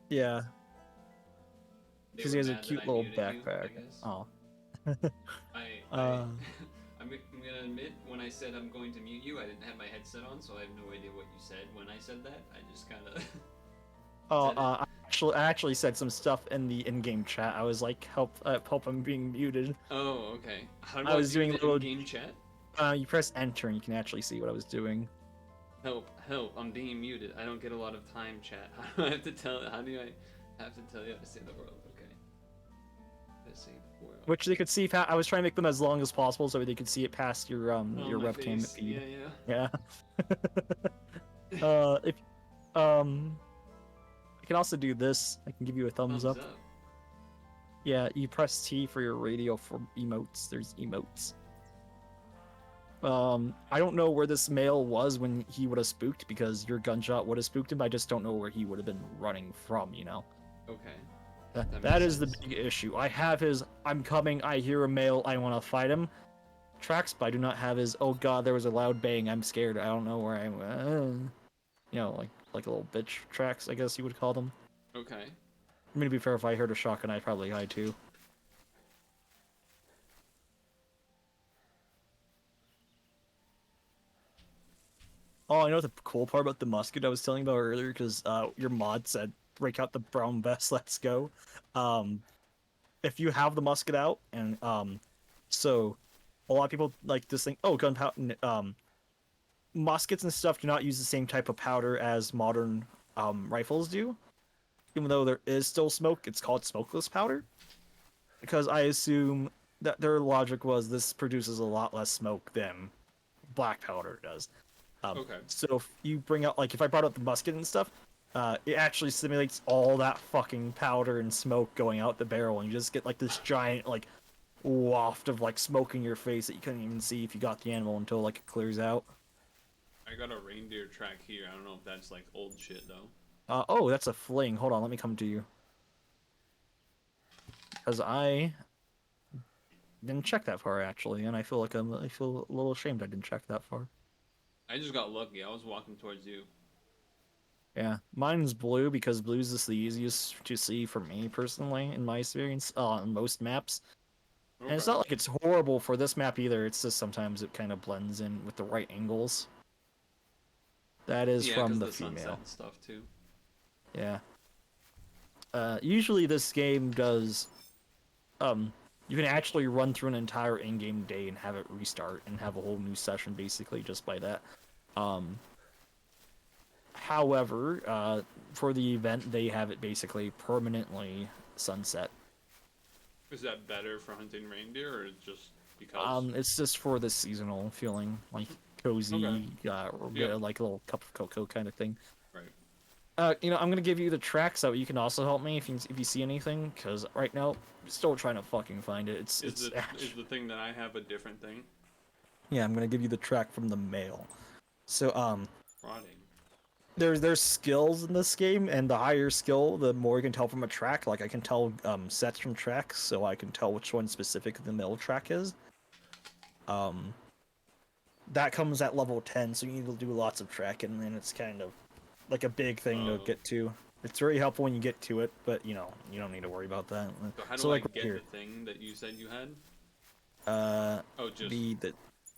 C: Yeah,
A: They
C: because
A: were
C: he has a
A: mad that
C: cute
A: I
C: little
A: muted you, I
C: backpack.
A: guess.
C: Oh.
A: I'm gonna admit, when I said I'm going to mute you, I didn't have my headset on, so I have no idea what you said when I said that. I just kind of.
C: I actually said some stuff in the in-game chat. I was like, help, I'm being muted.
A: Oh, okay. How do
C: I was
A: do
C: doing
A: the
C: little-
A: in-game chat?
C: You press enter and you can actually see what I was doing.
A: Help! Help! I'm being muted. I don't get a lot of time chat. How do I have to tell? How do I have to tell you how to save the world? Okay. How to save the world.
C: Which they could see. I was trying to make them as long as possible so they could see it past your
A: Oh,
C: your
A: my
C: webcam
A: face.
C: feed.
A: Yeah.
C: Yeah. If I can also do this. I can give you a thumbs up. Yeah, you press T for your radio for emotes. There's emotes. I don't know where this male was when he would have spooked because your gunshot would have spooked him. I just don't know where he would have been running from, you know?
A: Okay.
C: That is the
A: sense.
C: big issue. I have his, I'm coming, I hear a male, I want to fight him tracks, but I do not have his, oh god, there was a loud bang, I'm scared, I don't know where I'm, you know, like little bitch tracks, I guess you would call them.
A: Okay.
C: I mean, to be fair, if I heard a shotgun, I'd probably hide too. Oh, I know the cool part about the musket I was telling you about earlier, because your mod said, break out the brown vest, let's go. If you have the musket out, and so a lot of people like this thing, oh, gunpowder, muskets and stuff do not use the same type of powder as modern rifles do. Even though there is still smoke, it's called smokeless powder. Because I assume that their logic was this produces a lot less smoke than black powder does.
A: Okay.
C: So if you bring out, like, if I brought out the musket and stuff, it actually simulates all that fucking powder and smoke going out the barrel, and you just get like this giant like waft of like smoke in your face that you couldn't even see if you got the animal until like it clears out.
A: I got a reindeer track here. I don't know if that's like old shit though.
C: Oh, that's a fling. Hold on, let me come to you. Because I didn't check that far actually, and I feel like I feel a little ashamed I didn't check that far.
A: I just got lucky. I was walking towards you.
C: Yeah, mine's blue because blue's just the easiest to see for me personally in my experience on most maps.
A: Okay.
C: And it's not like it's horrible for this map either. It's just sometimes it kind of blends in with the right angles. That is from the female.
A: Sunset and stuff too.
C: Yeah. Usually this game does, you can actually run through an entire in-game day and have it restart and have a whole new session basically just by that. However, for the event, they have it basically permanently sunset.
A: Is that better for hunting reindeer, or just because?
C: It's just for the seasonal feeling, like cozy,
A: Okay.
C: like a little cup of cocoa kind of thing.
A: Right.
C: You know, I'm gonna give you the track so you can also help me if you see anything, because right now, I'm still trying to fucking find it.
A: Is the thing that I have a different thing?
C: Yeah, I'm gonna give you the track from the mail. So,
A: Rotting.
C: there's skills in this game, and the higher skill, the more you can tell from a track. Like I can tell sets from tracks, so I can tell which one specific the mill track is. That comes at level 10, so you need to do lots of tracking, and it's kind of like a big thing to get to. It's very helpful when you get to it, but you know, you don't need to worry about that.
A: So how do
C: So,
A: I
C: like,
A: get
C: here.
A: the thing that you said you had?
C: Oh,
A: just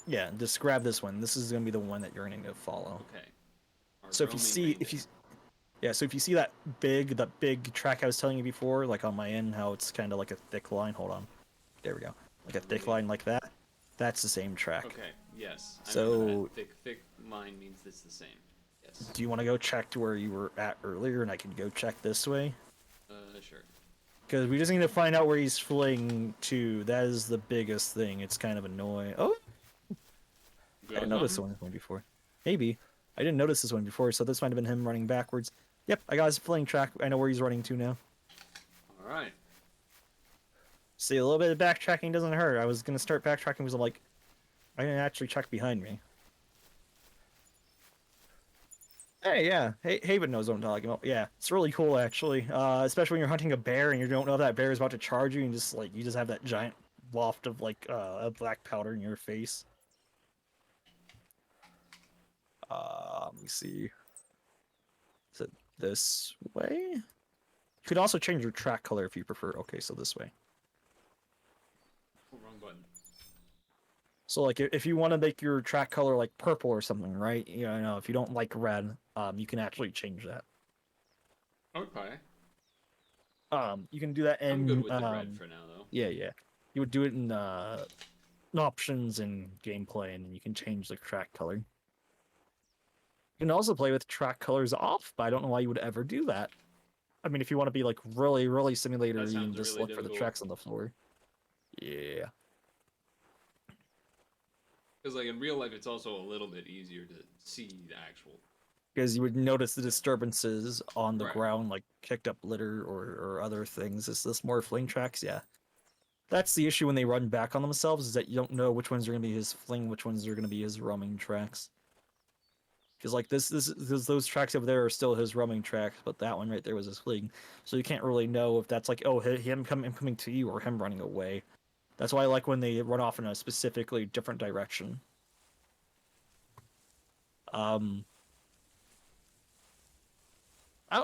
C: yeah, just grab this one. This is gonna be the one that you're gonna need to follow.
A: okay.
C: So if you see, so if you see that big track I was telling you before, like on my end, how it's kind of like a thick line. Hold on, there we go, like a thick line like that. That's the same track.
A: Okay. Yes, I remember
C: So,
A: that. Thick line means it's the same. Yes.
C: do you want to go check to where you were at earlier, and I can go check this way?
A: Sure.
C: Because we just need to find out where he's fleeing to. That is the biggest thing. It's kind of annoying. Oh, I
A: Got
C: didn't notice
A: something?
C: this one before. Maybe. I didn't notice this one before, so this might have been him running backwards. Yep, I got his fleeing track. I know where he's running to now.
A: All right.
C: See, a little bit of backtracking doesn't hurt. I was going to start backtracking because I'm like, I didn't actually check behind me. Hey, yeah. Hey, Haven knows what I'm talking about. Yeah, it's really cool, actually. Especially when you're hunting a bear and you don't know if that bear is about to charge you, and just like you just have that giant waft of like black powder in your face. Let me see. Is it this way? You could also change your track color if you prefer. Okay, so this way.
A: Oh, wrong button.
C: So like if you want to make your track color like purple or something, right? You know, if you don't like red, you can actually change that.
A: Okay.
C: You can do that
A: I'm good
C: in
A: with the red for now, though.
C: yeah, yeah. You would do it in options and gameplay, and then you can change the track color. You can also play with track colors off, but I don't know why you would ever do that. I mean, if you want to be like really, really simulator,
A: That
C: you can
A: sounds
C: just
A: really
C: look for the
A: difficult.
C: tracks on the floor. Yeah.
A: Because, like, in real life, it's also a little bit easier to see the actual.
C: Because you would notice the disturbances on the
A: Right.
C: ground, like kicked up litter or other things. Is this more fling tracks? Yeah. That's the issue when they run back on themselves, is that you don't know which ones are going to be his fling, which ones are going to be his roaming tracks. Because like those tracks over there are still his roaming tracks, but that one right there was his fling. So you can't really know if that's like, oh, him coming to you or him running away. That's why I like when they run off in a specifically different direction. Um, I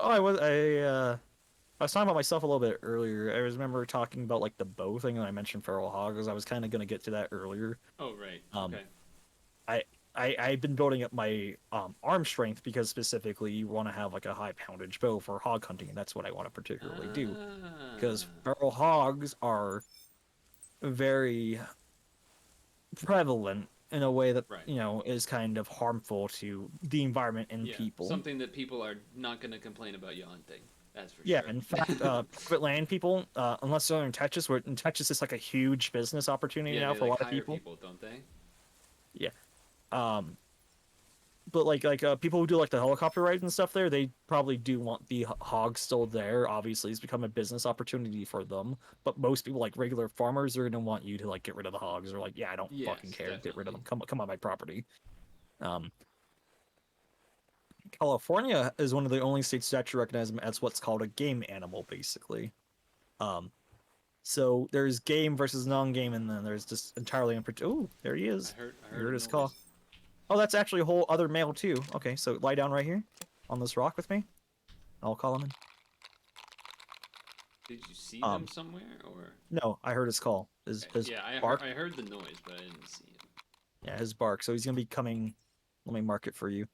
C: was talking about myself a little bit earlier. I remember talking about like the bow thing, and I mentioned feral hogs. I was kind of gonna get to that earlier.
A: Oh, right.
C: Um,
A: Okay.
C: I've been building up my arm strength because specifically you want to have like a high poundage bow for hog hunting, and that's what I want to particularly do. Because
A: Ah.
C: feral hogs are very prevalent in a way that
A: Right.
C: is kind of harmful to the environment and
A: Yeah.
C: people.
A: Something that people are not going to complain about you hunting. That's for
C: Yeah,
A: sure.
C: in fact, private land people, unless they're in Texas, where in Texas it's like a huge business opportunity
A: Yeah,
C: now
A: they
C: for a
A: like
C: lot of
A: hire
C: people.
A: people, don't they?
C: Yeah. Um, but people who do like the helicopter rides and stuff there, they probably do want the hogs still there. Obviously, it's become a business opportunity for them. But most people, like regular farmers, are gonna want you to like get rid of the hogs. Or like, yeah, I don't fucking
A: Yes,
C: care, get rid of
A: definitely.
C: them. Come on my property. Um, California is one of the only states to actually recognize them as what's called a game animal, basically. Um, So there's game versus non-game, and then there's just entirely unpredictable. Oh, there he
A: I
C: is.
A: heard. I
C: You
A: heard
C: heard
A: a
C: his call.
A: noise.
C: Oh, that's actually a whole other male too. Okay, so lie down right here on this rock with me. I'll call him in.
A: Did you see them
C: Um,
A: somewhere, or?
C: no, I heard his call.
A: Okay.
C: His
A: Yeah,
C: bark.
A: I heard the noise, but I didn't see him.
C: Yeah, his bark. So he's gonna be coming. Let me mark it for you.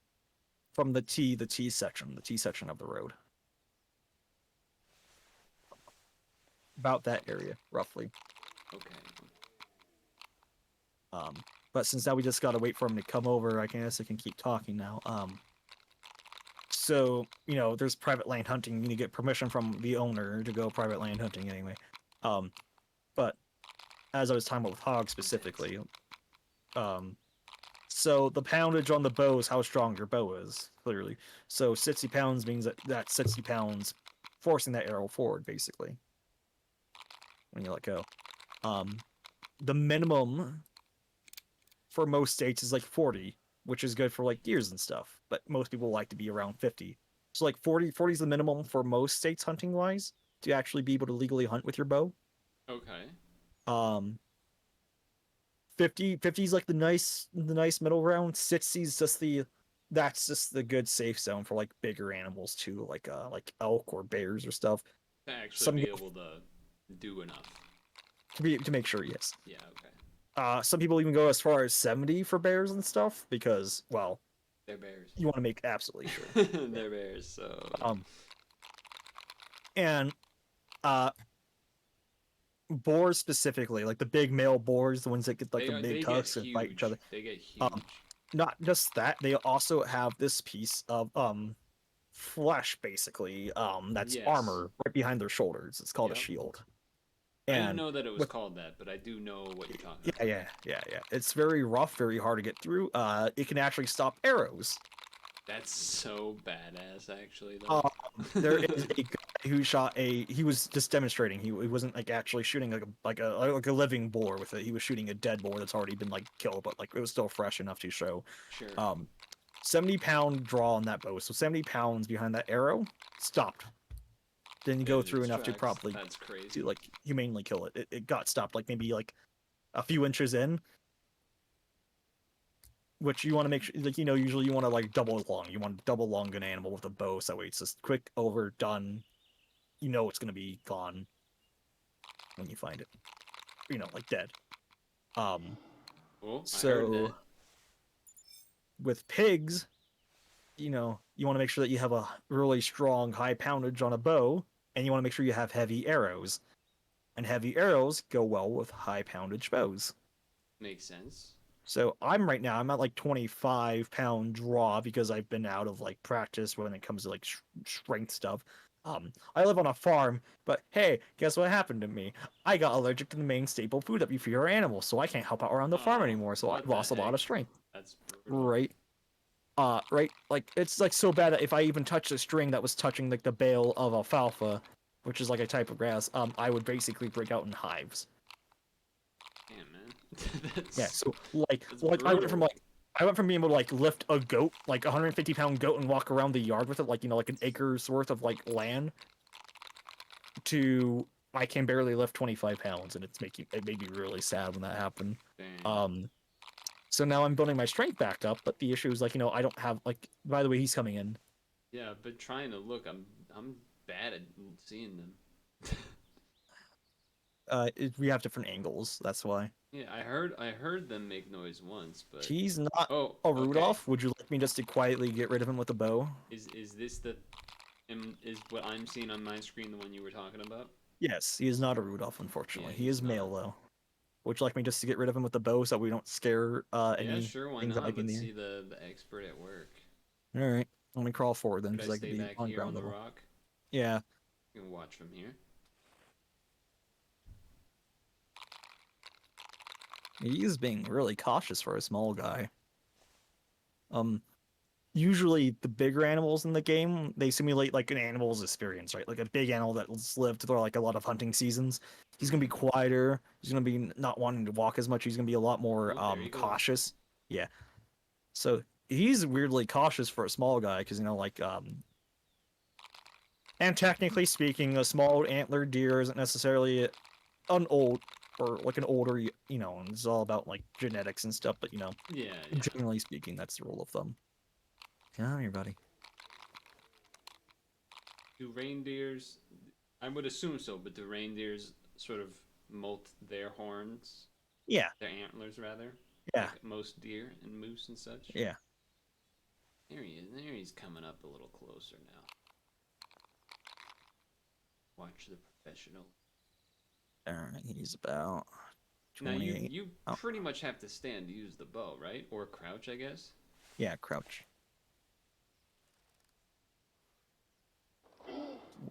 C: From the T section of the road. About that area, roughly.
A: Okay.
C: Um, but since now we just gotta wait for him to come over, I guess I can keep talking now. So, there's private land hunting. You need to get permission from the owner to go private land hunting anyway. Um, but as I was talking about with hogs specifically, um, so the poundage on the bow is how strong your bow is, clearly. So 60 pounds means that 60 pounds forcing that arrow forward, basically, when you let go. Um, the minimum for most states is like 40, which is good for like deers and stuff, but most people like to be around 50. So like 40 is the minimum for most states hunting wise to actually be able to legally hunt with your bow.
A: Okay.
C: Um 50 is like the nice middle ground. 60 is just the good safe zone for like bigger animals too, like elk or bears or stuff.
A: To actually
C: Some
A: be
C: go
A: able to do enough.
C: to make sure, yes.
A: Yeah. Okay.
C: Some people even go as far as 70 for bears and stuff because, well,
A: They're bears.
C: you want to make absolutely sure.
A: They're bears. So.
C: Um, and uh, boars specifically, like the big male boars, the ones that get like the big
A: they get
C: tusks and fight each other.
A: huge. They get
C: Um,
A: huge.
C: Not just that, they also have this piece of flesh basically that's
A: Yes.
C: armor right behind their shoulders. It's called a
A: Yep.
C: shield.
A: I didn't
C: And
A: know that it was
C: with
A: called that, but I do know what you're talking
C: yeah,
A: about.
C: yeah. It's very rough, very hard to get through. It can actually stop arrows.
A: That's so badass, actually, though.
C: Um, there is a guy who shot a. He was just demonstrating. He wasn't like actually shooting like a living boar with it. He was shooting a dead boar that's already been like killed, but like it was still fresh enough to show.
A: Sure.
C: 70-pound draw on that bow. So 70 pounds behind that arrow stopped. Didn't go
A: Dude,
C: through
A: its
C: enough to
A: tracks.
C: properly
A: That's crazy.
C: to like humanely kill it. It got stopped like maybe like a few inches in, which you want to make sure, like, usually you want to like double long. You want to double long an animal with a bow, so that way it's just quick, over, done. It's gonna be gone when you find it. Like dead. Um,
A: Oh, I heard
C: so
A: that.
C: with pigs, you want to make sure that you have a really strong high poundage on a bow, and you want to make sure you have heavy arrows. And heavy arrows go well with high poundage bows.
A: Makes sense.
C: So I'm at like 25-pound draw because I've been out of like practice when it comes to like strength stuff. I live on a farm, but hey, guess what happened to me? I got allergic to the main staple food that we feed our animals, so I can't help out around the farm
A: Oh,
C: anymore. So I
A: what the
C: lost a lot
A: heck?
C: of strength.
A: That's brutal.
C: Right. Right. Like it's like so bad that if I even touched a string that was touching like the bale of alfalfa, which is like a type of grass, I would basically break out in hives.
A: Damn, man.
C: Yeah,
A: That's
C: so
A: that's
C: like
A: brutal.
C: I went from being able to like lift a goat, like a 150-pound goat, and walk around the yard with it, like like an acre's worth of like land, to I can barely lift 25 pounds, and it made me really sad when that happened.
A: Dang.
C: Um, so now I'm building my strength back up, but the issue is like I don't have like. By the way, he's coming in.
A: Yeah, I've been trying to look. I'm bad at seeing them.
C: We have different angles. That's why.
A: Yeah, I heard them make noise once, but
C: He's not
A: oh,
C: a
A: okay.
C: Rudolph. Would you like me just to quietly get rid of him with a bow?
A: Is this is what I'm seeing on my screen the one you were talking about?
C: Yes, he is not a Rudolph,
A: Yeah,
C: unfortunately. He
A: he's
C: is male
A: not.
C: though. Would you like me just to get rid of him with the bow so we don't scare
A: Yeah,
C: any
A: sure, why
C: things that might
A: not?
C: be in
A: Let's
C: the
A: see
C: air?
A: the expert at work.
C: All right, let me crawl forward then
A: Should I
C: because I could
A: stay
C: be
A: back
C: on
A: here on
C: ground
A: the
C: level.
A: rock?
C: Yeah,
A: You can watch from here.
C: he is being really cautious for a small guy. Um, Usually the bigger animals in the game they simulate like an animal's experience, right? Like a big animal that's lived through like a lot of hunting seasons. He's gonna be
A: Mm-hmm.
C: quieter. He's gonna be not wanting to walk as much. He's gonna be a lot more
A: Oh, there he goes.
C: cautious. Yeah. So he's weirdly cautious for a small guy because and technically speaking, a small antlered deer isn't necessarily an old or like an older, it's all about like genetics and stuff, but
A: Yeah, yeah.
C: generally speaking, that's the rule of thumb. Come here, buddy.
A: Do reindeers? I would assume so, but do reindeers sort of molt their horns,
C: Yeah,
A: their antlers rather,
C: yeah,
A: like most deer and moose and such?
C: yeah.
A: There he is. There he's coming up a little closer now. Watch the professional.
C: All right, he's about
A: Now you
C: 28.
A: you
C: Oh,
A: pretty much have to stand to use the bow, right? Or crouch, I guess.
C: yeah, crouch.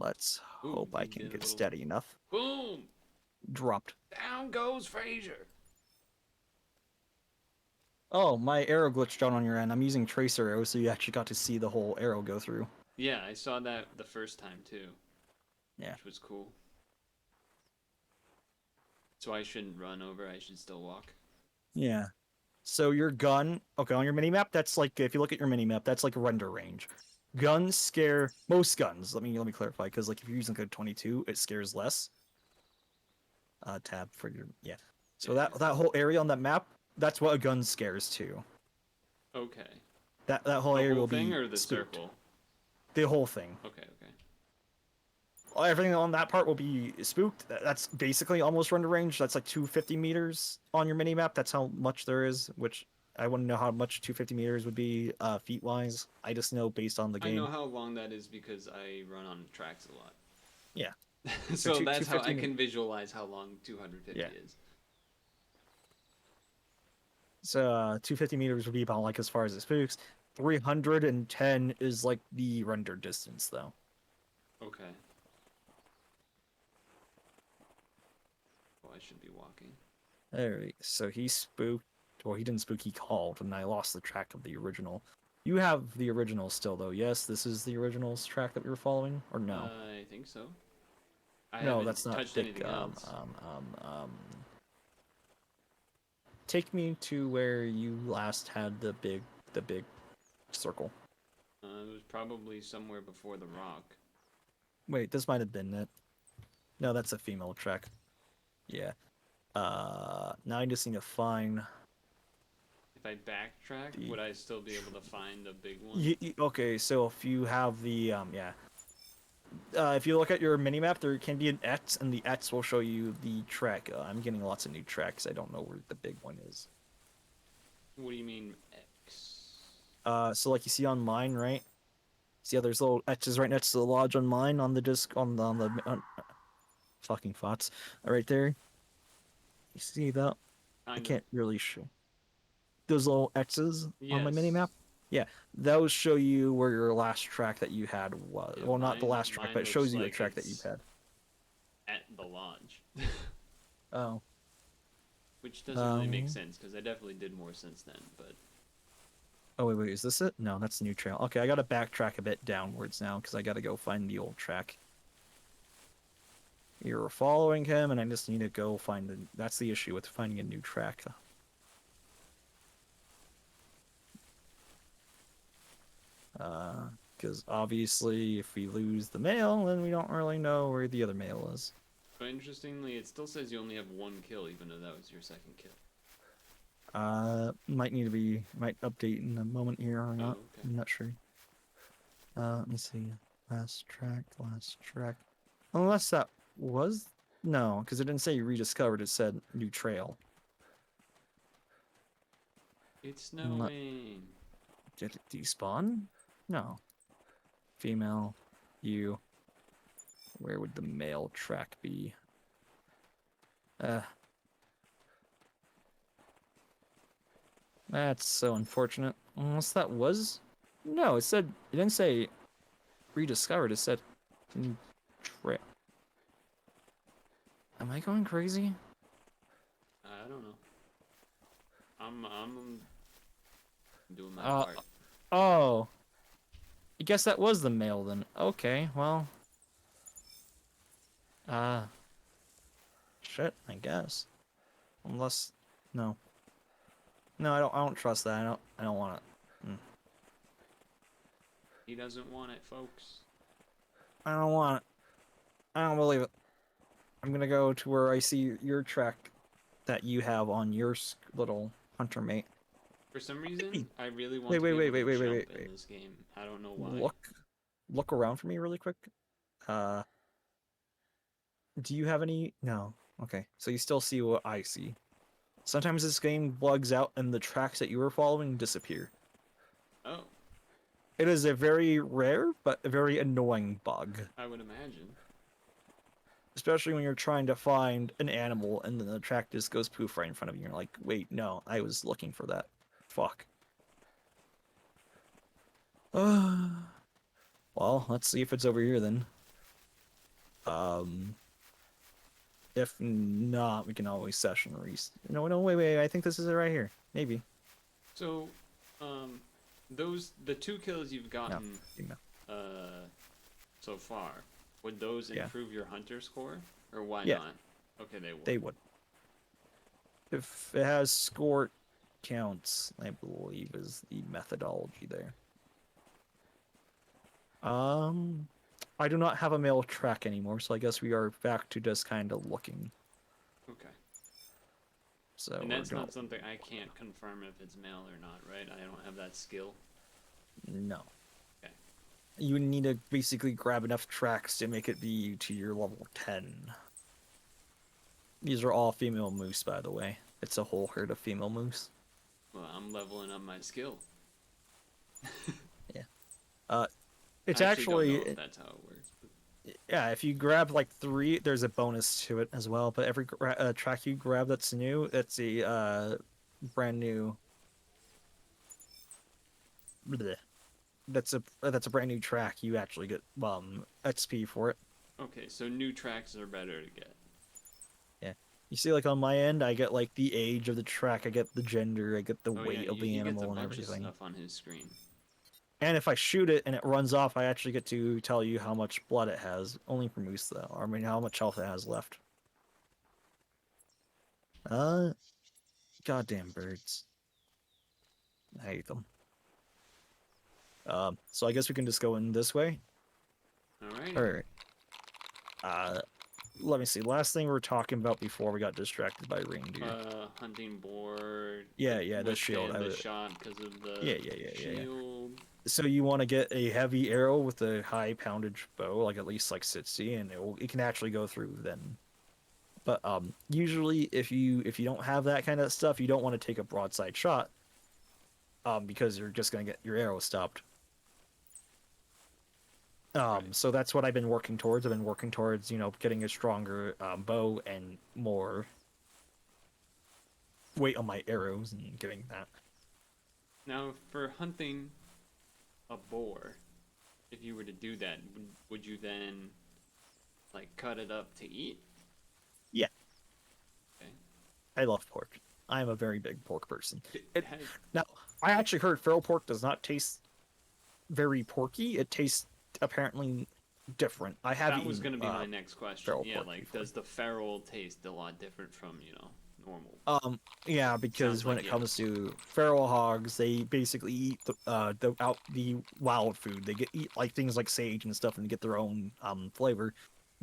C: Let's
A: Ooh,
C: hope I
A: he
C: can
A: did a
C: get
A: little
C: steady enough.
A: boom.
C: Dropped.
A: Down goes Fraser.
C: Oh, my arrow glitched out on your end. I'm using tracer arrows, so you actually got to see the whole arrow go through.
A: Yeah, I saw that the first time too,
C: Yeah.
A: which was cool. So I shouldn't run over. I should still walk.
C: Yeah. So your gun, okay, on your mini map, that's like if you look at your mini map, that's like render range. Guns scare most guns. Let me clarify, because like if you're using code 22, it scares less. Tab for your yeah. So
A: Yeah,
C: that whole area on that map, that's what a gun scares too.
A: yeah. Okay.
C: That whole
A: The
C: area
A: whole
C: will
A: thing
C: be
A: or the
C: spooked.
A: circle?
C: The whole thing.
A: Okay, okay.
C: Everything on that part will be spooked. That's basically almost render range. That's like 250 meters on your mini map. That's how much there is, which I wouldn't know how much 250 meters would be feet wise. I just know based on the
A: I know
C: game.
A: how long that is because I run on tracks a lot.
C: Yeah.
A: So that's how
C: 250
A: I can visualize how long 250
C: Yeah.
A: is.
C: So 250 meters would be about like as far as it spooks. 310 is like the render distance though.
A: Okay. Well, I should be walking.
C: Alright, so he spooked, well, he didn't spook, he called, and I lost the track of the original. You have the original still, though, yes? This is the original's track that we were following, or no?
A: I think so. I
C: No,
A: haven't
C: that's not
A: touched
C: Dick.
A: anything else.
C: Take me to where you last had the big circle.
A: It was probably somewhere before the rock.
C: Wait, this might have been it. No, that's a female track. Yeah. Now I just need to find.
A: If I backtrack,
C: The
A: would I still be able to find the big one?
C: Okay, so if you have the yeah. If you look at your minimap, there can be an X, and the X will show you the track. I'm getting lots of new tracks. I don't know where the big one is.
A: What do you mean X?
C: So like you see on mine, right? See how there's little X's right next to the lodge on mine on the disc on fucking thoughts right there. You see that? I
A: Kind of.
C: can't really show those little X's on my minimap.
A: Yes.
C: Yeah, those show you where your last track that you had was.
A: Yeah,
C: Well, not the last track,
A: mine
C: but it shows
A: looks
C: you a
A: like
C: track that you've
A: it's
C: had.
A: at the lodge.
C: Oh.
A: Which doesn't really make sense, because I definitely did more since then, but...
C: Oh, wait, is this it? No, that's the new trail. Okay, I gotta backtrack a bit downwards now, because I gotta go find the old track. You're following him, and I just need to go find the... That's the issue with finding a new track. Because obviously, if we lose the male, then we don't really know where the other male is.
A: But interestingly, it still says you only have one kill, even though that was your second kill.
C: Might update in a moment here or not.
A: Oh, okay.
C: I'm not sure. Let me see. Last track. Unless that was... No, because it didn't say rediscovered, it said new trail.
A: It's snowing.
C: Did it despawn? No. Female. You. Where would the male track be? That's so unfortunate. Unless that was... No, it didn't say rediscovered, it said new trail. Am I going crazy?
A: I don't know. I'm doing my
C: Uh,
A: part.
C: Oh. I guess that was the male then. Okay, well. Shit, I guess. Unless... No. No, I don't trust that. I don't want it.
A: He doesn't want it, folks.
C: I don't want it. I don't believe it. I'm gonna go to where I see your track that you have on your little hunter mate.
A: For some reason, I really want
C: Wait,
A: to
C: wait,
A: be
C: wait,
A: able
C: wait,
A: to
C: wait,
A: jump
C: wait,
A: in
C: wait.
A: this game. I don't know why.
C: Look around for me really quick. Do you have any? No. Okay, so you still see what I see. Sometimes this game bugs out and the tracks that you were following disappear.
A: Oh,
C: It is a very rare but a very annoying bug.
A: I would imagine.
C: Especially when you're trying to find an animal and then the track just goes poof right in front of you. You're like, wait, no, I was looking for that. Fuck. Well, let's see if it's over here then. If not, we can always session No, wait, I think this is it right here. Maybe.
A: So, the 2 kills you've gotten,
C: No.
A: so far, would those
C: Yeah.
A: improve your hunter score, or why
C: Yeah.
A: not? Okay, they would.
C: They would. If it has score counts, I believe is the methodology there. I do not have a male track anymore, so I guess we are back to just kind of looking.
A: Okay.
C: So
A: And that's not something I can't confirm if it's male or not, right? I don't have that skill.
C: No.
A: Okay.
C: You need to basically grab enough tracks to make it be to your level 10. These are all female moose, by the way. It's a whole herd of female moose.
A: Well, I'm leveling up my skill.
C: Yeah. It's
A: I actually
C: actually
A: don't know if that's how it works. But...
C: Yeah, if you grab like 3, there's a bonus to it as well. But every track you grab that's new, it's a brand new. Bleh. That's a brand new track. You actually get XP for it.
A: Okay, so new tracks are better to get.
C: Yeah. You see, like on my end, I get like the age of the track, I get the gender, I get the
A: Oh yeah,
C: weight of the
A: he gets a
C: animal and
A: bunch of
C: everything.
A: stuff on his screen.
C: And if I shoot it and it runs off, I actually get to tell you how much blood it has. Only for moose though. I mean, how much health it has left. Uh, goddamn birds. I hate them. So I guess we can just go in this way.
A: Alrighty.
C: All right. Uh, let me see. Last thing we were talking about before we got distracted by reindeer.
A: Hunting board.
C: Yeah, yeah, the shield.
A: Withstand the shot because of the
C: Yeah.
A: shield.
C: So you want to get a heavy arrow with a high poundage bow, like at least like 60, and it can actually go through then. But usually if you don't have that kind of stuff, you don't want to take a broadside shot, because you're just gonna get your arrow stopped.
A: Right.
C: So that's what I've been working towards. I've been working towards, getting a stronger bow and more weight on my arrows and getting that.
A: Now, for hunting a boar, if you were to do that, would you then like cut it up to eat?
C: Yeah,
A: Okay.
C: I love pork. I'm a very big pork person.
A: It has,
C: Now, I actually heard feral pork does not taste very porky. It tastes apparently different. I have
A: that was
C: eaten
A: going to be my next question.
C: feral
A: Yeah,
C: pork
A: like
C: before.
A: does the feral taste a lot different from, normal?
C: Yeah, because
A: Sounds
C: when
A: like
C: it comes to feral hogs, they basically eat the wild food. They eat like things like sage and stuff, and get their own flavor.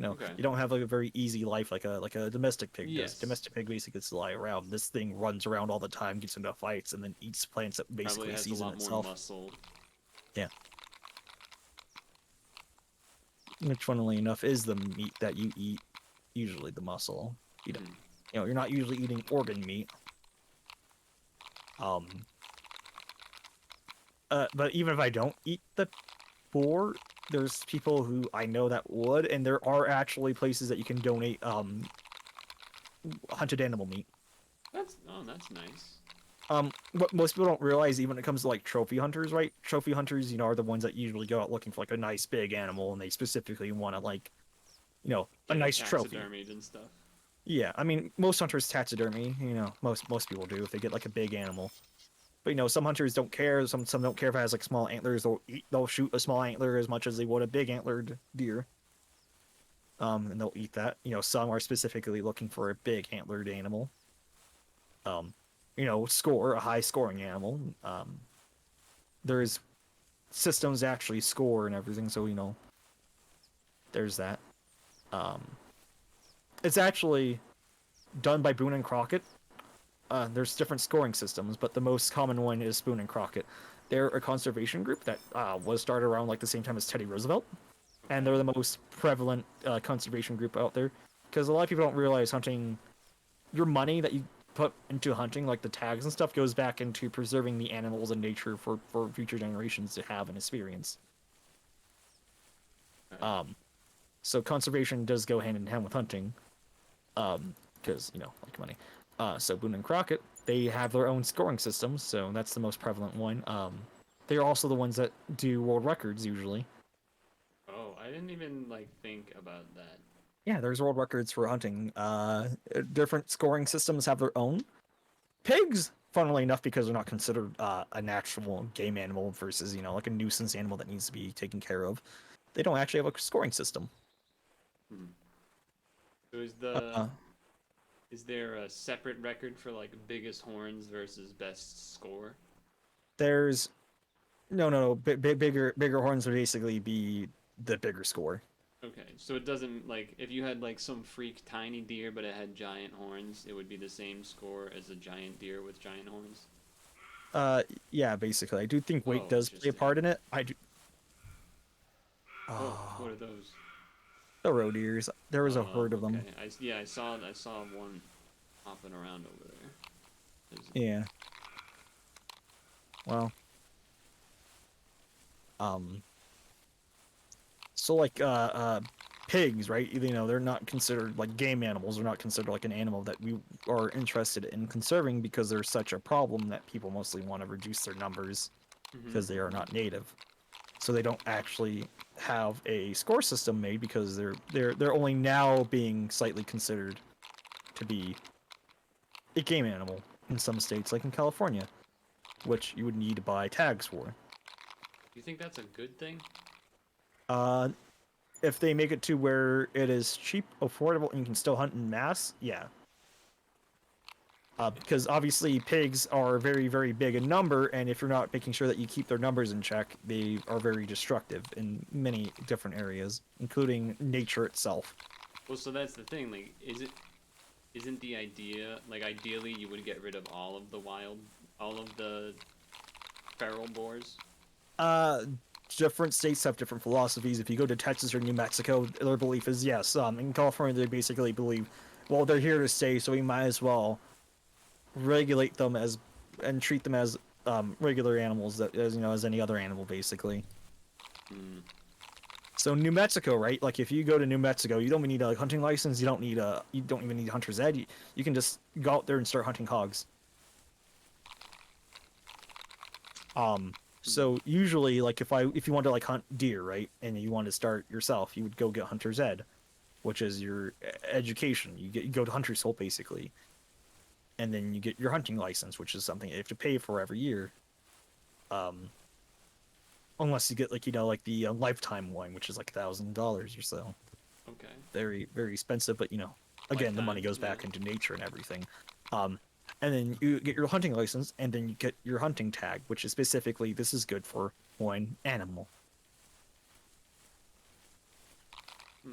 A: Okay.
C: You don't have like a very easy life like a domestic pig does.
A: Yes.
C: Domestic pig basically gets to lie around. This thing runs around all the time, gets into fights, and then eats plants that
A: Probably
C: basically
A: has a
C: season
A: lot more
C: itself.
A: muscle.
C: Yeah. Which, funnily enough, is the meat that you eat. Usually the muscle.
A: Hmm.
C: You're not usually eating organ meat. Um, but even if I don't eat the boar, there's people who I know that would, and there are actually places that you can donate hunted animal meat.
A: That's nice.
C: What most people don't realize, even when it comes to like trophy hunters, right? Trophy hunters, are the ones that usually go out looking for like a nice big animal, and they specifically want to like, a
A: Get it
C: nice trophy.
A: taxidermied and stuff.
C: Yeah, I mean, most hunters taxidermy. Most people do if they get like a big animal. But some hunters don't care. Some don't care if it has like small antlers. They'll shoot a small antler as much as they would a big antlered deer. And they'll eat that. Some are specifically looking for a big antlered animal. Score a high scoring animal. There's systems to actually score and everything, so there's that. Um, it's actually done by Boone and Crockett. There's different scoring systems, but the most common one is Boone and Crockett. They're a conservation group that was started around like the same time as Teddy Roosevelt, and they're the most prevalent conservation group out there. Because a lot of people don't realize hunting, your money that you put into hunting, like the tags and stuff, goes back into preserving the animals and nature for future generations to have and experience.
A: Right.
C: So conservation does go hand in hand with hunting, because like money. So Boone and Crockett, they have their own scoring system, so that's the most prevalent one. They're also the ones that do world records usually.
A: Oh, I didn't even like think about that.
C: Yeah, there's world records for hunting. Different scoring systems have their own. Pigs, funnily enough, because they're not considered a natural game animal versus like a nuisance animal that needs to be taken care of, they don't actually have a scoring system.
A: Hmm. So
C: Uh,
A: is there a separate record for like biggest horns versus best score?
C: there's no. Bigger horns would basically be the bigger score.
A: Okay, so it doesn't like if you had like some freak tiny deer but it had giant horns, it would be the same score as a giant deer with giant horns.
C: Uh, yeah, basically, I do think weight
A: Oh,
C: does play a
A: interesting.
C: part in it. I do.
A: Oh,
C: Oh,
A: what are those?
C: the roe deers. There was a
A: Oh,
C: herd of them.
A: okay. Yeah, I saw one hopping around over there. There's-
C: Yeah. Well. Um. So like pigs, right? They're not considered like game animals. They're not considered like an animal that we are interested in conserving because they're such a problem that people mostly want to reduce their numbers because they are not native. So they don't actually have a score system made because they're only now being slightly considered to be a game animal in some states, like in California, which you would need to buy tags for.
A: Do you think that's a good thing?
C: If they make it to where it is cheap, affordable, and you can still hunt in mass, yeah. Because obviously pigs are very, very big in number, and if you're not making sure that you keep their numbers in check, they are very destructive in many different areas, including nature itself.
A: Well, so that's the thing. Like, isn't the idea, like, ideally you would get rid of all of the feral boars?
C: Different states have different philosophies. If you go to Texas or New Mexico, their belief is yes. In California, they basically believe, well, they're here to stay, so we might as well regulate them as and treat them as regular animals, that as any other animal, basically. So New Mexico, right? Like if you go to New Mexico, you don't even need a hunting license. You don't even need hunter's ed. You can just go out there and start hunting hogs. So usually, like if you want to like hunt deer, right, and you want to start yourself, you would go get hunter's ed, which is your education. You go to hunter's school basically, and then you get your hunting license, which is something you have to pay for every year. Unless you get like the lifetime one, which is like $1,000 or so.
A: Okay.
C: Very, very expensive, but again, the money goes back into nature and everything. And then you get your hunting license, and then you get your hunting tag, which is specifically this is good for one animal.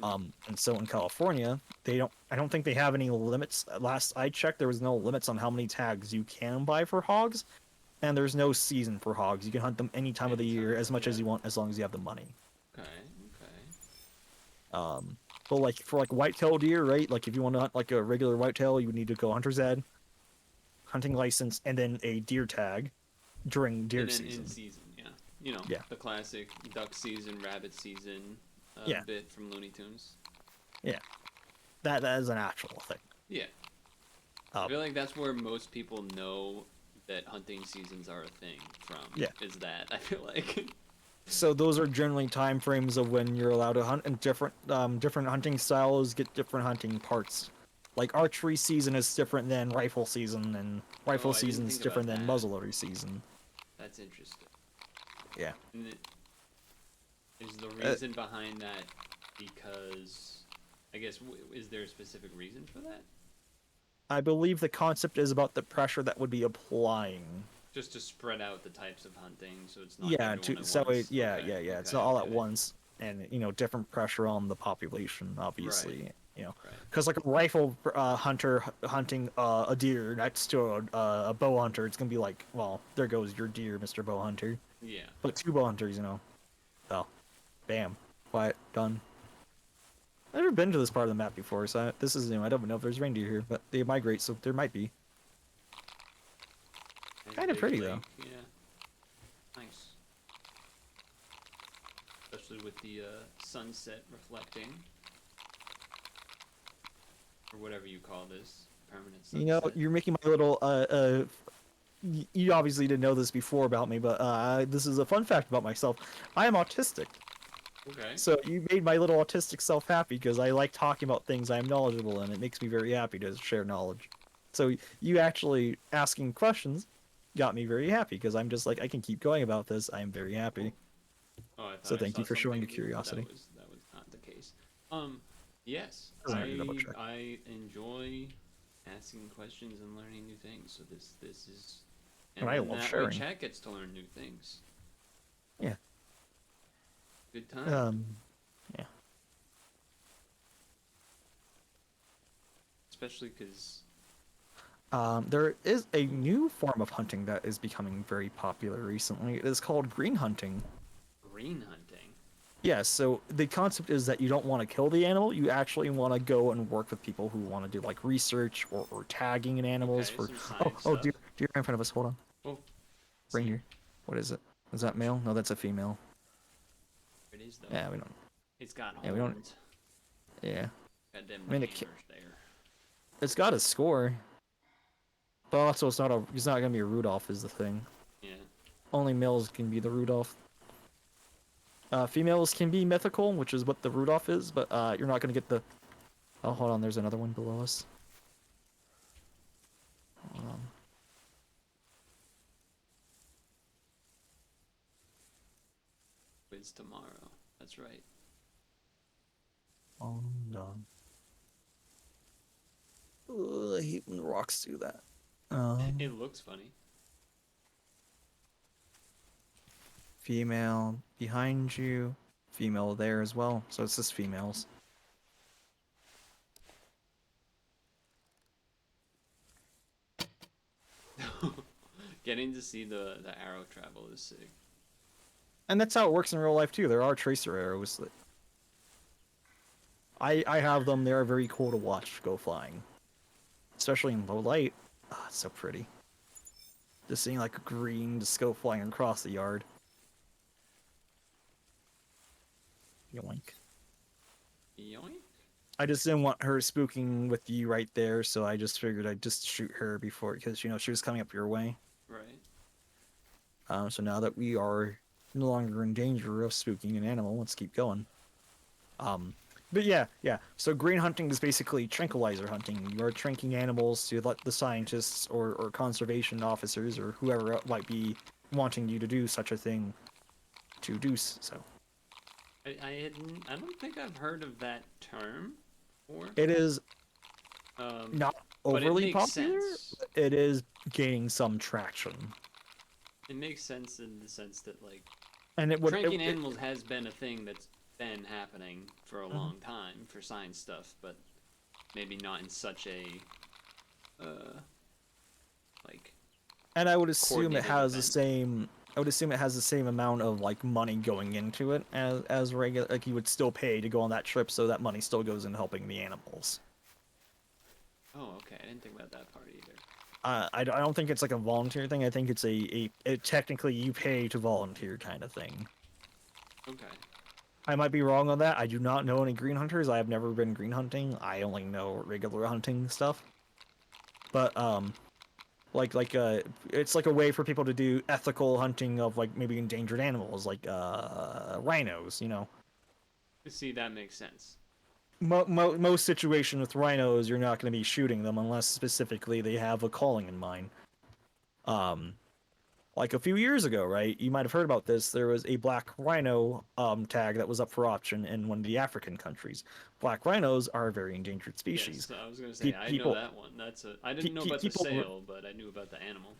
C: And so in California, I don't think they have any limits. Last I checked, there was no limits on how many tags you can buy for hogs, and there's no season for hogs. You can hunt them any time of the year, as much as you want, as long as you have the money.
A: Okay.
C: But like for like whitetail deer, right? Like if you want to hunt like a regular whitetail, you would need to go hunter's ed, hunting license, and then a deer tag during deer season.
A: In season, yeah. The classic duck season, rabbit season bit from Looney Tunes.
C: Yeah. That is an actual thing.
A: Yeah. I feel like that's where most people know that hunting seasons are a thing from.
C: Yeah.
A: Is that, I feel like.
C: So those are generally time frames of when you're allowed to hunt, and different hunting styles get different hunting parts. Like archery season is different than rifle season, and rifle season is different than muzzleloader season.
A: That's interesting.
C: Yeah.
A: And is the reason behind that because, I guess, is there a specific reason for that?
C: I believe the concept is about the pressure that would be applying.
A: Just to spread out the types of hunting, so it's not
C: it's not all at once, and different pressure on the population, obviously.
A: Right.
C: Because like a rifle hunter hunting a deer next to a bow hunter, it's gonna be like, well, there goes your deer, Mr. Bow Hunter.
A: Yeah.
C: But two bow hunters, oh, bam, quiet, done. I've never been to this part of the map before, so this is new. I don't know if there's reindeer here, but they migrate, so there might be. Kind of pretty though.
A: Yeah. Nice. Especially with the sunset reflecting. Or whatever you call this. Permanent sunset.
C: You're making my little you obviously didn't know this before about me, but this is a fun fact about myself. I am autistic.
A: Okay.
C: So you made my little autistic self happy because I like talking about things I'm knowledgeable in. It makes me very happy to share knowledge. So you actually asking questions got me very happy because I'm just like, I can keep going about this. I am very happy.
A: Oh,
C: so thank you for showing your curiosity.
A: That was not the case. Yes, I enjoy asking questions and learning new things. So this is,
C: and I love sharing.
A: Chat gets to learn new things.
C: Yeah.
A: Good time.
C: Yeah.
A: Especially because.
C: There is a new form of hunting that is becoming very popular recently. It is called green hunting.
A: Green hunting?
C: Yeah, so the concept is that you don't want to kill the animal. You actually want to go and work with people who want to do like research or tagging in animals deer in front of us. Hold on.
A: Oh.
C: Reindeer. What is it? Is that male? No, that's a female.
A: It is though.
C: Yeah, we don't.
A: It's got horns.
C: Yeah, we don't. Yeah.
A: Goddamn
C: I mean,
A: hammers there.
C: it's got a score, but also it's not gonna be a Rudolph is the thing.
A: Yeah.
C: Only males can be the Rudolph. Females can be mythical, which is what the Rudolph is, but you're not gonna get the. Oh, hold on. There's another one below us. Hold on.
A: Quiz tomorrow. That's right.
C: Oh no. Ugh, I hate when the rocks do that.
A: It looks funny.
C: Female behind you. Female there as well. So it's just females.
A: Getting to see the arrow travel is sick.
C: And that's how it works in real life too. There are tracer arrows that I have them. They are very cool to watch go flying, especially in low light. Ah, it's so pretty. Just seeing like a green just go flying across the yard. Yoink.
A: Yoink.
C: I just didn't want her spooking with you right there, so I just figured I'd just shoot her before, because you know she was coming up your way.
A: Right.
C: So now that we are no longer in danger of spooking an animal, let's keep going. But yeah. So green hunting is basically tranquilizer hunting. You are tranking animals to let the scientists or conservation officers or whoever might be wanting you to do such a thing to do so.
A: I don't think I've heard of that term before.
C: It is
A: Um,
C: not
A: but it
C: overly
A: makes
C: popular.
A: sense.
C: It is gaining some traction.
A: It makes sense in the sense that like
C: And it would
A: tranking animals has been a thing that's been happening for a long time for science stuff, but maybe not in such a like.
C: And I would assume it
A: coordinated
C: has the
A: event.
C: same. I would assume it has the same amount of like money going into it as regular. Like you would still pay to go on that trip, so that money still goes in helping the animals.
A: Oh, okay. I didn't think about that part either.
C: I don't think it's like a volunteer thing. I think it's a technically you pay to volunteer kind of thing.
A: Okay.
C: I might be wrong on that. I do not know any green hunters. I have never been green hunting. I only know regular hunting stuff. But it's like a way for people to do ethical hunting of like maybe endangered animals like rhinos, you know.
A: See, that makes sense.
C: Most situation with rhinos you're not going to be shooting them unless specifically they have a calling in mind. Like a few years ago, right, you might have heard about this. There was a black rhino tag that was up for auction in one of the African countries. Black rhinos are a very endangered species.
A: Yes, I was gonna say I know that one. I didn't know about the sale, but I knew about the animal.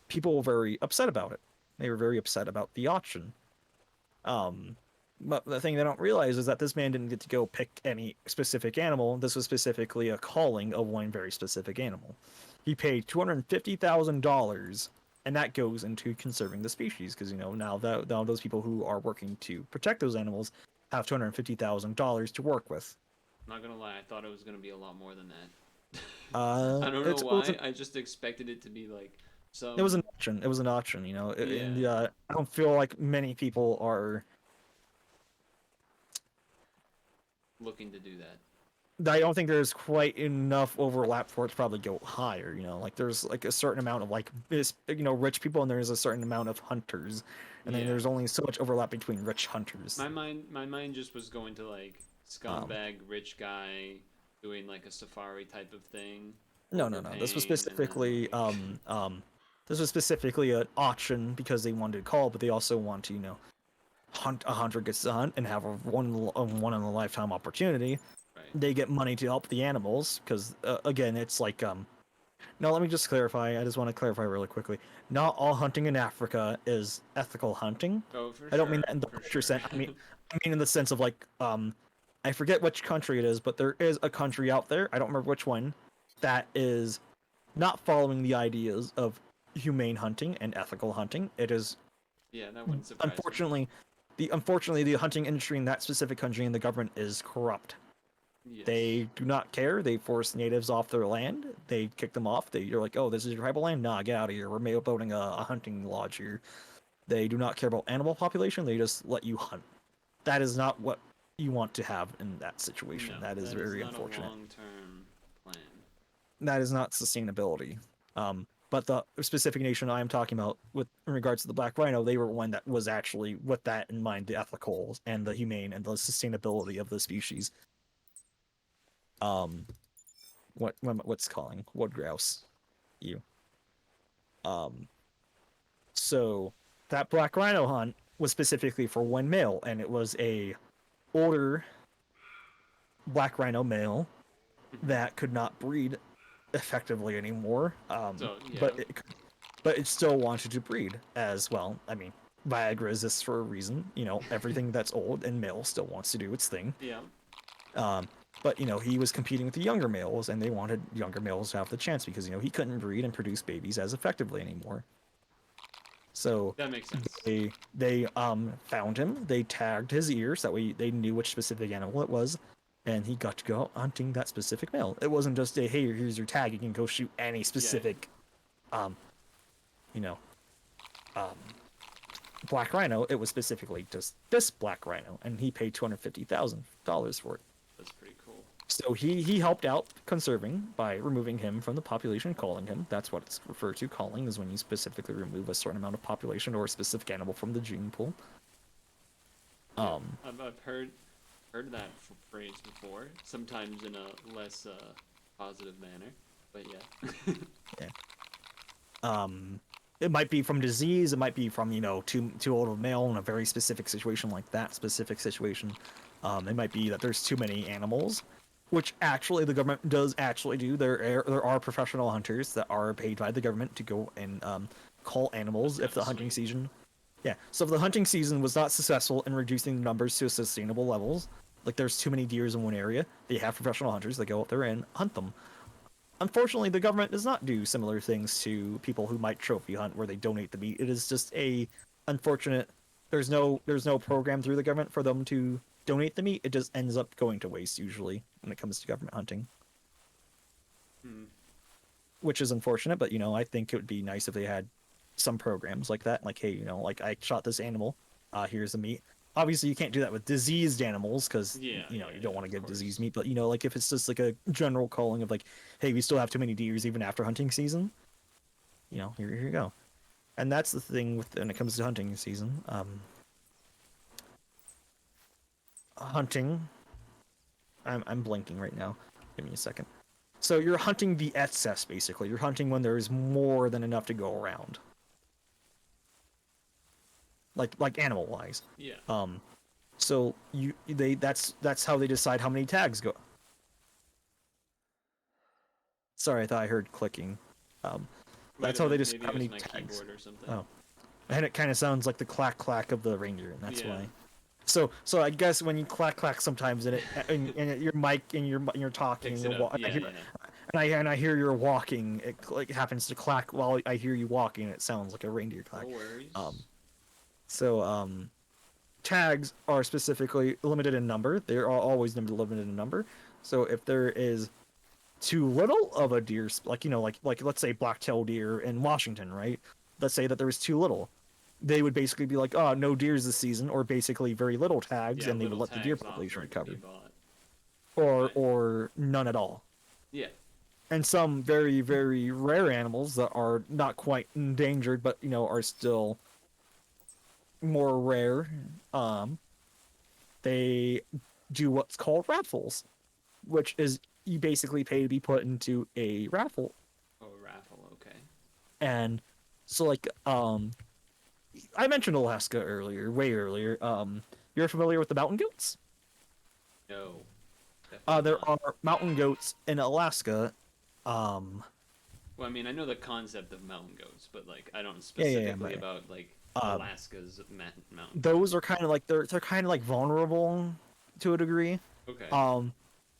C: People were very upset about it. They were very upset about the auction. But the thing they don't realize is that this man didn't get to go pick any specific animal. This was specifically a calling of one very specific animal. He paid $250,000, and that goes into conserving the species because you know now those people who are working to protect those animals have $250,000 to work with.
A: Not gonna lie, I thought it was gonna be a lot more than that. I don't know
C: It
A: why. I just expected it to be like some.
C: was an auction. It was an auction, you know. And
A: Yeah.
C: I don't feel like many people are.
A: Looking to do that.
C: I don't think there's quite enough overlap for it to probably go higher. You know, like there's like a certain amount of like rich people, and there's a certain amount of hunters, and then
A: Yeah.
C: there's only so much overlap between rich hunters.
A: My mind just was going to like scumbag rich guy doing like a safari type of thing.
C: No. This was specifically this was specifically an auction because they wanted to call, but they also want to hunt. A hunter gets to hunt and have a one in a lifetime opportunity.
A: Right.
C: They get money to help the animals because again, it's like No, let me just clarify. I just want to clarify really quickly. Not all hunting in Africa is ethical hunting.
A: Oh, for
C: I don't
A: sure.
C: mean that in the
A: For
C: picture
A: sure.
C: sense. I mean in the sense of like I forget which country it is, but there is a country out there. I don't remember which one that is not following the ideas of humane hunting and ethical hunting. It is
A: Yeah, that wouldn't surprise me.
C: unfortunately the hunting industry in that specific country and the government is corrupt.
A: Yes.
C: They do not care. They force natives off their land. They kick them off. You're like, oh, this is your tribal land? Nah, get out of here. We're building a hunting lodge here. They do not care about animal population. They just let you hunt. That is not what you want to have in that situation.
A: No,
C: That is very
A: not
C: unfortunate.
A: a long-term plan.
C: That is not sustainability. But the specific nation I am talking about, with in regards to the black rhino, they were one that was actually with that in mind, the ethical and the humane and the sustainability of the species. Um, what's calling wood grouse, you. Um, so that black rhino hunt was specifically for one male, and it was a older black rhino male that could not breed effectively anymore.
A: So yeah,
C: But it still wanted to breed as well. I mean, Viagra exists for a reason. You know, everything that's old and male still wants to do its thing.
A: yeah,
C: Um, but you know, he was competing with the younger males, and they wanted younger males to have the chance because you know he couldn't breed and produce babies as effectively anymore. So
A: that makes sense.
C: they found him. They tagged his ears that way they knew which specific animal it was, and he got to go out hunting that specific male. It wasn't just a hey, here's your tag, you can go shoot any specific, you know, um, black rhino. It was specifically just this black rhino, and he paid $250,000 for it.
A: That's pretty cool.
C: So he helped out conserving by removing him from the population, calling him. That's what it's referred to. Calling is when you specifically remove a certain amount of population or a specific animal from the gene pool.
A: I've heard that phrase before, sometimes in a less positive manner, but yeah.
C: Yeah. It might be from disease. It might be from too old of a male in a very specific situation like that specific situation. It might be that there's too many animals, which actually the government does actually do. There are professional hunters that are paid by the government to go and call animals if the hunting season. Yeah, so if the hunting season was not successful in reducing the numbers to sustainable levels, like there's too many deers in one area, they have professional hunters that go out there and hunt them. Unfortunately, the government does not do similar things to people who might trophy hunt where they donate the meat. It is just a unfortunate. There's no program through the government for them to donate the meat. It just ends up going to waste usually when it comes to government hunting, which is unfortunate. But I think it would be nice if they had some programs like that. Like, hey, like I shot this animal. Here's the meat. Obviously, you can't do that with diseased animals because you don't want to give diseased meat. But like if it's just like a general calling of like, hey, we still have too many deers even after hunting season. Here you go. And that's the thing when it comes to hunting season. Hunting. I'm blinking right now. Give me a second. So you're hunting the excess basically. You're hunting when there is more than enough to go around. Like animal wise.
A: Yeah.
C: So that's how they decide how many tags go. Sorry, I thought I heard clicking. That's how they decide how many tags.
A: Or something.
C: Oh, and it kind of sounds like the clack clack of the reindeer, and that's why. So I guess when you clack clack sometimes and your mic and you're talking and I hear you're walking, it like happens to clack while I hear you walking. It sounds like a reindeer clack.
A: No worries.
C: So tags are specifically limited in number. They are always limited in number. So if there is too little of a deer, like let's say black-tailed deer in Washington, right? Let's say that there was too little. They would basically be like, oh, no deers this season, or basically very little tags, and they would let the deer population recover. Or none at all.
A: Yeah.
C: And some very, very rare animals that are not quite endangered, but are still more rare, they do what's called raffles, which is you basically pay to be put into a raffle.
A: Oh, raffle, okay.
C: And so I mentioned Alaska earlier, way earlier. You're familiar with the mountain goats?
A: No.
C: There are mountain goats in Alaska.
A: Well, I mean, I know the concept of mountain goats, but I don't specifically about Alaska's mountain.
C: Those are kind of like they're kind of like vulnerable to a degree.
A: Okay.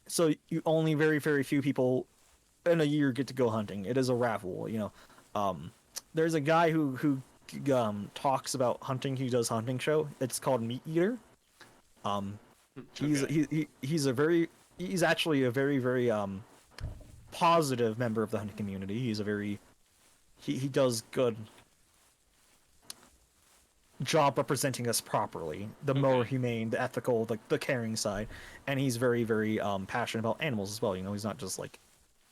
C: So you only very very few people in a year get to go hunting. It is a raffle, There's a guy who talks about hunting. He does hunting show. It's called Meat Eater. He's actually a very very positive member of the hunting community. He does good. job representing us properly, the more
A: Okay.
C: humane, the ethical, the caring side, and he's very, very passionate about animals as well. You know, he's not just like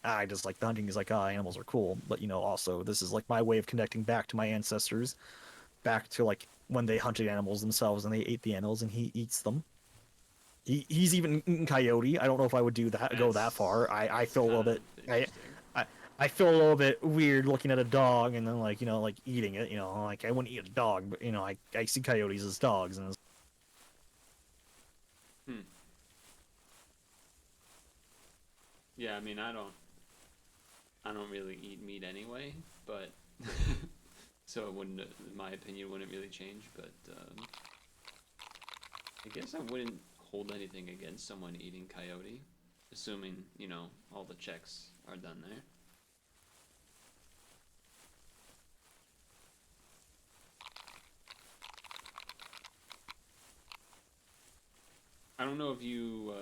C: I just like the hunting. He's like, ah, animals are cool, but you know, also this is like my way of connecting back to my ancestors, back to like when they hunted animals themselves and they ate the animals, and he eats them. He's even eaten coyote. I don't know if I would do that, go that far. I
A: That's
C: feel a little
A: kind
C: bit.
A: of interesting.
C: I I feel a little bit weird looking at a dog and then like like eating it. You know, like I wouldn't eat a dog, but you know, I see coyotes as dogs, and
A: Hmm. Yeah, I mean, I don't really eat meat anyway, but so it wouldn't, in my opinion, wouldn't really change. But I guess I wouldn't hold anything against someone eating coyote, assuming all the checks are done there. I don't know if you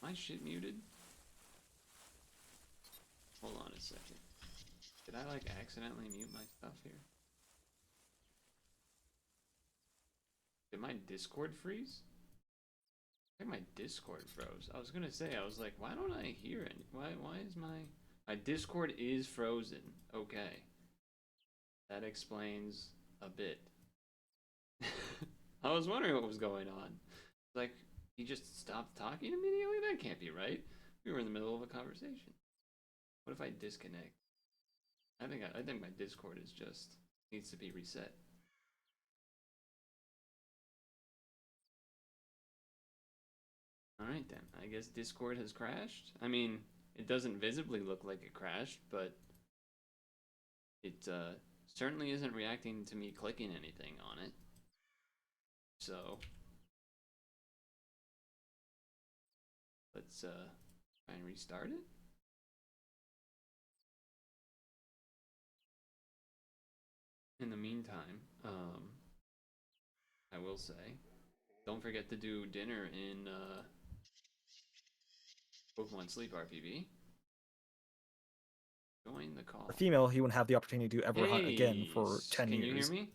A: my shit muted. Hold on a second. Did I like accidentally mute my stuff here? Did my Discord freeze? I think my Discord froze. I was gonna say, I was like, why don't I hear it? Why is my Discord is frozen? Okay, that explains a bit. I was wondering what was going on. Like, he just stopped talking immediately? That can't be right. We were in the middle of a conversation. What if I disconnect? I think my Discord is just needs to be reset. All right then. I guess Discord has crashed. I mean, it doesn't visibly look like it crashed, but it certainly isn't reacting to me clicking anything on it. So let's try and restart it. In the meantime, I will say, don't forget to do dinner in Pokemon Sleep RPG. Join the
C: a
A: call.
C: female, he wouldn't have the opportunity to ever hunt again
A: Hey,
C: for 10
A: can you hear
C: years.
A: me?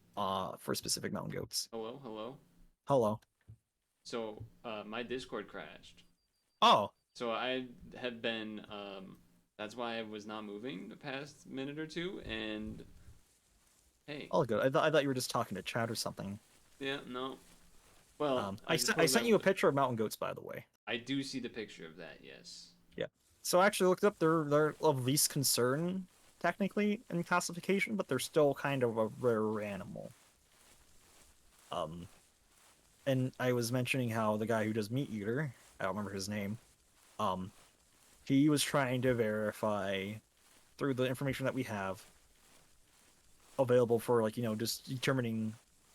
C: For specific mountain goats.
A: Hello, hello.
C: Hello.
A: So, my Discord crashed.
C: Oh,
A: So I had been, that's why I was not moving the past minute or two. And hey,
C: all good. I thought you were just talking to chat or something.
A: yeah, no. Well,
C: I
A: I
C: I
A: suppose
C: sent you a picture of mountain goats, by the way.
A: I do see the picture of that. Yes.
C: Yeah. So I actually looked up. They're of least concern technically in classification, but they're still kind of a rare animal. Um, and I was mentioning how the guy who does Meat Eater, I don't remember his name, um, he was trying to verify through the information that we have available for like just determining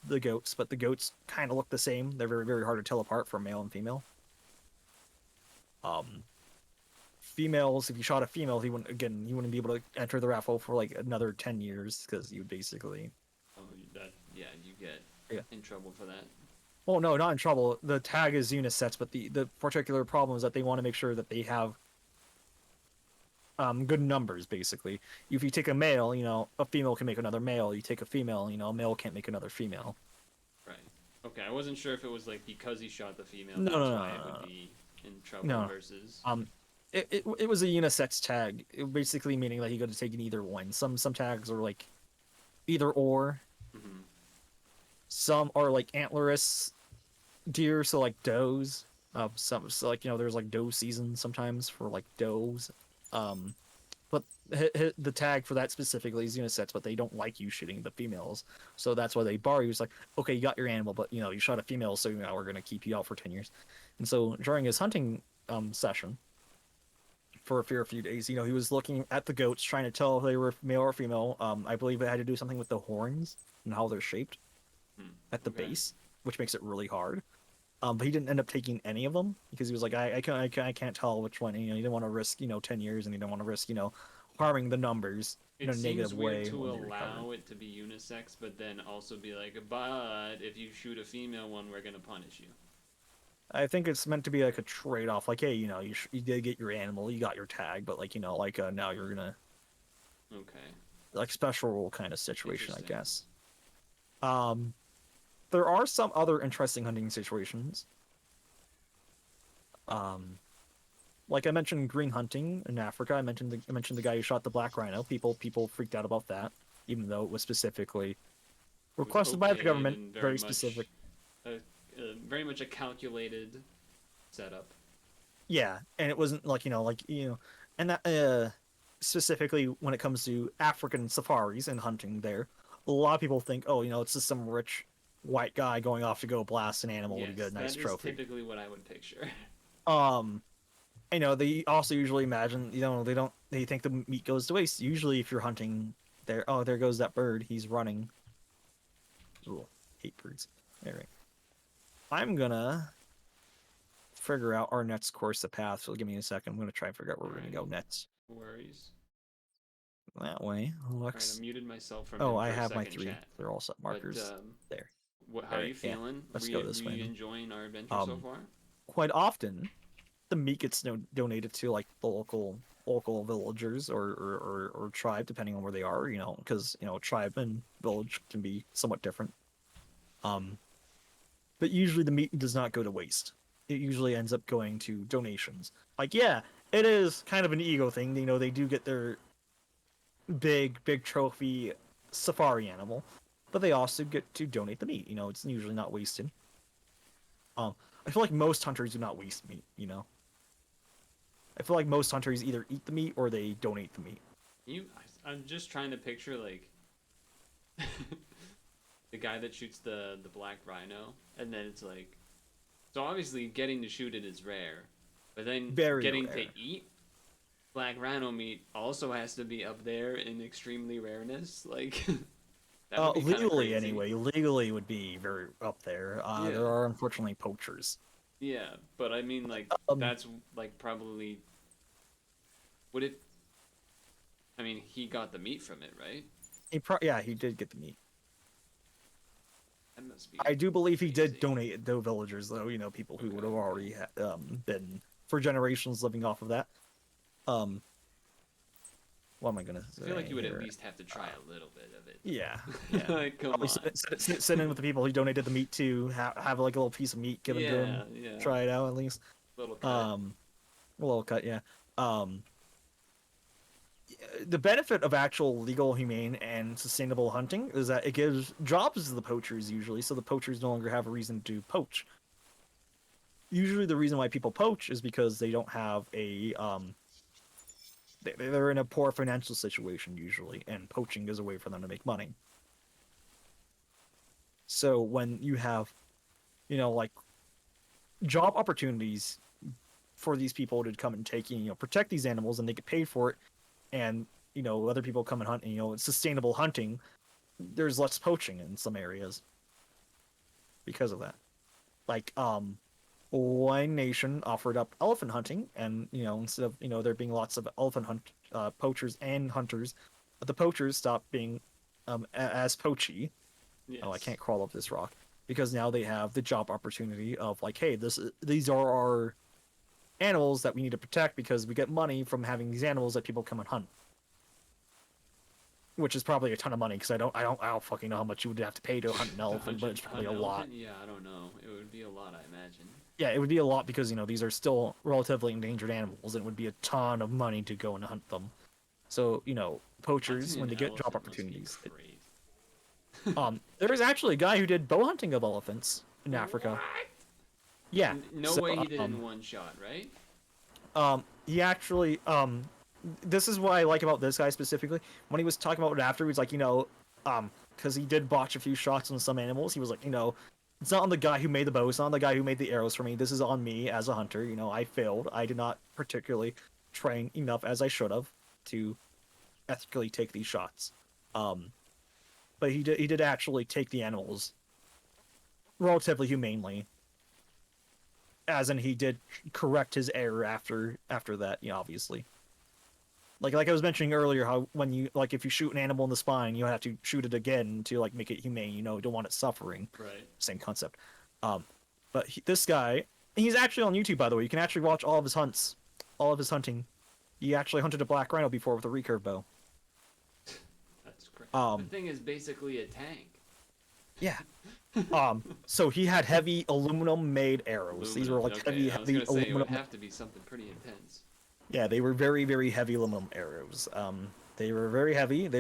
C: the goats, but the goats kind of look the same. They're very very hard to tell apart from male and female. Um, Females, if you shot a female, he wouldn't be able to enter the raffle for like another 10 years because you would basically
A: Oh, that yeah, you get
C: yeah.
A: in trouble for that.
C: Well, no, not in trouble. The tag is unisex, but the particular problem is that they want to make sure that they have good numbers. Basically, if you take a male, a female can make another male. You take a female, a male can't make another female.
A: Right. Okay, I wasn't sure if it was like because he shot the female,
C: No,
A: that's
C: no, no,
A: why
C: no,
A: it would
C: no.
A: be in trouble
C: No.
A: versus.
C: It was a unisex tag, basically meaning that you got to take in either one. Some tags are like either or.
A: Hmm.
C: Some are like antlerous deer, so like does. Some so like there's like doe season sometimes for like does. Um, but the tag for that specifically is unisex, but they don't like you shooting the females, so that's why they bar you. It's like, okay, you got your animal, but you shot a female, so we're gonna keep you out for 10 years. And so during his hunting session for a few days, he was looking at the goats, trying to tell if they were male or female. I believe it had to do something with the horns and how they're shaped
A: Hmm.
C: at the
A: Okay.
C: base, which makes it really hard. But he didn't end up taking any of them because he was like, I can't tell which one. He didn't want to risk 10 years, and he didn't want to risk harming the numbers in
A: It
C: a
A: seems
C: negative
A: weird
C: way
A: to
C: when they recover.
A: allow it to be unisex, but then also be like, but if you shoot a female one, we're gonna punish you.
C: I think it's meant to be like a trade off. Like, hey, you did get your animal, you got your tag, but like now you're gonna
A: Okay.
C: like special rule kind of situation, I
A: Interesting.
C: guess. Um, there are some other interesting hunting situations. Like I mentioned, green hunting in Africa. I mentioned the guy who shot the black rhino. People freaked out about that, even though it was specifically
A: It was
C: requested by the
A: okayed
C: government.
A: and
C: Very specific.
A: very much a calculated setup.
C: Yeah, and it wasn't like and that specifically when it comes to African safaris and hunting there, a lot of people think, oh, it's just some rich white guy going off to go blast an animal to get
A: Yes,
C: a nice
A: that is
C: trophy.
A: typically what I would picture.
C: Um, they also usually imagine, they think the meat goes to waste. Usually, if you're hunting there, oh, there goes that bird. He's running. Ooh, hate birds. All right, I'm gonna figure out our next course of path. So give me a second. I'm gonna try and figure out where we're gonna go next.
A: No worries.
C: That way
A: Alright,
C: looks.
A: I muted myself from
C: Oh,
A: him
C: I
A: for a
C: have my
A: second,
C: 3.
A: chat.
C: They're all set
A: But
C: markers there.
A: how are you
C: Alright, yeah.
A: feeling?
C: Let's
A: were
C: go
A: you,
C: this
A: were you
C: way.
A: enjoying our adventure so far?
C: Quite often, the meat gets donated to like the local villagers or tribe, depending on where they are. Because tribe and village can be somewhat different. But usually the meat does not go to waste. It usually ends up going to donations. Like, yeah, it is kind of an ego thing. They do get their big trophy safari animal, but they also get to donate the meat. It's usually not wasted. I feel like most hunters do not waste meat. I feel like most hunters either eat the meat or they donate the meat.
A: I'm just trying to picture like the guy that shoots the black rhino, and then it's like, so obviously getting to shoot it is rare, but then
C: Very
A: getting
C: rare.
A: to eat black rhino meat also has to be up there in extremely rareness. Like that would be kind of
C: Legally,
A: crazy.
C: anyway, legally would be very up there.
A: Yeah.
C: There are unfortunately poachers.
A: Yeah, but I mean, like that's like probably would it? I mean, he got the meat from it, right?
C: He did get the meat.
A: That must be.
C: I do believe he did
A: crazy.
C: donate it to villagers, though. People who
A: Okay,
C: would have already been for generations living off of that. What am I gonna say?
A: I feel like you would
C: here?
A: at least have to try a little bit of it.
C: Yeah.
A: Like, come on.
C: Sit in with the people who donated the meat to have like a little piece of meat given to him.
A: Yeah.
C: Try it out at least.
A: Little cut.
C: A little cut, yeah. The benefit of actual legal, humane, and sustainable hunting is that it gives jobs to the poachers usually, so the poachers no longer have a reason to poach. Usually, the reason why people poach is because they don't have a they're in a poor financial situation usually, and poaching is a way for them to make money. So when you have, like job opportunities for these people to come and take, protect these animals, and they get paid for it, and other people come and hunt, and it's sustainable hunting, there's less poaching in some areas because of that. Like one nation offered up elephant hunting, and instead of there being lots of elephant poachers and hunters, the poachers stopped being as poachy.
A: Yes.
C: Oh, I can't crawl up this rock, because now they have the job opportunity of like, hey, these are our animals that we need to protect because we get money from having these animals that people come and hunt, which is probably a ton of money because I don't fucking know how much you would have to pay to hunt an elephant, but it's probably a lot.
A: Yeah, I don't know. It would be a lot, I imagine.
C: Yeah, it would be a lot because these are still relatively endangered animals, and it would be a ton of money to go and hunt them. So poachers, when they get job opportunities. There is actually a guy who did bow hunting of elephants in Africa.
A: What?
C: Yeah.
A: No way he did it in one shot, right?
C: He actually this is what I like about this guy specifically. When he was talking about it after, he was like, because he did botch a few shots on some animals. He was like, it's not on the guy who made the bow, it's not on the guy who made the arrows for me. This is on me as a hunter. I failed. I did not particularly train enough as I should have to ethically take these shots. But he did actually take the animals relatively humanely. As in, he did correct his error after that, obviously. Like I was mentioning earlier, how when you if you shoot an animal in the spine, you have to shoot it again to make it humane. You don't want it suffering.
A: Right.
C: Same concept. But this guy, he's actually on YouTube, by the way. You can actually watch all of his hunts, all of his hunting. He actually hunted a black rhino before with a recurve bow.
A: That's great. The thing is basically a tank.
C: Yeah. So he had heavy aluminum made arrows. These were
A: Aluminum.
C: like
A: Okay, I was
C: heavy
A: gonna say it would
C: aluminum.
A: have to be something pretty intense.
C: Yeah, they were very, very heavy aluminum arrows. They were very heavy.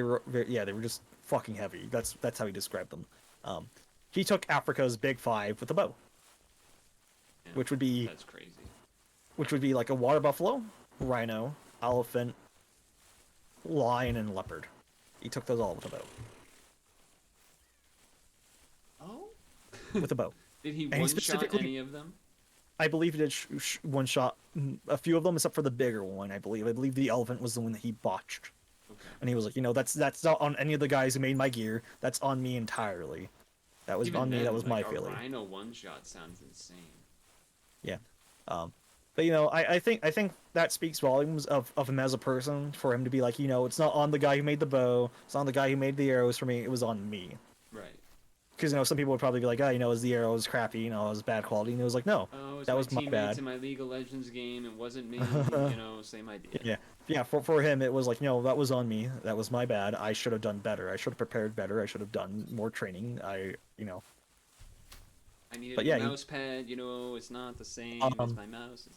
C: Yeah, they were just fucking heavy. That's how he described them. Um, he took Africa's big five with a bow,
A: Yeah,
C: which would be
A: that's crazy.
C: like a water buffalo, rhino, elephant, lion, and leopard. He took those all with a bow.
A: Oh.
C: With a bow.
A: Did he
C: And he
A: one shot
C: specifically,
A: any of them?
C: I believe he did one shot a few of them, except for the bigger one. I believe. I believe the elephant was the one that he botched.
A: Okay.
C: And he was like, that's not on any of the guys who made my gear. That's on me entirely. That was
A: Even
C: on me.
A: then,
C: That was
A: like,
C: my
A: a
C: failure.
A: rhino one shot sounds insane.
C: Yeah. But I think that speaks volumes of him as a person for him to be like, it's not on the guy who made the bow. It's not on the guy who made the arrows for me. It was on me.
A: Right.
C: Because some people would probably be like, is the arrows crappy? It was bad quality. And it was like, no,
A: Oh, it's
C: that
A: my
C: was my
A: teammates
C: bad.
A: in my League of Legends game. It wasn't me. Same idea.
C: Yeah. For him, it was like, that was on me. That was my bad. I should have done better. I should have prepared better. I should have done more training.
A: I needed
C: But
A: a
C: yeah,
A: mouse pad. It's not the same as my mouse.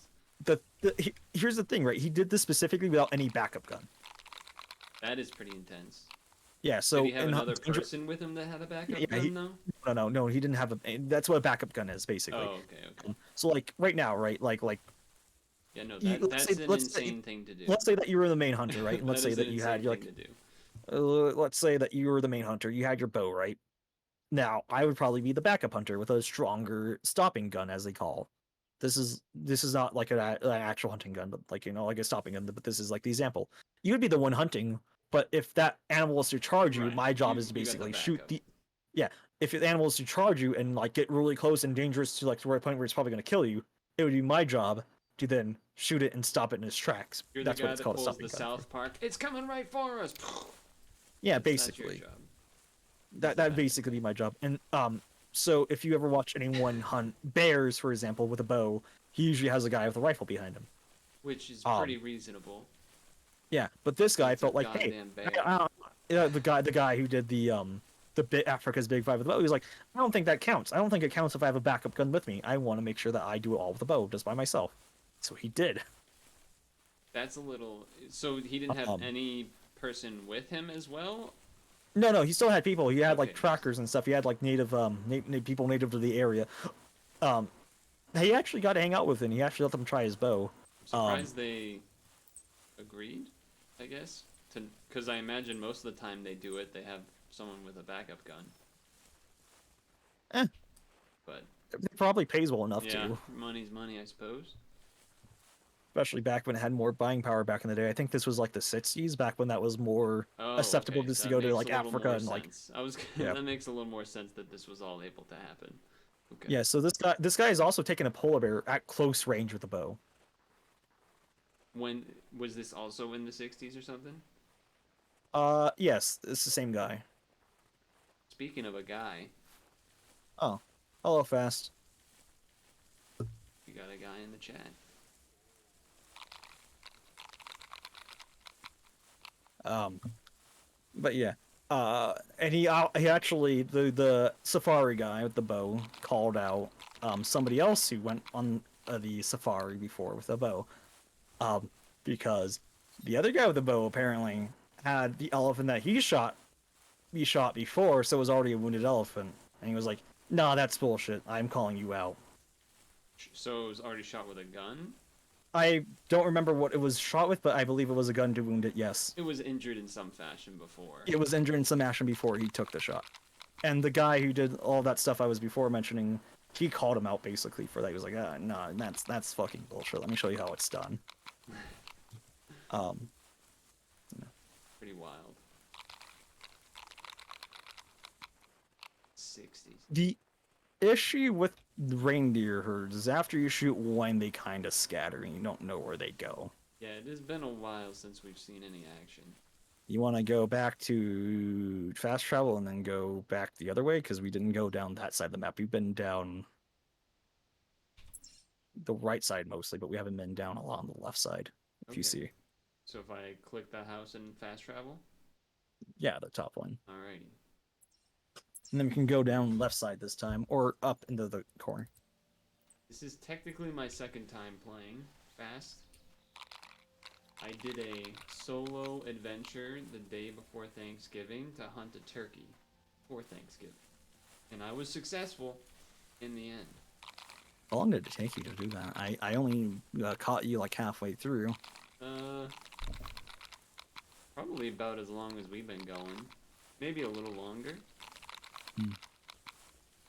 C: Here's the thing, right? He did this specifically without any backup gun.
A: That is pretty intense.
C: Yeah. So
A: Did he have
C: in
A: another
C: Danger-
A: person with him that had a backup
C: Yeah,
A: gun, though?
C: No, he didn't have a. That's what a backup gun is basically.
A: Oh, okay.
C: So like right now, right? Like
A: Yeah, no,
C: let's
A: that's
C: say-
A: an
C: let's say-
A: insane thing to do.
C: let's say that you were the main hunter, right? And let's
A: That
C: say
A: is
C: that
A: an
C: you had
A: insane
C: your
A: thing to do.
C: let's say that you were the main hunter. You had your bow, right? Now I would probably be the backup hunter with a stronger stopping gun, as they call. This is not like an actual hunting gun, but like a stopping gun. But this is like the example. You would be the one hunting, but if that animal was to charge you,
A: Right.
C: my job is to
A: You got the
C: basically shoot
A: backup.
C: the. Yeah, if the animal is to charge you and like get really close and dangerous to like to a point where it's probably going to kill you, it would be my job to then shoot it and stop it in its tracks.
A: You're
C: That's
A: the
C: what
A: guy
C: it's
A: that
C: called. A
A: pulls
C: stopping
A: the
C: gun.
A: South Park. It's coming right for us.
C: Yeah,
A: That's your
C: basically.
A: job.
C: That'd basically be my job. And so if you ever watch anyone hunt bears, for example, with a bow, he usually has a guy with a rifle behind him.
A: Which is pretty reasonable.
C: Yeah, but this guy
A: It's a
C: felt like, hey,
A: goddamn bear.
C: the guy who did the Africa's Big Five with the bow, he was like, I don't think that counts. I don't think it counts if I have a backup gun with me. I want to make sure that I do it all with the bow, just by myself. So he did.
A: That's a little. So he didn't have any person with him as well.
C: No, he still had people. He had like
A: Okay.
C: trackers and stuff. He had like native people native to the area. He actually got to hang out with him. He actually let them try his bow.
A: Surprised they agreed, I guess. Because I imagine most of the time they do it, they have someone with a backup gun.
C: Eh.
A: But
C: It probably pays well enough
A: yeah,
C: too.
A: money's money, I suppose.
C: Especially back when it had more buying power back in the day. I think this was like the 60s, back when that was more
A: Oh,
C: acceptable
A: okay,
C: just to
A: that
C: go to
A: makes
C: like
A: a little
C: Africa
A: more
C: and like
A: sense. I was
C: Yeah.
A: that makes a little more sense that this was all able to happen. Okay.
C: yeah. So this guy is also taking a polar bear at close range with a bow.
A: When was this also in the 60s or something?
C: Yes, it's the same guy.
A: Speaking of a guy,
C: Oh, hello, Fast.
A: you got a guy in the chat.
C: But yeah. And he actually the safari guy with the bow called out somebody else who went on the safari before with a bow, because the other guy with the bow apparently had the elephant that he shot before, so it was already a wounded elephant, and he was like, "Nah, that's bullshit. I'm calling you out."
A: So it was already shot with a gun?
C: I don't remember what it was shot with, but I believe it was a gun to wound it. Yes.
A: It was injured in some fashion before.
C: It was injured in some action before he took the shot. And the guy who did all that stuff I was before mentioning, he called him out basically for that. He was like, nah, that's fucking bullshit. Let me show you how it's done.
A: Pretty wild. 60s.
C: The issue with reindeer herds is after you shoot one, they kind of scatter and you don't know where they go.
A: Yeah, it has been a while since we've seen any action.
C: You want to go back to fast travel and then go back the other way? Because we didn't go down that side of the map. We've been down the right side mostly, but we haven't been down along the left side, if you
A: Okay.
C: see.
A: So if I click the house and fast travel?
C: Yeah, the top one.
A: Alrighty.
C: And then we can go down left side this time, or up into the corner.
A: This is technically my second time playing Fast. I did a solo adventure the day before Thanksgiving to hunt a turkey for Thanksgiving. And I was successful in the end.
C: How long did it take you to do that? I only caught you like halfway through.
A: Probably about as long as we've been going. Maybe a little longer.
C: Hmm.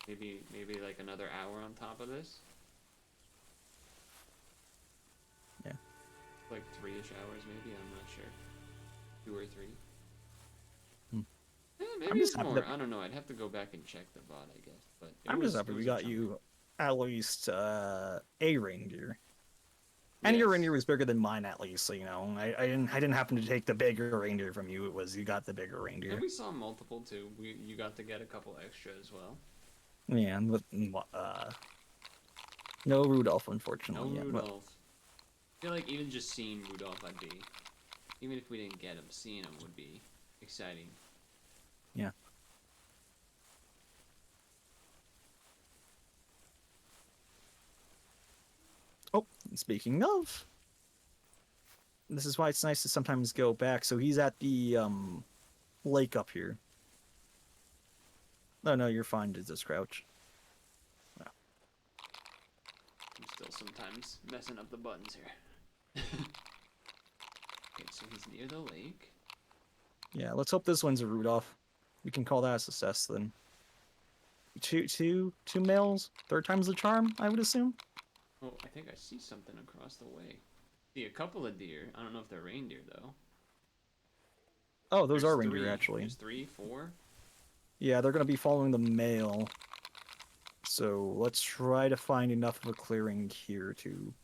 A: Maybe like another hour on top of this.
C: Yeah.
A: Like 3-ish hours maybe, I'm not sure. 2 or 3. Maybe it's more. I don't know. I'd have to go back and check the VOD, I guess. But
C: I'm just happy we got you at least a reindeer. And
A: Yes.
C: your reindeer was bigger than mine, at least. So, you know, I didn't happen to take the bigger reindeer from you. It was you got the bigger reindeer.
A: And we saw multiple too. You got to get a couple extra as well.
C: Yeah, but no Rudolph, unfortunately.
A: No Rudolph.
C: But...
A: I feel like even just seeing Rudolph, even if we didn't get him, seeing him would be exciting.
C: Yeah. Oh, speaking of, this is why it's nice to sometimes go back. So he's at the lake up here. No, you're fine to just crouch.
A: I'm still sometimes messing up the buttons here. Okay, so he's near the lake.
C: Yeah, let's hope this one's a Rudolph. We can call that a success then. Two males, third time's the charm, I would assume.
A: Oh, I think I see something across the way. See a couple of deer. I don't know if they're reindeer though.
C: Oh, those
A: There's
C: are reindeer
A: 3.
C: actually.
A: There's 3, 4.
C: Yeah, they're gonna be following the male. So let's try to find enough of a clearing here to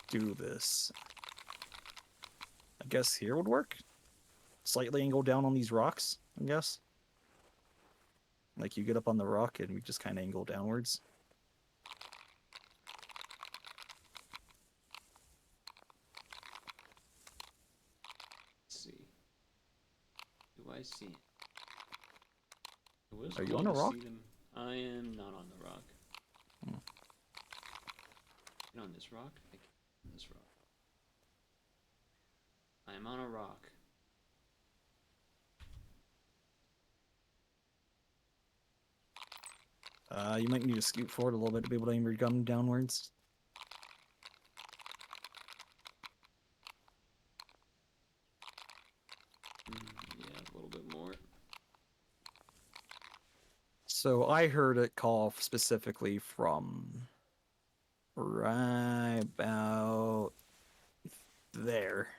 C: do this. I guess here would work. Slightly angle down on these rocks, I guess. Like you get up on the rock and we just kind of angle downwards.
A: Let's see. Do I see it?
C: Are you on a rock?
A: I am not on the rock.
C: Hmm.
A: Get on this rock? I can't on this rock. I am on a rock.
C: You might need to scoot forward a little bit to be able to aim your gun downwards.
A: Yeah, a little bit more.
C: So I heard it call specifically from right about there.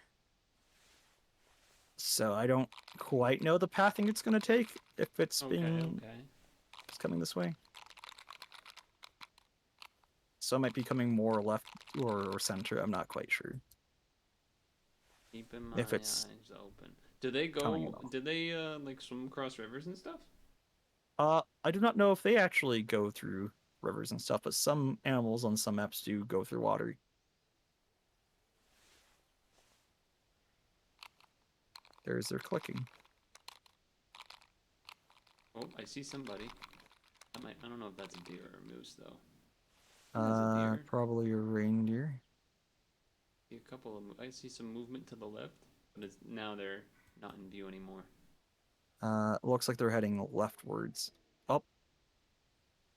C: So I don't quite know the pathing it's going to take if it's it's coming this way. So it might be coming more left or center. I'm not quite sure.
A: Keeping my
C: If it's
A: eyes open. Do they
C: coming at
A: go?
C: all.
A: Did they like swim across rivers and stuff?
C: I do not know if they actually go through rivers and stuff, but some animals on some maps do go through water. There's their clicking.
A: Oh, I see somebody. I don't know if that's a deer or a moose though. That's a deer.
C: Probably a reindeer.
A: See a couple of. I see some movement to the left, but now they're not in view anymore.
C: Looks like they're heading leftwards. Oh,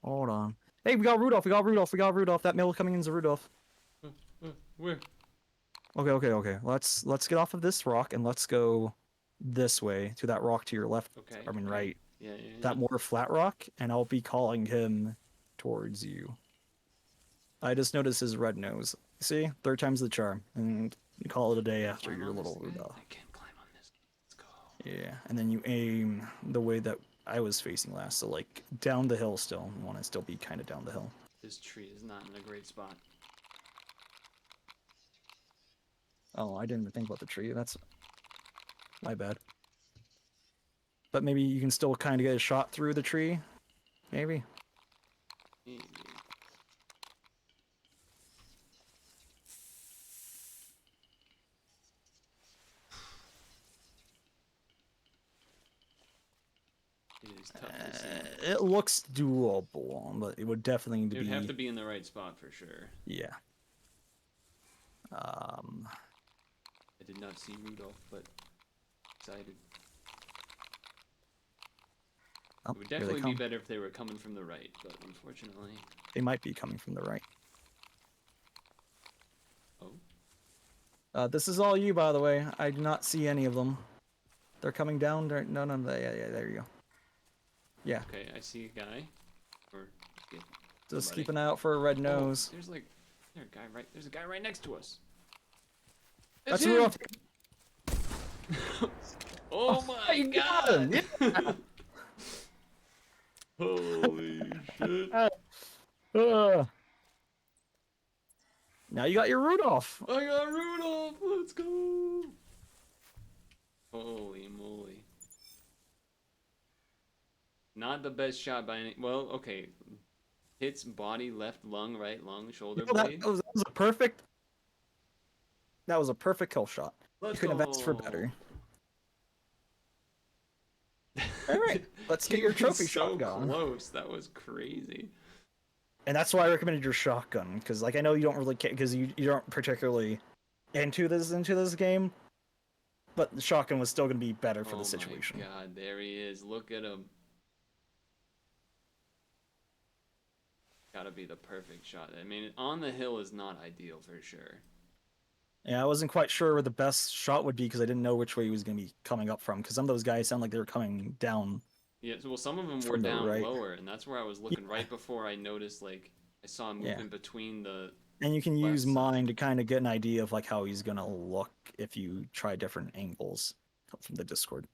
C: hold on. Hey, we got Rudolph. We got Rudolph. We got Rudolph. That male coming in is a Rudolph.
A: Where?
C: Okay. Let's get off of this rock and let's go this way to that rock to your left.
A: Okay.
C: I mean,
A: okay.
C: right.
A: Yeah.
C: That more flat rock, and I'll be calling him towards you. I just noticed his red nose. See, third time's the charm, and you call it a day after your little Rudolph.
A: I can't climb on this. Let's go.
C: Yeah, and then you aim the way that I was facing last, so like down the hill still. You want to still be kind of down the hill.
A: This tree is not in a great spot.
C: Oh, I didn't even think about the tree. That's my bad. But maybe you can still kind of get a shot through the tree. Maybe.
A: Maybe. It is tough to see.
C: It looks doable, but it would definitely need to
A: It would
C: be.
A: have to be in the right spot for sure.
C: Yeah.
A: I did not see Rudolph, but excited.
C: Oh,
A: It would
C: here they
A: definitely be
C: come.
A: better if they were coming from the right, but unfortunately.
C: They might be coming from the right.
A: Oh.
C: This is all you, by the way. I do not see any of them. They're coming down. No, yeah, there you go. Yeah.
A: Okay, I see a guy. Or yeah,
C: Just
A: somebody.
C: keep an eye out for a red nose.
A: There's a guy right next to us.
C: That's
A: him!
C: Rudolph.
A: Oh my
C: you got
A: god!
C: him, yeah.
A: Holy shit.
C: Now you got your Rudolph.
A: I got Rudolph! Let's go! Holy moly. Not the best shot by any. Well, okay. Hits body, left lung, right lung, shoulder blade.
C: That was a perfect. That was a perfect kill shot.
A: Let's
C: You couldn't have asked for
A: go.
C: better. All right, let's get your trophy shotgun.
A: Close. That was crazy.
C: And that's why I recommended your shotgun, because like I know you don't really care, because you aren't particularly into this game, but the shotgun was still going to be better for the situation.
A: Oh my god, there he is. Look at him. Gotta be the perfect shot. I mean, on the hill is not ideal for sure.
C: Yeah, I wasn't quite sure where the best shot would be because I didn't know which way he was going to be coming up from. Because some of those guys sound like they were coming down.
A: Yeah, well, some of them were
C: From the
A: down
C: right.
A: lower, and that's where I was looking right before I noticed, like, I saw him moving between the.
C: And you can
A: left
C: use
A: side.
C: mine to kind of get an idea of like how he's going to look if you try different angles from the Discord.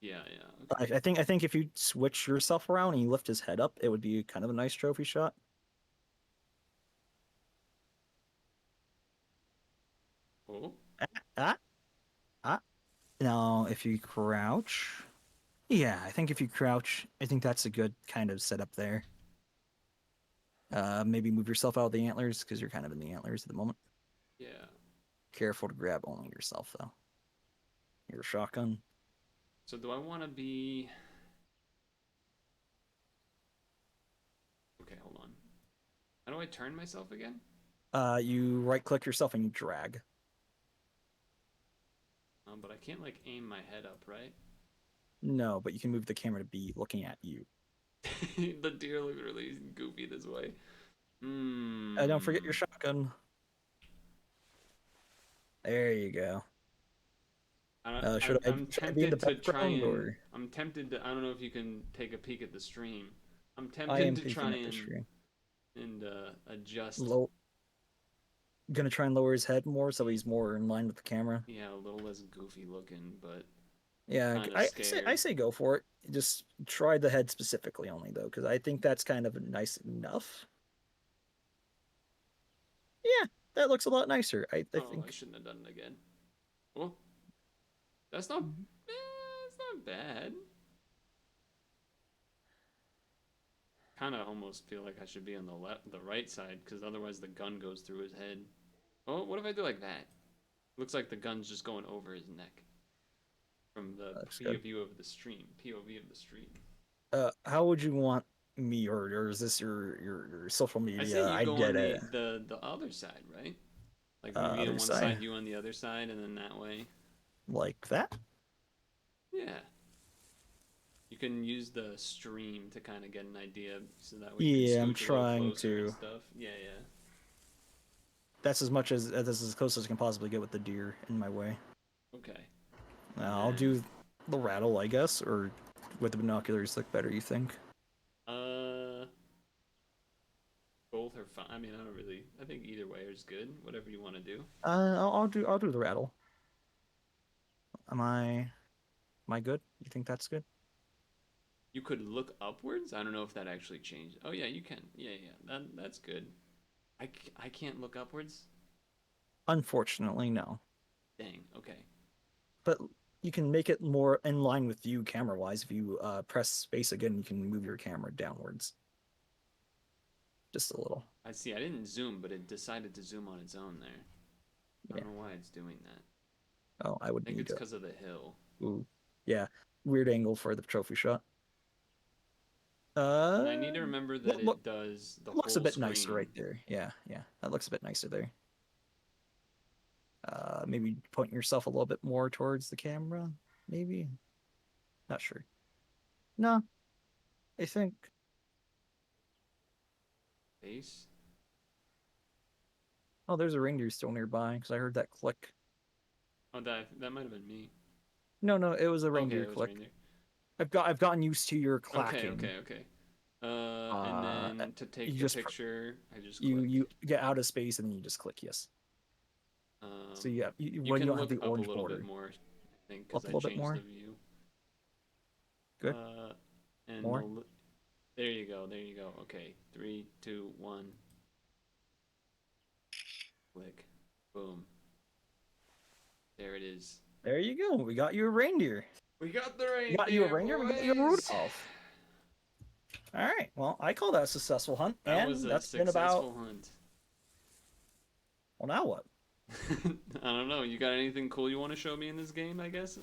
A: Yeah, yeah. Okay.
C: I think if you switch yourself around and you lift his head up, it would be kind of a nice trophy shot.
A: Oh.
C: Now, if you crouch, yeah, I think if you crouch, I think that's a good kind of setup there. Maybe move yourself out of the antlers because you're kind of in the antlers at the moment.
A: Yeah.
C: Careful to grab only yourself though. Your shotgun.
A: So do I want to be? Okay, hold on. How do I turn myself again?
C: You right click yourself and you drag.
A: But I can't like aim my head up, right?
C: No, but you can move the camera to be looking at you.
A: The deer look really goofy this way.
C: Don't forget your shotgun. There you go.
A: I'm tempted to try and. Or... I'm tempted to. I don't know if you can take a peek at the stream. I'm tempted to try and adjust.
C: Gonna try and lower his head more so he's more in line with the camera.
A: Yeah, a little less goofy looking, but.
C: Yeah, I say go for it. Just try the head specifically only though, because I think that's kind of nice enough. Yeah, that looks a lot nicer. I think.
A: I shouldn't have done it again. Oh, that's not. It's not bad. Kind of almost feel like I should be on the right side, because otherwise the gun goes through his head. Oh, what if I do like that? Looks like the gun's just going over his neck. From the POV of the stream.
C: How would you want me, or is this your social media?
A: I say you go on the other side, right? Like me on one side, you on the other side, and then that way.
C: Like that?
A: Yeah. You can use the stream to kind of get an idea, so that way you can
C: I'm trying to.
A: Stuff. Yeah.
C: That's as close as I can possibly get with the deer in my way.
A: Okay.
C: I'll do the rattle, I guess, or with the binoculars look better, you think?
A: Both are fine. I mean, I think either way is good. Whatever you want to do.
C: I'll do the rattle. Am I good? You think that's good?
A: You could look upwards. I don't know if that actually changed. Oh yeah, you can. Yeah. That's good. I can't look upwards.
C: Unfortunately, no.
A: Dang. Okay.
C: But you can make it more in line with you camera-wise. If you press space again, you can move your camera downwards. Just a little.
A: I see. I didn't zoom, but it decided to zoom on its own there. I don't know why it's doing that.
C: Oh, I would
A: think it's because of the hill.
C: Ooh. Yeah. Weird angle for the trophy shot.
A: And I need to remember that
C: Look,
A: it does the
C: looks a
A: whole
C: bit
A: screen.
C: nicer right there. Yeah, yeah, that looks a bit nicer there. Maybe point yourself a little bit more towards the camera. Maybe, not sure. No, I think.
A: Face.
C: Oh, there's a reindeer still nearby because I heard that click.
A: Oh, that might have been me.
C: No, no, it was a
A: Okay,
C: reindeer
A: it was
C: click.
A: reindeer.
C: I've gotten used to your
A: Okay,
C: clacking.
A: okay. And then to take
C: You
A: the
C: just
A: picture, I just
C: you
A: click.
C: you get out of space and then you just click yes. So yeah,
A: You
C: when you
A: can
C: don't have
A: look
C: the
A: up a
C: orange
A: little
C: border.
A: bit more, I think,
C: Up
A: because
C: a
A: I
C: little bit
A: changed
C: more.
A: the view.
C: Good.
A: And
C: More.
A: there you go. There you go. Okay, 3, 2, 1. Click. Boom. There it is.
C: There you go. We got you a reindeer.
A: We got the
C: We got you a
A: reindeer,
C: reindeer. We got you a
A: boys.
C: Rudolph. All right. Well, I call that a successful hunt,
A: That was
C: and
A: a
C: that's been about.
A: successful hunt.
C: Well, now what?
A: I don't know. You got anything cool you want to show me in this game? I guess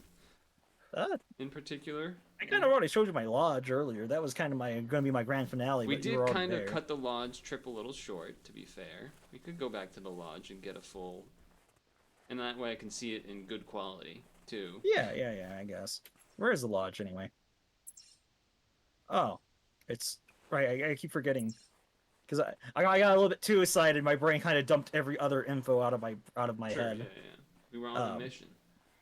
C: Uh,
A: in particular.
C: I kind of already showed you my lodge earlier. That was kind of going to be my grand finale,
A: We
C: but you
A: did
C: were already
A: kind of
C: there.
A: cut the lodge trip a little short, to be fair. We could go back to the lodge and get a full, and that way I can see it in good quality too.
C: Yeah, I guess. Where is the lodge anyway? Oh, it's right. I keep forgetting because I got a little bit too excited. My brain kind of dumped every other info out of my
A: Sure,
C: head.
A: yeah. We were on a mission.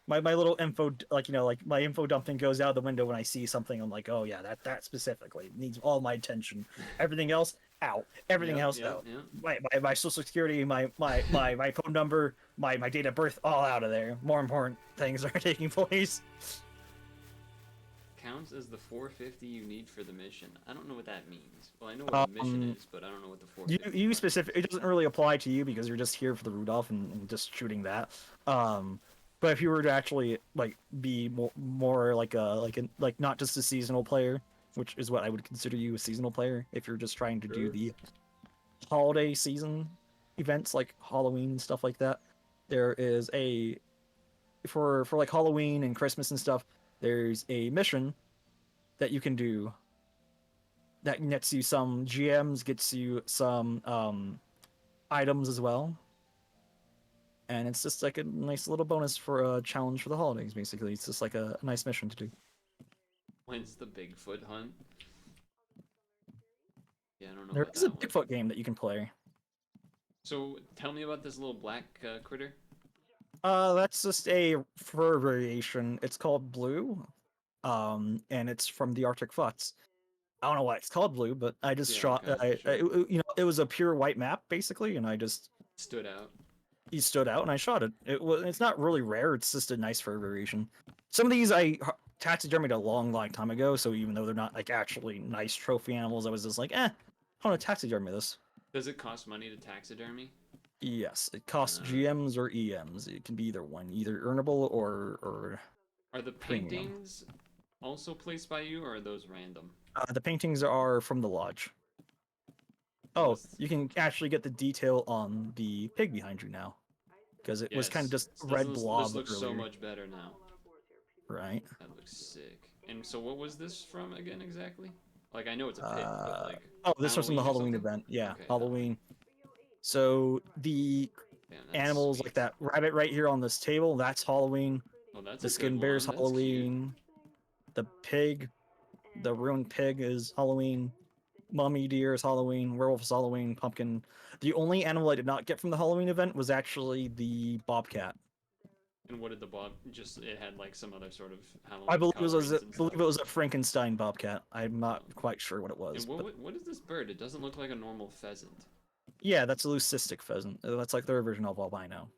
C: My little info, like my info dumping goes out the window when I see something. I'm like, oh yeah, that specifically needs all my attention. Everything else out. Everything else out.
A: Yep.
C: My social security, my phone number, my date of birth, all out of there. More important things are taking place.
A: Counts as the 450 you need for the mission. I don't know what that means. Well, I know what the mission is, but I don't know what the 450.
C: You specific. It doesn't really apply to you because you're just here for the Rudolph and just shooting that. But if you were to actually like be more like not just a seasonal player, which is what I would consider you, a seasonal player, if you're just trying to do the holiday season events like Halloween and stuff like that, there is a for like Halloween and Christmas and stuff, there's a mission that you can do that nets you some GMs, gets you some items as well. And it's just like a nice little bonus for a challenge for the holidays, basically. It's just like a nice mission to do.
A: When's the Bigfoot hunt? Yeah, I don't know
C: There
A: about
C: is a
A: that one.
C: Bigfoot game that you can play.
A: So tell me about this little black critter.
C: That's just a fur variation. It's called Blue, and it's from the Arctic floods. I don't know why it's called Blue, but I just shot.
A: Okay, sure.
C: It was a pure white map basically, and I just
A: Stood out.
C: he stood out, and I shot it. It's not really rare. It's just a nice fur variation. Some of these I taxidermied a long time ago, so even though they're not like actually nice trophy animals, I was just like, I want to taxidermy this.
A: Does it cost money to taxidermy?
C: Yes, it costs GMs or EMs. It can be either one, either earnable or.
A: Are the paintings also placed by you, or are those random?
C: The paintings are from the lodge. Oh, you can actually get the detail on the pig behind you now, because it was kind of just red blob.
A: This looks
C: earlier.
A: so much better now.
C: Right.
A: That looks sick. And so, what was this from again exactly? Like, I know it's a pig, but like.
C: Oh, this was from the Halloween event. Yeah, okay, Halloween. So the animals sweet. Like that rabbit right here on this table, that's Halloween.
A: Oh, that's
C: the skin bear's Halloween. The pig, the ruined pig is Halloween. Mummy deer is Halloween. Werewolf is Halloween. Pumpkin. The only animal I did not get from the Halloween event was actually the bobcat.
A: And what did the bob? Just it had like some other sort of Halloween.
C: I believe it was a Frankenstein bobcat. I'm not quite sure what it was.
A: And what is this bird? It doesn't look like a normal pheasant.
C: Yeah, that's a leucistic pheasant. That's like their version of albino.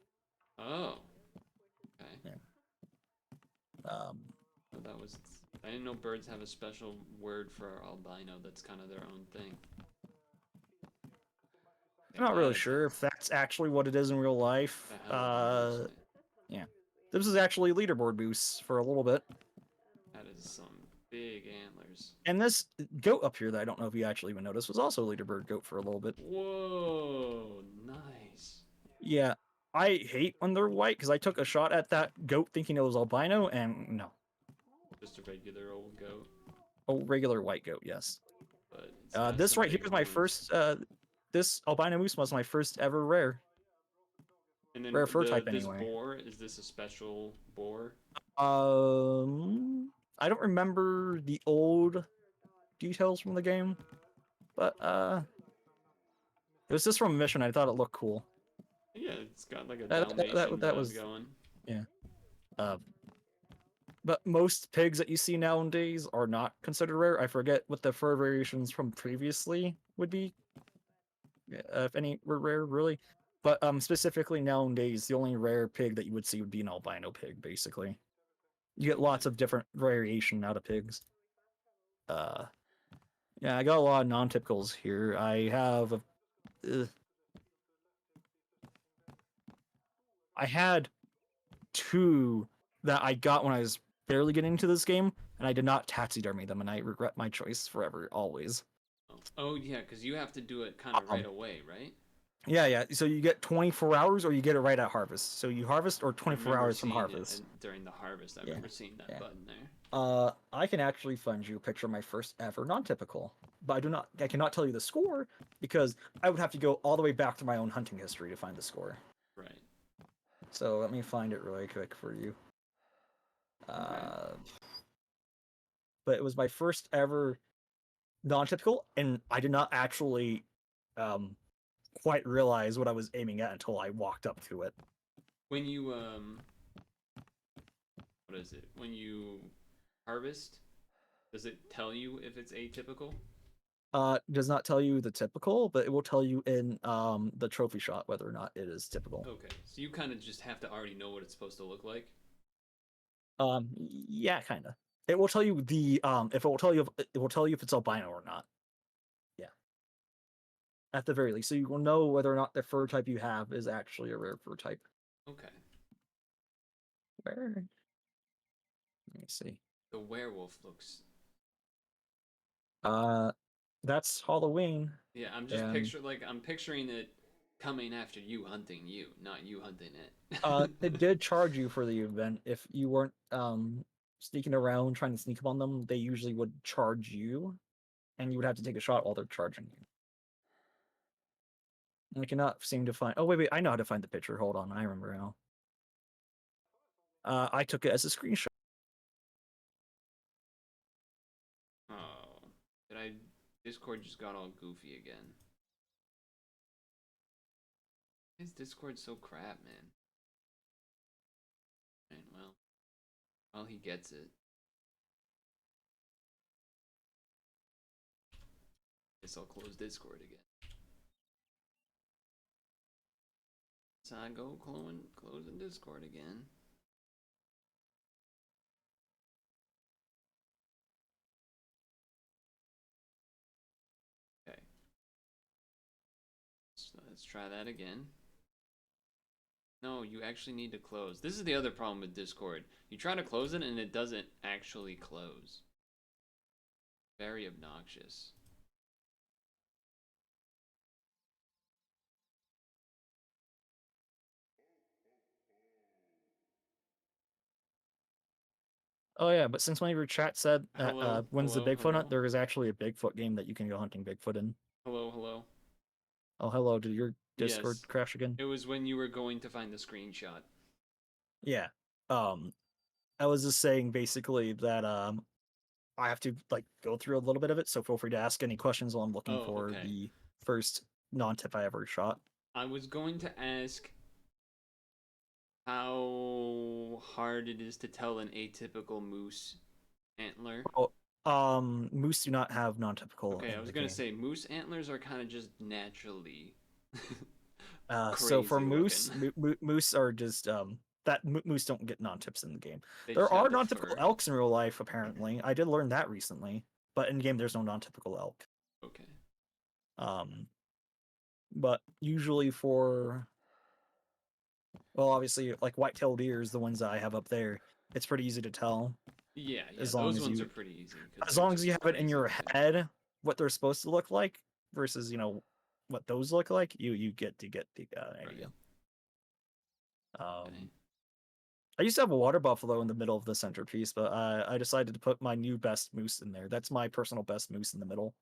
A: Oh. Okay.
C: Yeah.
A: That was. I didn't know birds have a special word for albino. That's kind of their own thing.
C: I'm not really sure if that's actually what it is in real life. Yeah. This is actually leaderboard boost for a little bit.
A: That is some big antlers.
C: And this goat up here that I don't know if you actually even noticed was also a leaderboard goat for a little bit.
A: Whoa, nice.
C: Yeah, I hate when they're white because I took a shot at that goat thinking it was albino, and no.
A: Just a regular old goat.
C: Oh, regular white goat, yes.
A: but it's got
C: This
A: some
C: right here
A: big
C: is my
A: horns.
C: first. This albino moose was my first ever rare.
A: And then
C: Rare fur type
A: this
C: anyway.
A: boar, is this a special boar?
C: I don't remember the old details from the game, but it was just from a mission. I thought it looked cool.
A: Yeah, it's got like a
C: That
A: Dalmatian
C: that
A: vibe
C: was
A: going.
C: yeah. Uh, but most pigs that you see nowadays are not considered rare. I forget what the fur variations from previously would be, if any were rare, really. But specifically nowadays, the only rare pig that you would see would be an albino pig, basically. You get lots
A: Okay.
C: of different variation out of pigs. Uh, yeah, I got a lot of non-typicals here. I have I had two that I got when I was barely getting into this game, and I did not taxidermy them, and I regret my choice forever, always.
A: Oh yeah, because you have to do it kind of right away, right?
C: Yeah. So you get 24 hours, or you get it right at harvest. So you harvest, or
A: I
C: 24
A: remember
C: hours from
A: seeing it
C: harvest.
A: during the harvest. I
C: Yeah,
A: remember seeing that
C: yeah.
A: button there.
C: I can actually find you a picture of my first ever non-typical, but I cannot tell you the score because I would have to go all the way back to my own hunting history to find the score.
A: Right.
C: So let me find it really quick for you.
A: Okay.
C: But it was my first ever non-typical, and I did not actually quite realize what I was aiming at until I walked up to it.
A: When you what is it? When you harvest, does it tell you if it's atypical?
C: Does not tell you the typical, but it will tell you in the trophy shot whether or not it is typical.
A: Okay, so you kind of just have to already know what it's supposed to look like.
C: Yeah, kind of. It will tell you the if it will tell you if it's albino or not. Yeah. At the very least, so you will know whether or not the fur type you have is actually a rare fur type.
A: Okay.
C: Where? Let me see.
A: The werewolf looks.
C: That's Halloween.
A: Yeah, I'm just I'm picturing it coming after you, hunting you, not you hunting it.
C: It did charge you for the event. If you weren't sneaking around trying to sneak up on them, they usually would charge you, and you would have to take a shot while they're charging you. I cannot seem to find. Oh wait, I know how to find the picture. Hold on, I remember how. I took it as a screenshot.
A: Oh, did I? Discord just got all goofy again. Why is Discord so crap, man? Right, well, he gets it. Guess I'll close Discord again. So I go closing Discord again. Okay. So let's try that again. No, you actually need to close. This is the other problem with Discord. You try to close it and it doesn't actually close. Very obnoxious.
C: Oh yeah, but since one of your chat said
A: Hello,
C: when's the
A: hello,
C: Bigfoot hunt,
A: hello.
C: there is actually a Bigfoot game that you can go hunting Bigfoot in.
A: Hello, hello.
C: Oh hello, did your Discord
A: Yes.
C: crash again?
A: It was when you were going to find the screenshot.
C: Yeah. I was just saying basically that I have to like go through a little bit of it, so feel free to ask any questions while I'm looking
A: Oh,
C: for
A: okay.
C: the first non-tip I ever shot.
A: I was going to ask how hard it is to tell an atypical moose antler.
C: Oh, moose do not have non-typical
A: Okay, I
C: in
A: was
C: the
A: gonna
C: game.
A: say moose antlers are kind of just naturally
C: So for
A: crazy
C: moose,
A: looking.
C: moose are just that moose don't get non-tips in the game.
A: They
C: There
A: just have
C: are
A: the
C: non-typical
A: fur.
C: elks in real life, apparently. I did learn that recently, but in game there's no non-typical elk.
A: Okay.
C: Um, but usually for well, obviously like white-tailed deer is the ones that I have up there. It's pretty easy to tell
A: Yeah, those ones are pretty easy because
C: as
A: they're
C: long as you
A: just
C: have it in
A: crazy
C: your
A: looking.
C: head what they're supposed to look like versus what those look like. You get the idea.
A: Right. Okay.
C: Um, I used to have a water buffalo in the middle of the centerpiece, but I decided to put my new best moose in there. That's my personal best moose in the middle.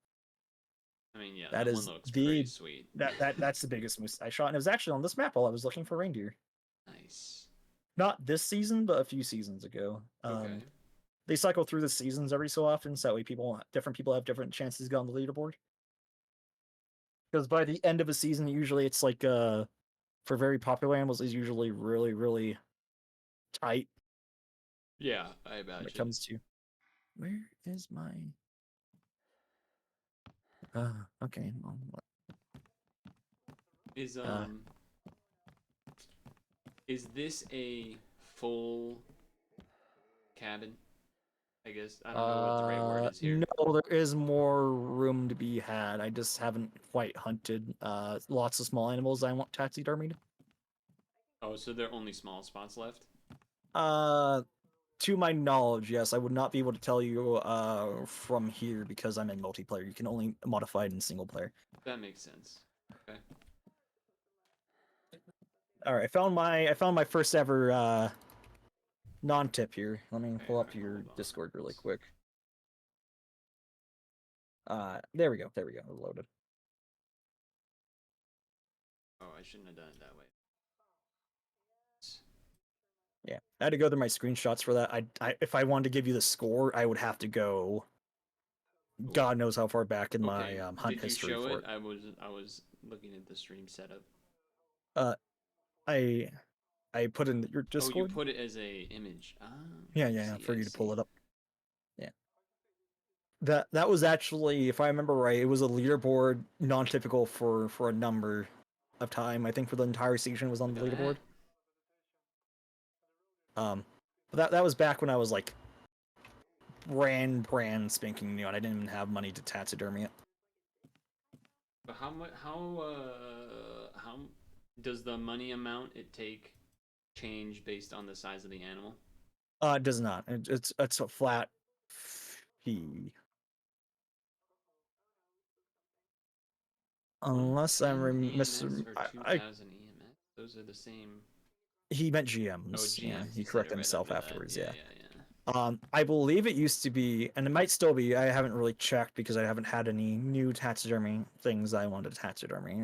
A: I mean, yeah,
C: That
A: that one
C: is
A: looks pretty
C: the
A: sweet.
C: that's the biggest moose I shot, and it was actually on this map while I was looking for reindeer.
A: Nice.
C: Not this season, but a few seasons ago.
A: Okay.
C: They cycle through the seasons every so often, so that way different people have different chances to get on the leaderboard. Because by the end of a season, usually it's like for very popular animals, is usually really really tight
A: Yeah, I
C: when it
A: imagine.
C: comes to where is my okay well,
A: Is
C: uh
A: um is this a full cabin? I guess I don't know what the right word is here.
C: no, there is more room to be had. I just haven't quite hunted lots of small animals I want taxidermied.
A: Oh, so there are only small spots left?
C: Uh, to my knowledge, yes. I would not be able to tell you from here because I'm in multiplayer. You can only modify it in single player.
A: That makes sense. Okay.
C: All right, I found my first ever non-tip here. Let me
A: Okay,
C: pull up
A: alright,
C: your
A: hold on.
C: Discord really quick. There we go. There we go. Loaded.
A: Oh, I shouldn't have done it that way.
C: Yeah, I had to go through my screenshots for that. If I wanted to give you the score, I would have to go. God knows how far back in my
A: Okay,
C: hunt
A: did you
C: history
A: show
C: for
A: it?
C: it.
A: I was looking at the stream setup.
C: Uh, I I put in your
A: Oh, you
C: Discord.
A: put it as a image. Ah,
C: Yeah,
A: I
C: yeah,
A: see,
C: for
A: I
C: you to pull
A: see.
C: it up. Yeah, that was actually, if I remember right, it was a leaderboard non-typical for a number of time. I think for the entire season it was on
A: Look
C: the
A: at
C: leaderboard.
A: that.
C: But that was back when I was like brand spanking new, and I didn't even have money to taxidermy it.
A: But how much? How does the money amount it take change based on the size of the animal?
C: It does not. It's a flat fee.
A: One
C: Unless I'm
A: ten
C: mis
A: AMS or
C: I
A: 2,000 EMS? Those are the same.
C: he meant
A: Oh,
C: GMs. Yeah,
A: GMs.
C: he
A: You said it
C: corrected
A: right
C: himself
A: under that.
C: afterwards.
A: Yeah,
C: Yeah.
A: yeah, yeah.
C: I believe it used to be, and it might still be. I haven't really checked because I haven't had any new taxidermy things I wanted to taxidermy.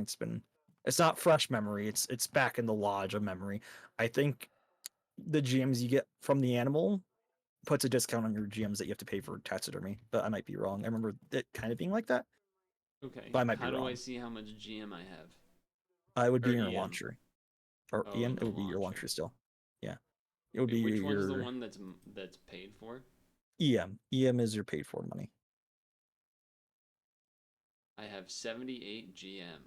C: It's not fresh memory. It's back in the lodge of memory. I think the GMs you get from the animal puts a discount on your GMs that you have to pay for taxidermy, but I might be wrong. I remember it kind of being like that,
A: Okay.
C: but I might be
A: How do I
C: wrong.
A: see how much GM I have?
C: It would be
A: Or
C: in your
A: EM?
C: launcher, or
A: Oh, in
C: EM.
A: the
C: It would be your
A: launcher.
C: launcher still. Yeah, it would
A: Wait,
C: be
A: which one's the
C: your
A: one that's paid for?
C: EM. EM is your paid for money.
A: I have 78 GM.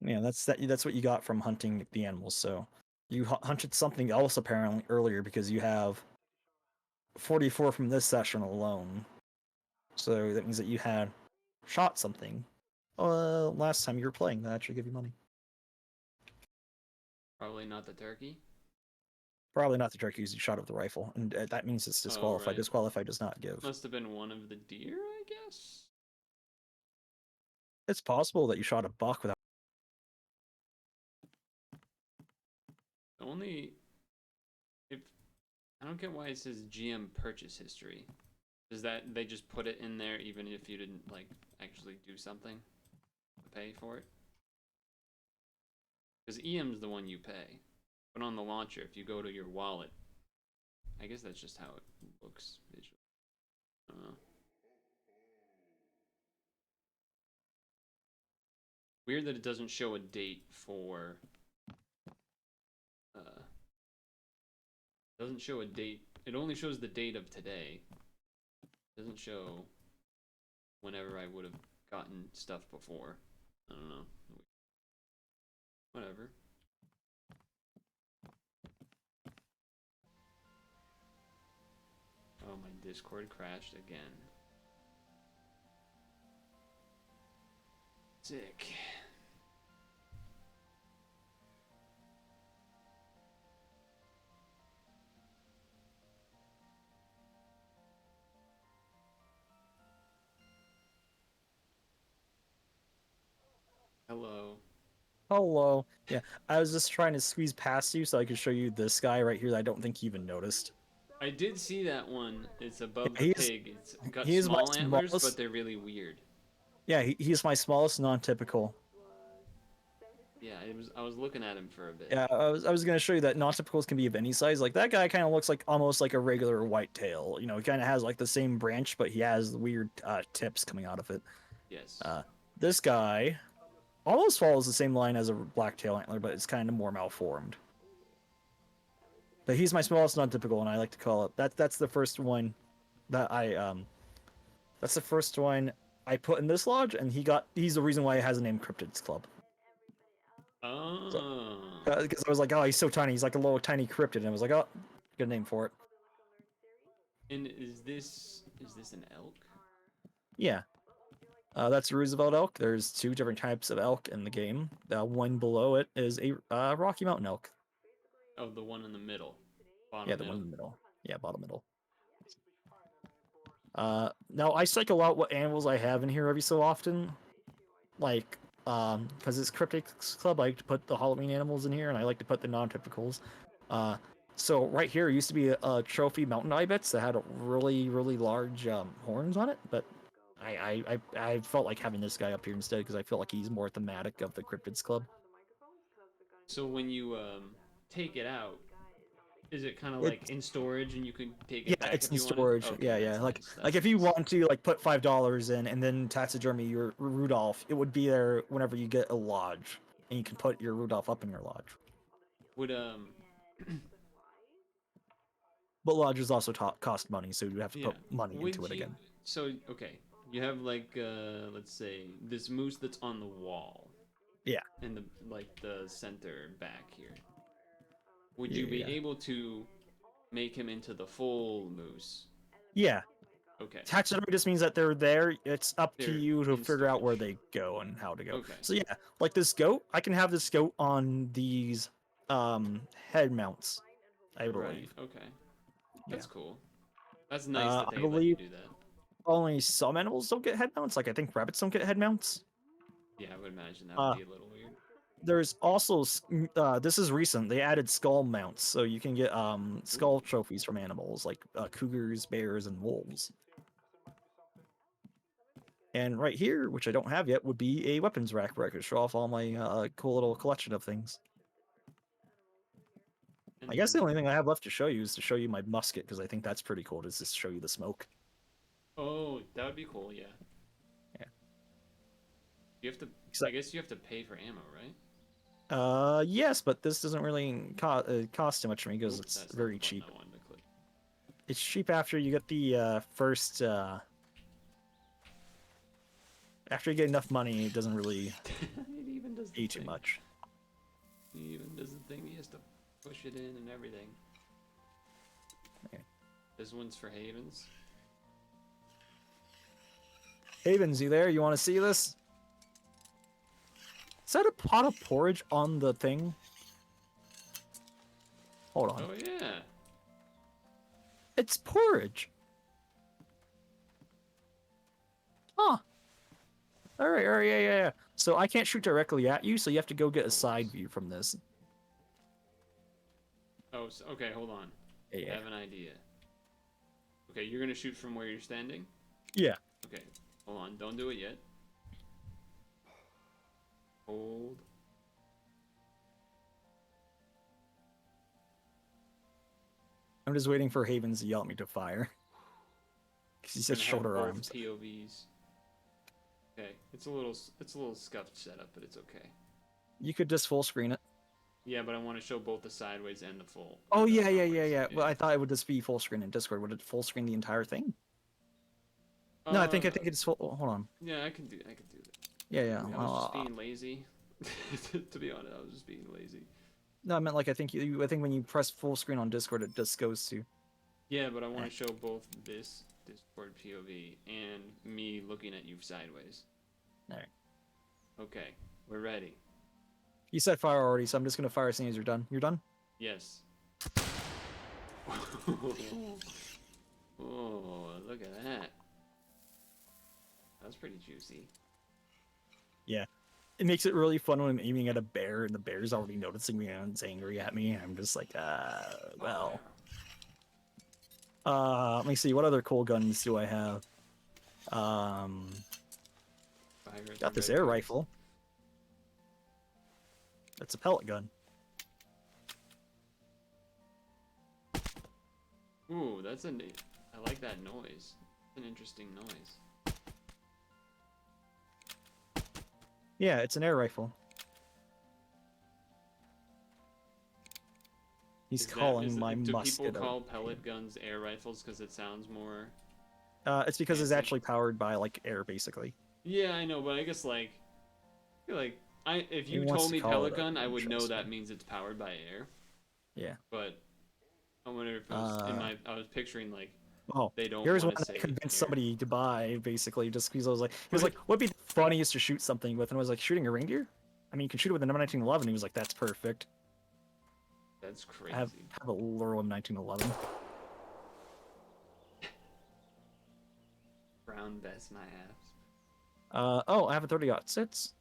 C: Yeah, that's what you got from hunting the animals. So you hunted something else apparently earlier because you have 44 from this session alone. So that means that you had shot something. Last time you were playing, that actually gave you money.
A: Probably not the turkey.
C: Probably not the turkey because you shot it with the rifle, and that means it's
A: Oh,
C: disqualified.
A: right.
C: Disqualified does not give.
A: Must have been one of the deer, I guess.
C: It's possible that you shot a buck without.
A: Only if I don't get why it says GM purchase history. Does that they just put it in there even if you didn't like actually do something to pay for it? Because EM's the one you pay. But on the launcher, if you go to your wallet, I guess that's just how it looks visually. I don't know. Weird that it doesn't show a date for. Doesn't show a date. It only shows the date of today. Doesn't show whenever I would have gotten stuff before. I don't know. Whatever. Oh, my Discord crashed again. Sick. Hello.
C: Hello. Yeah, I was just trying to squeeze past you so I could show you this guy right here that I don't think you even noticed.
A: I did see that one. It's above the
C: He's
A: pig. It's got
C: he's my
A: small antlers, but
C: smallest.
A: they're really weird.
C: Yeah, he's my smallest non-typical.
A: Yeah, I was looking at him for a bit.
C: Yeah, I was gonna show you that non-typicals can be of any size. Like that guy kind of looks like almost like a regular whitetail. You know, he kind of has like the same branch, but he has weird tips coming out of it.
A: Yes.
C: Uh, this guy almost follows the same line as a blacktail antler, but it's kind of more malformed. But he's my smallest non-typical, and I like to call it that's the first one that that's the first one I put in this lodge, and he's the reason why it has a name Cryptids Club. So,
A: Oh.
C: because I was like, oh, he's so tiny, he's like a little tiny cryptid, and I was like, oh, good name for it.
A: And is this an elk?
C: Yeah. That's Roosevelt elk. There's two different types of elk in the game. The one below it is a Rocky Mountain elk.
A: Oh, the one in the middle.
C: Yeah,
A: Bottom
C: the one
A: middle.
C: in the middle. Yeah, bottom middle. Now I cycle out what animals I have in here every so often. Like, because it's Cryptics Club, I like to put the Halloween animals in here, and I like to put the non-typicals. Uh, so right here used to be a trophy mountain ibex that had a really, really large horns on it, but I felt like having this guy up here instead because I feel like he's more thematic of the Cryptids Club.
A: So when you take it out, is it kind of
C: It
A: like in storage and you can take
C: Yeah,
A: it back
C: it's
A: if
C: in
A: you wanted?
C: storage.
A: Okay,
C: Yeah,
A: that's
C: yeah. Like
A: nice.
C: like
A: That's
C: if you
A: nice.
C: want to like put $5 in and then taxidermy your Rudolph, it would be there whenever you get a lodge, and you can put your Rudolph up in your lodge.
A: Would
C: But lodges also cost money, so you have to
A: yeah.
C: put money into
A: Would
C: it
A: you
C: again.
A: so okay, you have like let's say this moose that's on the wall
C: Yeah,
A: in the like the center back here. Would
C: yeah,
A: you be
C: yeah.
A: able to make him into the full moose?
C: Yeah,
A: Okay.
C: taxidermy just means that they're there. It's up to
A: They're
C: you to
A: in
C: figure out where
A: storage.
C: they go and how to go.
A: Okay.
C: So yeah, like this goat, I can have this goat on these head mounts, I
A: Right.
C: believe.
A: Okay.
C: Yeah.
A: That's cool. That's nice that
C: I
A: they let you
C: believe
A: do that.
C: only some animals don't get head mounts. Like I think rabbits don't get head mounts.
A: Yeah, I would imagine that would
C: Uh,
A: be a little weird.
C: there's also this is recent. They added skull mounts, so you can get
A: Ooh.
C: skull trophies from animals like cougars, bears, and wolves. And right here, which I don't have yet, would be a weapons rack where I could show off all my cool little collection of things. I guess the
A: And
C: only thing I have left to show you is to show you my musket, because I think that's pretty cool to just show you the smoke.
A: oh, that would be cool. Yeah.
C: Yeah.
A: You have to. I
C: Except,
A: guess you have to pay for ammo, right?
C: yes, but this doesn't really cost too much for me because
A: Oop,
C: it's
A: that's not the
C: very
A: button
C: cheap.
A: I wanted to click.
C: It's cheap after you get the first. After you get enough money, it doesn't really
A: It even does the pay
C: too
A: thing.
C: much.
A: He even does the thing. He has to push it in and everything.
C: Okay.
A: This one's for Havens.
C: Havens, you there? You want to see this? Is that a pot of porridge on the thing? Hold on.
A: Oh yeah.
C: It's porridge. Huh. Alright, yeah. So I can't shoot directly at you, so you have to go get a side view from this.
A: Oh, so, okay. Hold on. I
C: Yeah.
A: have an idea. Okay, you're gonna shoot from where you're standing.
C: Yeah.
A: Okay, hold on. Don't do it yet. Hold.
C: I'm just waiting for Havens to yell at me to fire. Because he says
A: Gonna have
C: shoulder
A: both
C: arms.
A: POVs. Okay, it's a little scuffed setup, but it's okay.
C: You could just full screen it.
A: Yeah, but I want to show both the sideways and the full.
C: Oh,
A: the
C: yeah.
A: frontwards.
C: Well, I thought it would just be full screen in Discord. Would it full screen the entire thing? No, I think
A: Uh,
C: it's full. Hold on.
A: Yeah, I can do that.
C: Yeah.
A: I was just being lazy. To be honest, I was just being lazy.
C: No, I meant like I think when you press full screen on Discord, it just goes to.
A: Yeah, but I want to show both this Discord POV and me looking at you sideways.
C: Alright.
A: Okay, we're ready.
C: You said fire already, so I'm just gonna fire as soon as you're done. You're done?
A: Yes. Oh, look at that. That's pretty juicy.
C: Yeah. It makes it really fun when I'm aiming at a bear and the bear's already noticing me and it's angry at me. I'm just like, well. Let me see. What other cool guns do I have?
A: Fire at
C: Got
A: the
C: this
A: red
C: air
A: guns.
C: rifle. It's a pellet gun.
A: Ooh, that's an. I like that noise. It's an interesting noise.
C: Yeah, it's an air rifle. He's calling my
A: do
C: musket.
A: people call
C: out.
A: pellet guns air rifles because it sounds more?
C: It's because it's
A: fancy?
C: actually powered by like air, basically.
A: Yeah, I know, but I guess like, I feel like if
C: He
A: you
C: wants
A: told
C: to
A: me
C: call
A: pellet
C: it a
A: gun, I would know
C: Winchester.
A: that means it's powered by air.
C: Yeah.
A: But I wonder if it was I was picturing like
C: Oh,
A: they don't
C: here's
A: want
C: one
A: to
C: that
A: say
C: I convinced
A: air.
C: somebody to buy, basically, just because I was like, he was like, what'd be the funniest to shoot something with? And I was like, shooting a reindeer? I mean, you can shoot it with a 1911. He was like, that's perfect.
A: That's
C: I have
A: crazy.
C: a Luro 1911.
A: Brown best my ass.
C: Oh, I have a 30-06.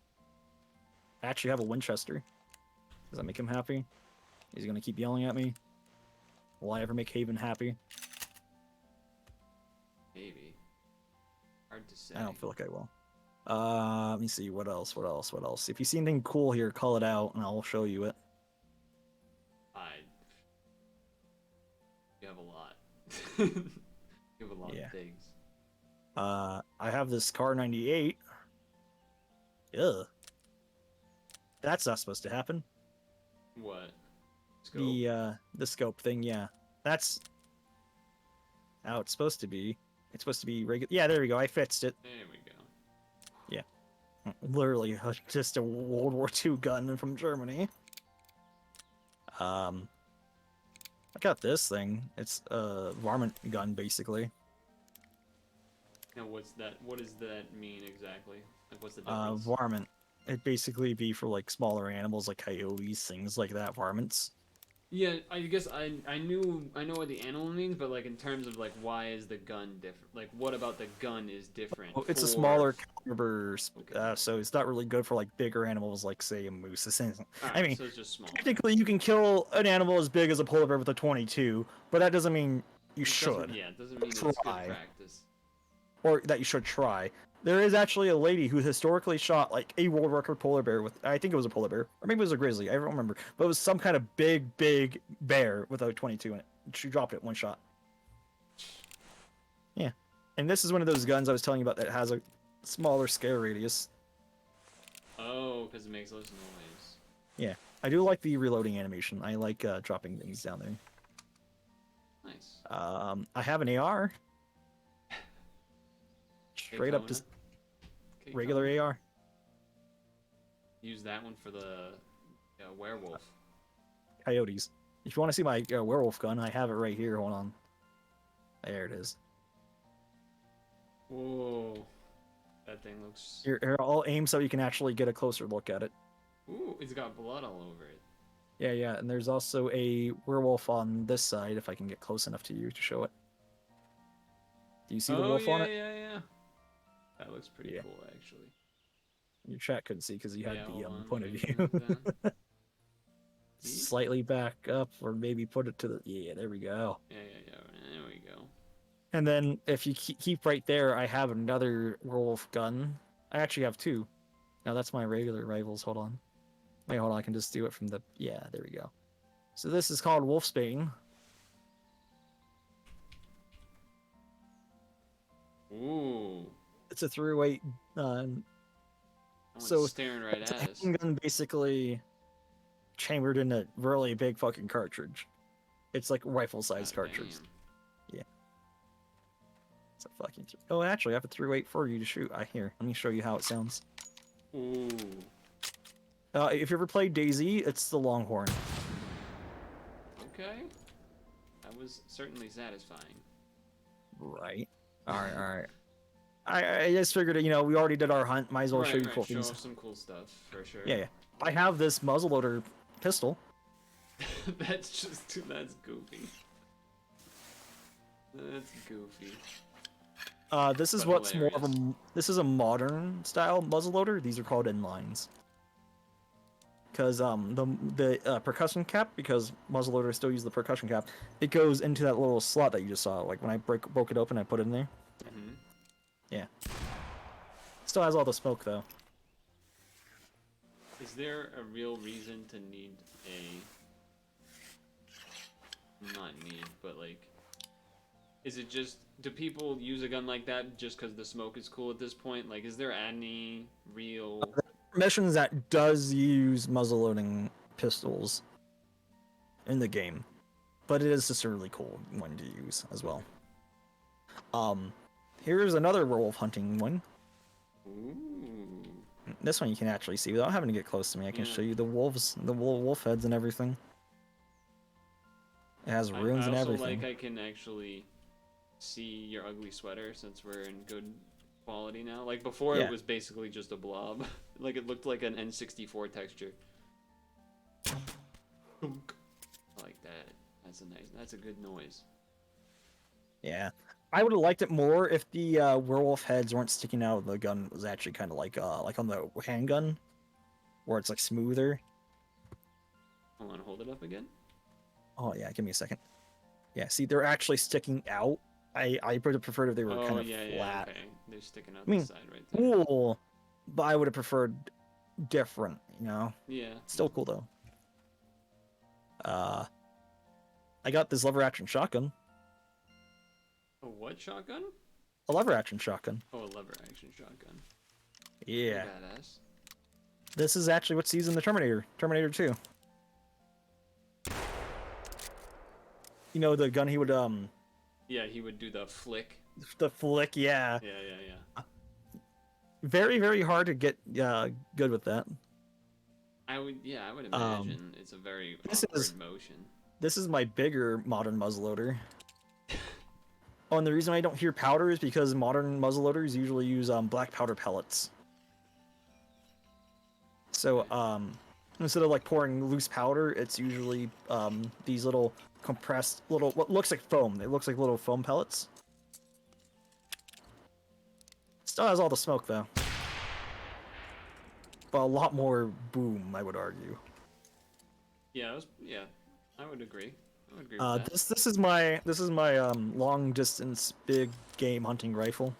C: I actually have a Winchester. Does that make him happy? Is he gonna keep yelling at me? Will I ever make Haven happy?
A: Maybe. Hard to say.
C: I don't feel like I will. Let me see. What else? What else? What else? If you see anything cool here, call it out, and I'll show you it.
A: You have a lot. You have a lot
C: Yeah.
A: of things.
C: I have this Car 98. Ugh. That's not supposed to happen.
A: What? Scope?
C: The scope thing, yeah. That's how it's supposed to be. It's supposed to be regular. Yeah, there we go. I fixed it.
A: There we go.
C: Literally just a World War II gun from Germany. I got this thing. It's a varmint gun, basically.
A: Now what's that? What does that mean exactly? Like what's the difference?
C: Varmint. It'd basically be for like smaller animals like coyotes, things like that. Varmints.
A: Yeah, I guess I know what the animal means, but like in terms of like why is the gun different? Like what about the gun is different?
C: Oh, it's a
A: for-
C: smaller caliber,
A: Okay.
C: so it's not really good for like bigger animals, like say a moose. I
A: Alright,
C: mean,
A: so it's just small.
C: technically, you can kill an animal as big as a polar bear with a 22, but that doesn't mean you should.
A: Yeah, it doesn't mean it's good
C: Try.
A: practice.
C: Or that you should try. There is actually a lady who historically shot like a world record polar bear with, I think it was a polar bear, or maybe it was a grizzly, I don't remember, but it was some kind of big bear with a 22 in it. She dropped it one shot. Yeah, and this is one of those guns I was telling you about that has a smaller scare radius.
A: Oh, because it makes less noise.
C: Yeah, I do like the reloading animation. I like dropping things down there.
A: Nice.
C: I have an AR. Straight up just
A: Daytona?
C: regular AR.
A: Use that one for the werewolf.
C: Coyotes. If you want to see my werewolf gun, I have it right here. Hold on. There it is.
A: Whoa. That thing looks...
C: Here, I'll aim so you can actually get a closer look at it.
A: Ooh, it's got blood all over it.
C: Yeah, and there's also a werewolf on this side, if I can get close enough to you to show it. Do you see the wolf on it?
A: Yeah. That looks pretty
C: Yeah.
A: cool, actually.
C: Your chat couldn't see because you had the
A: hold on,
C: point of
A: let me
C: view.
A: move that.
C: Slightly back up, or maybe put it to the... Yeah, there we go.
A: Yeah. There we go.
C: And then if you keep right there, I have another werewolf gun. I actually have two. Now that's my regular rifles. Hold on. Wait, hold on. I can just do it from the... Yeah, there we go. So this is called Wolfsbane.
A: Ooh.
C: It's a 308.
A: Someone's
C: So
A: staring right
C: it's
A: at
C: a
A: us.
C: handgun basically chambered in a really big fucking cartridge. It's like rifle-sized
A: God
C: cartridge.
A: damn.
C: Yeah. It's a fucking... Oh, actually, I have a 308 for you to shoot. Here, let me show you how it sounds.
A: Ooh.
C: If you ever played DayZ, it's the Longhorn.
A: Okay. That was certainly satisfying.
C: Right. Alright. I just figured, we already did our hunt. Might as well show you cool
A: Show
C: things.
A: off some cool stuff, for sure.
C: Yeah. I have this muzzleloader pistol.
A: That's goofy. That's goofy.
C: This is
A: But
C: what's more
A: hilarious.
C: of a... This is a modern style muzzleloader. These are called inlines. because the percussion cap, because muzzleloaders still use the percussion cap, it goes into that little slot that you just saw. Like when I broke it open, I put it in there.
A: Mm-hmm.
C: Yeah. Still has all the smoke though.
A: Is there a real reason to need not need, but like, is it just, do people use a gun like that just because the smoke is cool at this point? Like, is there any real...
C: Missions that does use muzzleloading pistols in the game, but it is just a really cool one to use as well. Here's another werewolf hunting one.
A: Ooh.
C: This one you can actually see without having to get close to me. I can
A: Yeah.
C: show you the wolves, the wolf heads and everything. It has runes and everything.
A: I also like I can actually see your ugly sweater since we're in good quality now. Like before,
C: Yeah.
A: it was basically just a blob. Like it looked like an N64 texture. Thunk. I like that. That's a good noise.
C: Yeah. I would have liked it more if the werewolf heads weren't sticking out of the gun. It was actually kind of like on the handgun, where it's like smoother.
A: Hold it up again.
C: Oh yeah, give me a second. Yeah, see, they're actually sticking out. I would have preferred if they were kind of flat.
A: Yeah, okay. They're sticking out
C: I mean,
A: the side right there.
C: Cool, but I would have preferred different. You know,
A: Yeah.
C: still cool though. I got this lever action shotgun.
A: A what shotgun?
C: A lever action shotgun.
A: Oh, a lever action shotgun.
C: Yeah.
A: Badass.
C: This is actually what's used in the Terminator 2. You know the gun he would
A: Yeah, he would do the flick.
C: the flick, yeah.
A: Yeah.
C: Very, very hard to get good with that.
A: I would imagine it's a very
C: this
A: awkward
C: is-
A: motion.
C: This is my bigger modern muzzleloader. Oh, and the reason I don't hear powder is because modern muzzleloaders usually use black powder pellets. So instead of like pouring loose powder, it's usually these little compressed what looks like foam. It looks like little foam pellets. Still has all the smoke though, but a lot more boom, I would argue.
A: Yeah, I would agree. I would agree with that.
C: This is my long distance big game hunting rifle.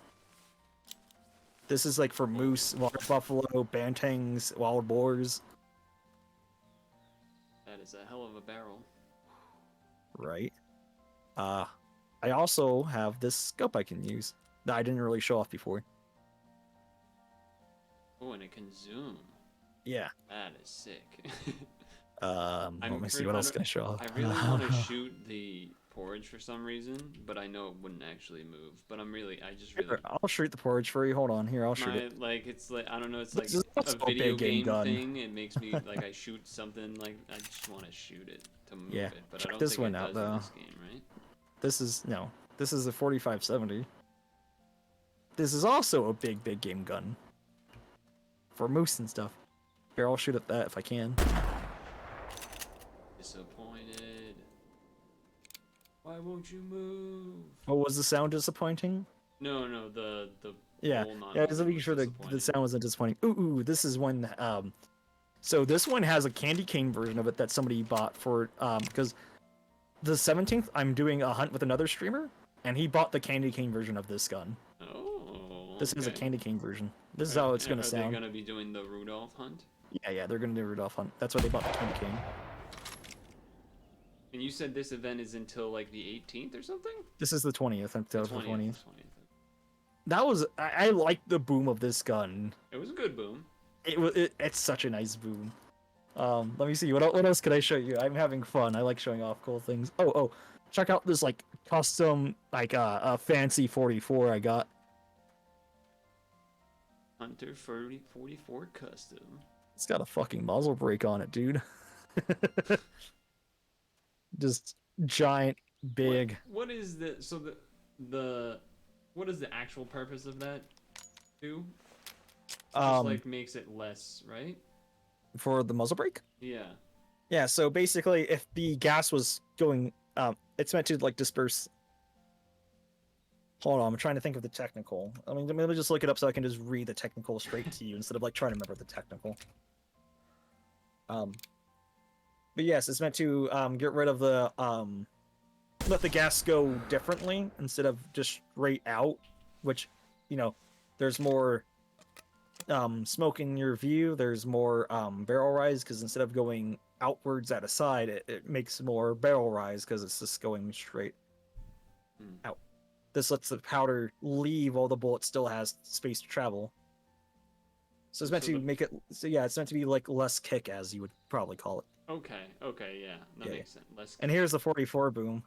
C: This is like for moose, water buffalo, bantangs, wild boars.
A: That is a hell of a barrel.
C: Right. I also have this scope I can use that I didn't really show off before.
A: Oh, and it can zoom.
C: Yeah.
A: That is sick.
C: Let me see what else can I show off.
A: I really want to shoot the porridge for some reason, but I know it wouldn't actually move. But
C: I'll shoot the porridge for you. Hold on, here, I'll shoot it.
A: Like it's like I don't know, it's
C: This
A: like
C: is also
A: a
C: a
A: video
C: big game
A: game
C: gun.
A: thing. It makes me like I shoot something like I just want to shoot it to move
C: Yeah,
A: it. But
C: check
A: I don't
C: this
A: think
C: one
A: it
C: out,
A: does in
C: though.
A: this game, right?
C: This is a 4570. This is also a big game gun for moose and stuff. Here, I'll shoot at that if I can.
A: Disappointed. Why won't you move?
C: Oh, was the sound disappointing?
A: No, the
C: Yeah,
A: whole
C: yeah, just
A: non-movement
C: making
A: was
C: sure the
A: disappointing.
C: sound wasn't disappointing. Ooh, this is one. So this one has a candy cane version of it that somebody bought for because the 17th I'm doing a hunt with another streamer, and he bought the candy cane version of this gun.
A: Oh.
C: This is a
A: okay.
C: candy cane version. This is how it's gonna
A: Are
C: sound.
A: they gonna be doing the Rudolph hunt?
C: Yeah, they're gonna do Rudolph hunt. That's why they bought the candy cane.
A: And you said this event is until like the 18th or something?
C: This is the 20th. Until the 20th.
A: 20th.
C: That was I like the boom of this gun.
A: It was a good boom.
C: It's such a nice boom. Let me see what else could I show you. I'm having fun. I like showing off cool things. Oh, check out this like custom like a fancy 44 I got.
A: Hunter 44 custom.
C: It's got a fucking muzzle brake on it, dude. Just giant, big.
A: What is the what is the actual purpose of that do? Just like makes it less, right?
C: For the muzzle brake?
A: Yeah.
C: Yeah, so basically if the gas was going it's meant to like disperse. Hold on, I'm trying to think of the technical. I mean, let me just look it up so I can just read the technical straight to you instead of like trying to remember the technical. Um, but yes, it's meant to get rid of the let the gas go differently instead of just straight out, which, you know, there's more smoke in your view. There's more barrel rise because instead of going outwards at a side, it makes more barrel rise because it's just going straight
A: Hmm.
C: out. This lets the powder leave while the bullet still has space to travel. So it's meant
A: So
C: to make it. So yeah, it's meant to be like less kick, as you would probably call it.
A: okay, okay, yeah, that
C: Yeah.
A: makes sense. Let's.
C: And here's the 44 boom.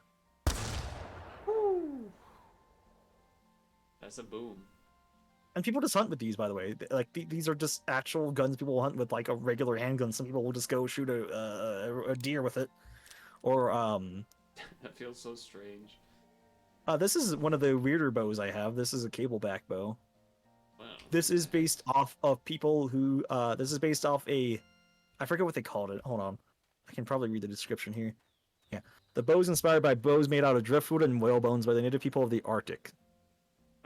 A: Woo! That's a boom.
C: And people just hunt with these, by the way. Like these are just actual guns people hunt with, like a regular handgun. Some people will just go shoot a deer with it, or
A: That feels so strange.
C: this is one of the weirder bows I have. This is a cable back bow.
A: Wow.
C: This is
A: okay.
C: based off of people who. This is based off a. I forget what they called it. Hold on, I can probably read the description here. Yeah, the bow is inspired by bows made out of driftwood and whale bones by the native people of the Arctic.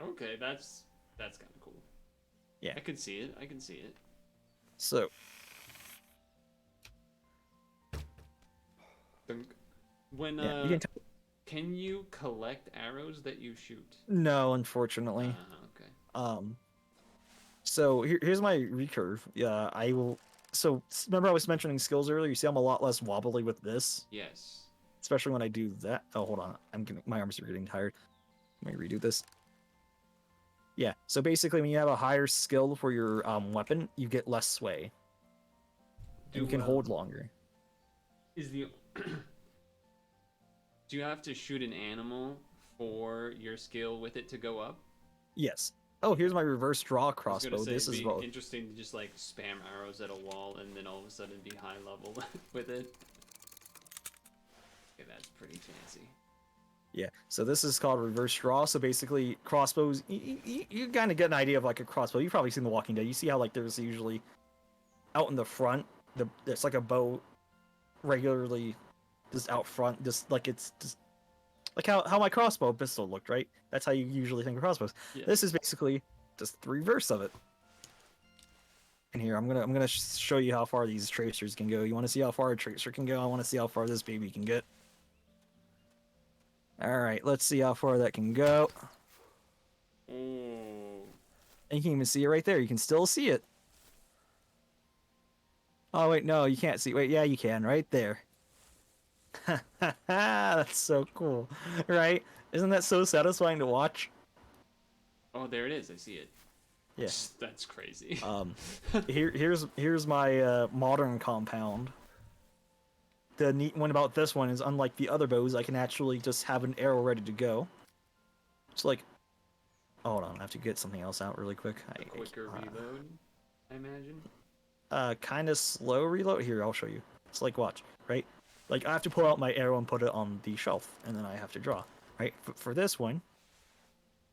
A: Okay, that's kind of cool.
C: Yeah.
A: I can see it. I can see it.
C: So
A: When
C: yeah, you can.
A: can you collect arrows that you shoot?
C: No, unfortunately.
A: Okay.
C: So here's my recurve. Yeah, I will. So remember I was mentioning skills earlier. You see, I'm a lot less wobbly with this,
A: Yes.
C: especially when I do that. Oh, hold on. My arms are getting tired. Let me redo this. Yeah. So basically, when you have a higher skill for your weapon, you get less sway. And you can hold longer.
A: Is the do you have to shoot an animal for your skill with it to go up?
C: Yes. Oh, here's my reverse draw
A: I was gonna
C: crossbow.
A: say
C: This
A: it'd
C: is
A: be
C: both.
A: interesting to just like spam arrows at a wall and then all of a sudden be high level with it. Okay, that's pretty fancy.
C: Yeah. So this is called reverse draw. So basically, crossbows. You kind of get an idea of like a crossbow. You've probably seen The Walking Dead. You see how like there's usually out in the front, it's like a bow regularly just out front, just like it's just like how my crossbow pistol looked, right? That's how you usually think of crossbows.
A: Yeah.
C: This is basically just the reverse of it. And here I'm gonna show you how far these tracers can go. You want to see how far a tracer can go? I want to see how far this baby can get. All right, let's see how far that can go.
A: Oh.
C: And you can even see it right there. You can still see it. Oh wait, no, you can't see. Wait, yeah, you can. Right there. That's so cool, right? Isn't that so satisfying to watch?
A: Oh, there it is. I see it.
C: Yeah.
A: That's crazy.
C: Here's my modern compound. The neat one about this one is, unlike the other bows, I can actually just have an arrow ready to go. It's like, oh, hold on, I have to get something else out really quick.
A: A quicker reload, I imagine.
C: Kind of slow reload. Here, I'll show you. It's like, watch, right? Like I have to pull out my arrow and put it on the shelf, and then I have to draw, right? For this one,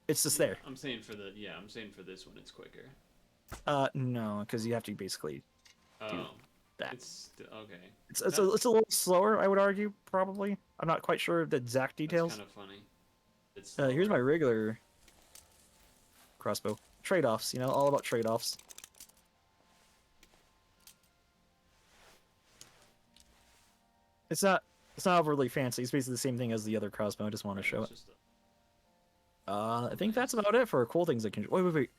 C: it's just there.
A: I'm saying for this one it's quicker.
C: No, because you have to basically
A: Oh,
C: that.
A: it's okay.
C: It's a little slower, I would argue, probably. I'm not quite sure of the exact details.
A: That's kind of funny. It's
C: Here's my regular crossbow. Trade-offs, you know, all about trade-offs. It's not overly fancy. It's basically the same thing as the other crossbow. I just want to show it. I think that's about it for cool things I can. Wait.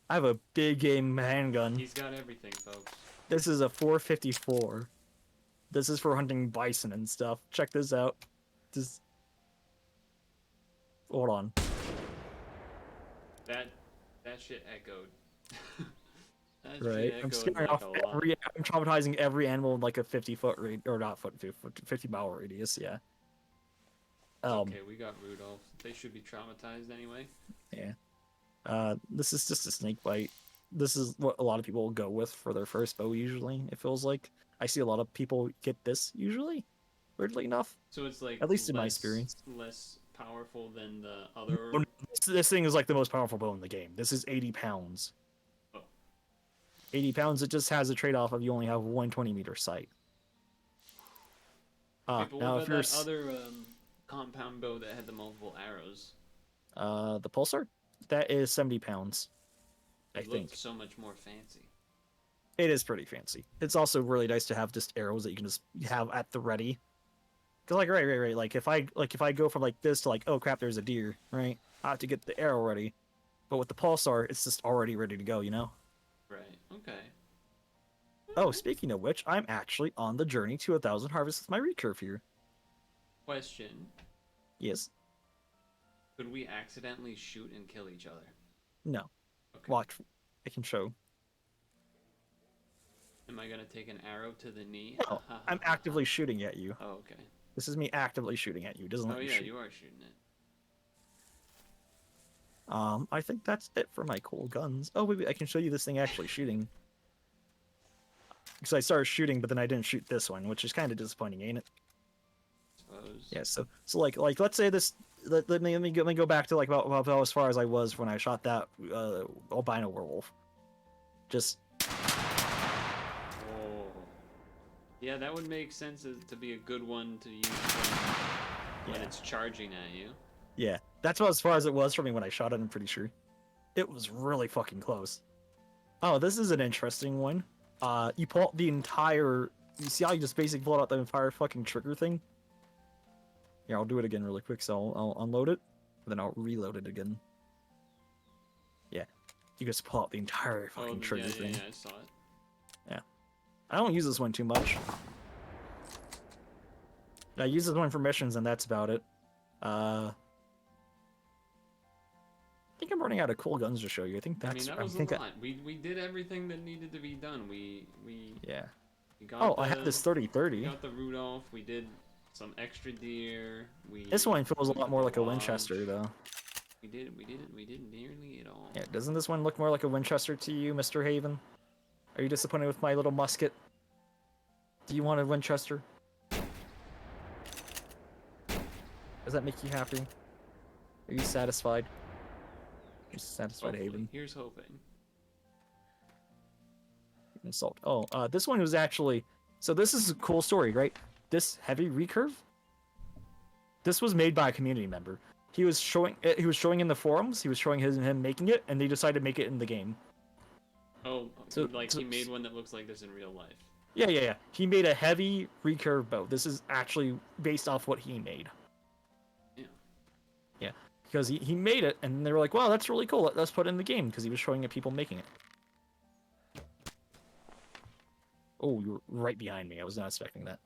C: I have a big game handgun.
A: He's got everything, folks.
C: This is a 454. This is for hunting bison and stuff. Check this out. Just hold on.
A: That shit echoed. That
C: Right.
A: shit
C: I'm
A: echoed
C: scaring
A: like
C: off
A: a lot.
C: I'm traumatizing every animal in like a 50-foot or not 50 mile radius. Yeah.
A: Okay, we got Rudolph. They should be traumatized anyway.
C: Yeah. This is just a snake bite. This is what a lot of people will go with for their first bow. Usually, it feels like I see a lot of people get this. Usually, weirdly enough.
A: So it's like
C: At least in my experience.
A: less powerful than the other.
C: Oh, no, this thing is like the most powerful bow in the game. This is 80 pounds.
A: Oh.
C: 80 pounds. It just has a trade-off of you only have 120-meter sight.
A: Okay, but
C: now
A: what
C: if
A: about
C: you're
A: that other compound bow that had the multiple arrows?
C: the pulsar, that is 70 pounds. I
A: It
C: think.
A: looked so much more fancy.
C: It is pretty fancy. It's also really nice to have just arrows that you can just have at the ready. Cause like right. Like if I go from like this to like, oh crap, there's a deer, right? I have to get the arrow ready. But with the pulsar, it's just already ready to go, you know?
A: Right. Okay.
C: Oh, speaking of which, I'm actually on the journey to 1,000 harvests with my recurve here.
A: Question:
C: Yes.
A: could we accidentally shoot and kill each other?
C: No.
A: Okay.
C: Watch. I can show.
A: Am I gonna take an arrow to the knee?
C: No, I'm actively shooting at you.
A: Oh, okay.
C: This is me actively shooting at you. It doesn't
A: Oh
C: let me
A: yeah,
C: shoot.
A: you are shooting it.
C: I think that's it for my cool guns. Oh, wait, I can show you this thing actually shooting. Because I started shooting, but then I didn't shoot this one, which is kind of disappointing, ain't it?
A: Suppose.
C: Yeah. So like let's say this. Let me go back to like about as far as I was when I shot that albino werewolf. Just
A: Oh. Yeah, that would make sense to be a good one to use when
C: Yeah.
A: it's charging at you.
C: yeah. That's about as far as it was for me when I shot it. I'm pretty sure. It was really fucking close. Oh, this is an interesting one. You pull out the entire. You see how you just basically pulled out the entire fucking trigger thing? Yeah, I'll do it again really quick. So I'll unload it, and then I'll reload it again. Yeah, you just pull out the entire fucking trigger thing.
A: Yeah, I saw it.
C: I don't use this one too much. I use this one for missions, and that's about it. I think I'm running out of cool guns to show you. I think
A: I
C: that's.
A: mean, that was a lot. We did everything that needed to be done. We
C: Yeah.
A: got
C: Oh, I have this
A: we
C: 30-30.
A: got the Rudolph. We did some extra deer.
C: This one feels a
A: we
C: lot
A: got
C: more
A: the
C: like a
A: lodge.
C: Winchester, though.
A: We did nearly it all.
C: Yeah, doesn't this one look more like a Winchester to you, Mr. Haven? Are you disappointed with my little musket? Do you want a Winchester? Does that make you happy? Are you satisfied? You're satisfied,
A: Hopefully.
C: Haven.
A: Here's hoping.
C: Insult. Oh, this one was actually. So this is a cool story, right? This heavy recurve. This was made by a community member. He was showing. He was showing in the forums. He was showing him making it, and they decided to make it in the game.
A: Oh,
C: So-
A: he made one that looks like this in real life.
C: Yeah. He made a heavy recurve bow. This is actually based off what he made.
A: Yeah.
C: Yeah, because he made it, and they were like, "Wow, that's really cool. Let's put it in the game." Because he was showing people making it. Oh, you were right behind me. I was not expecting that.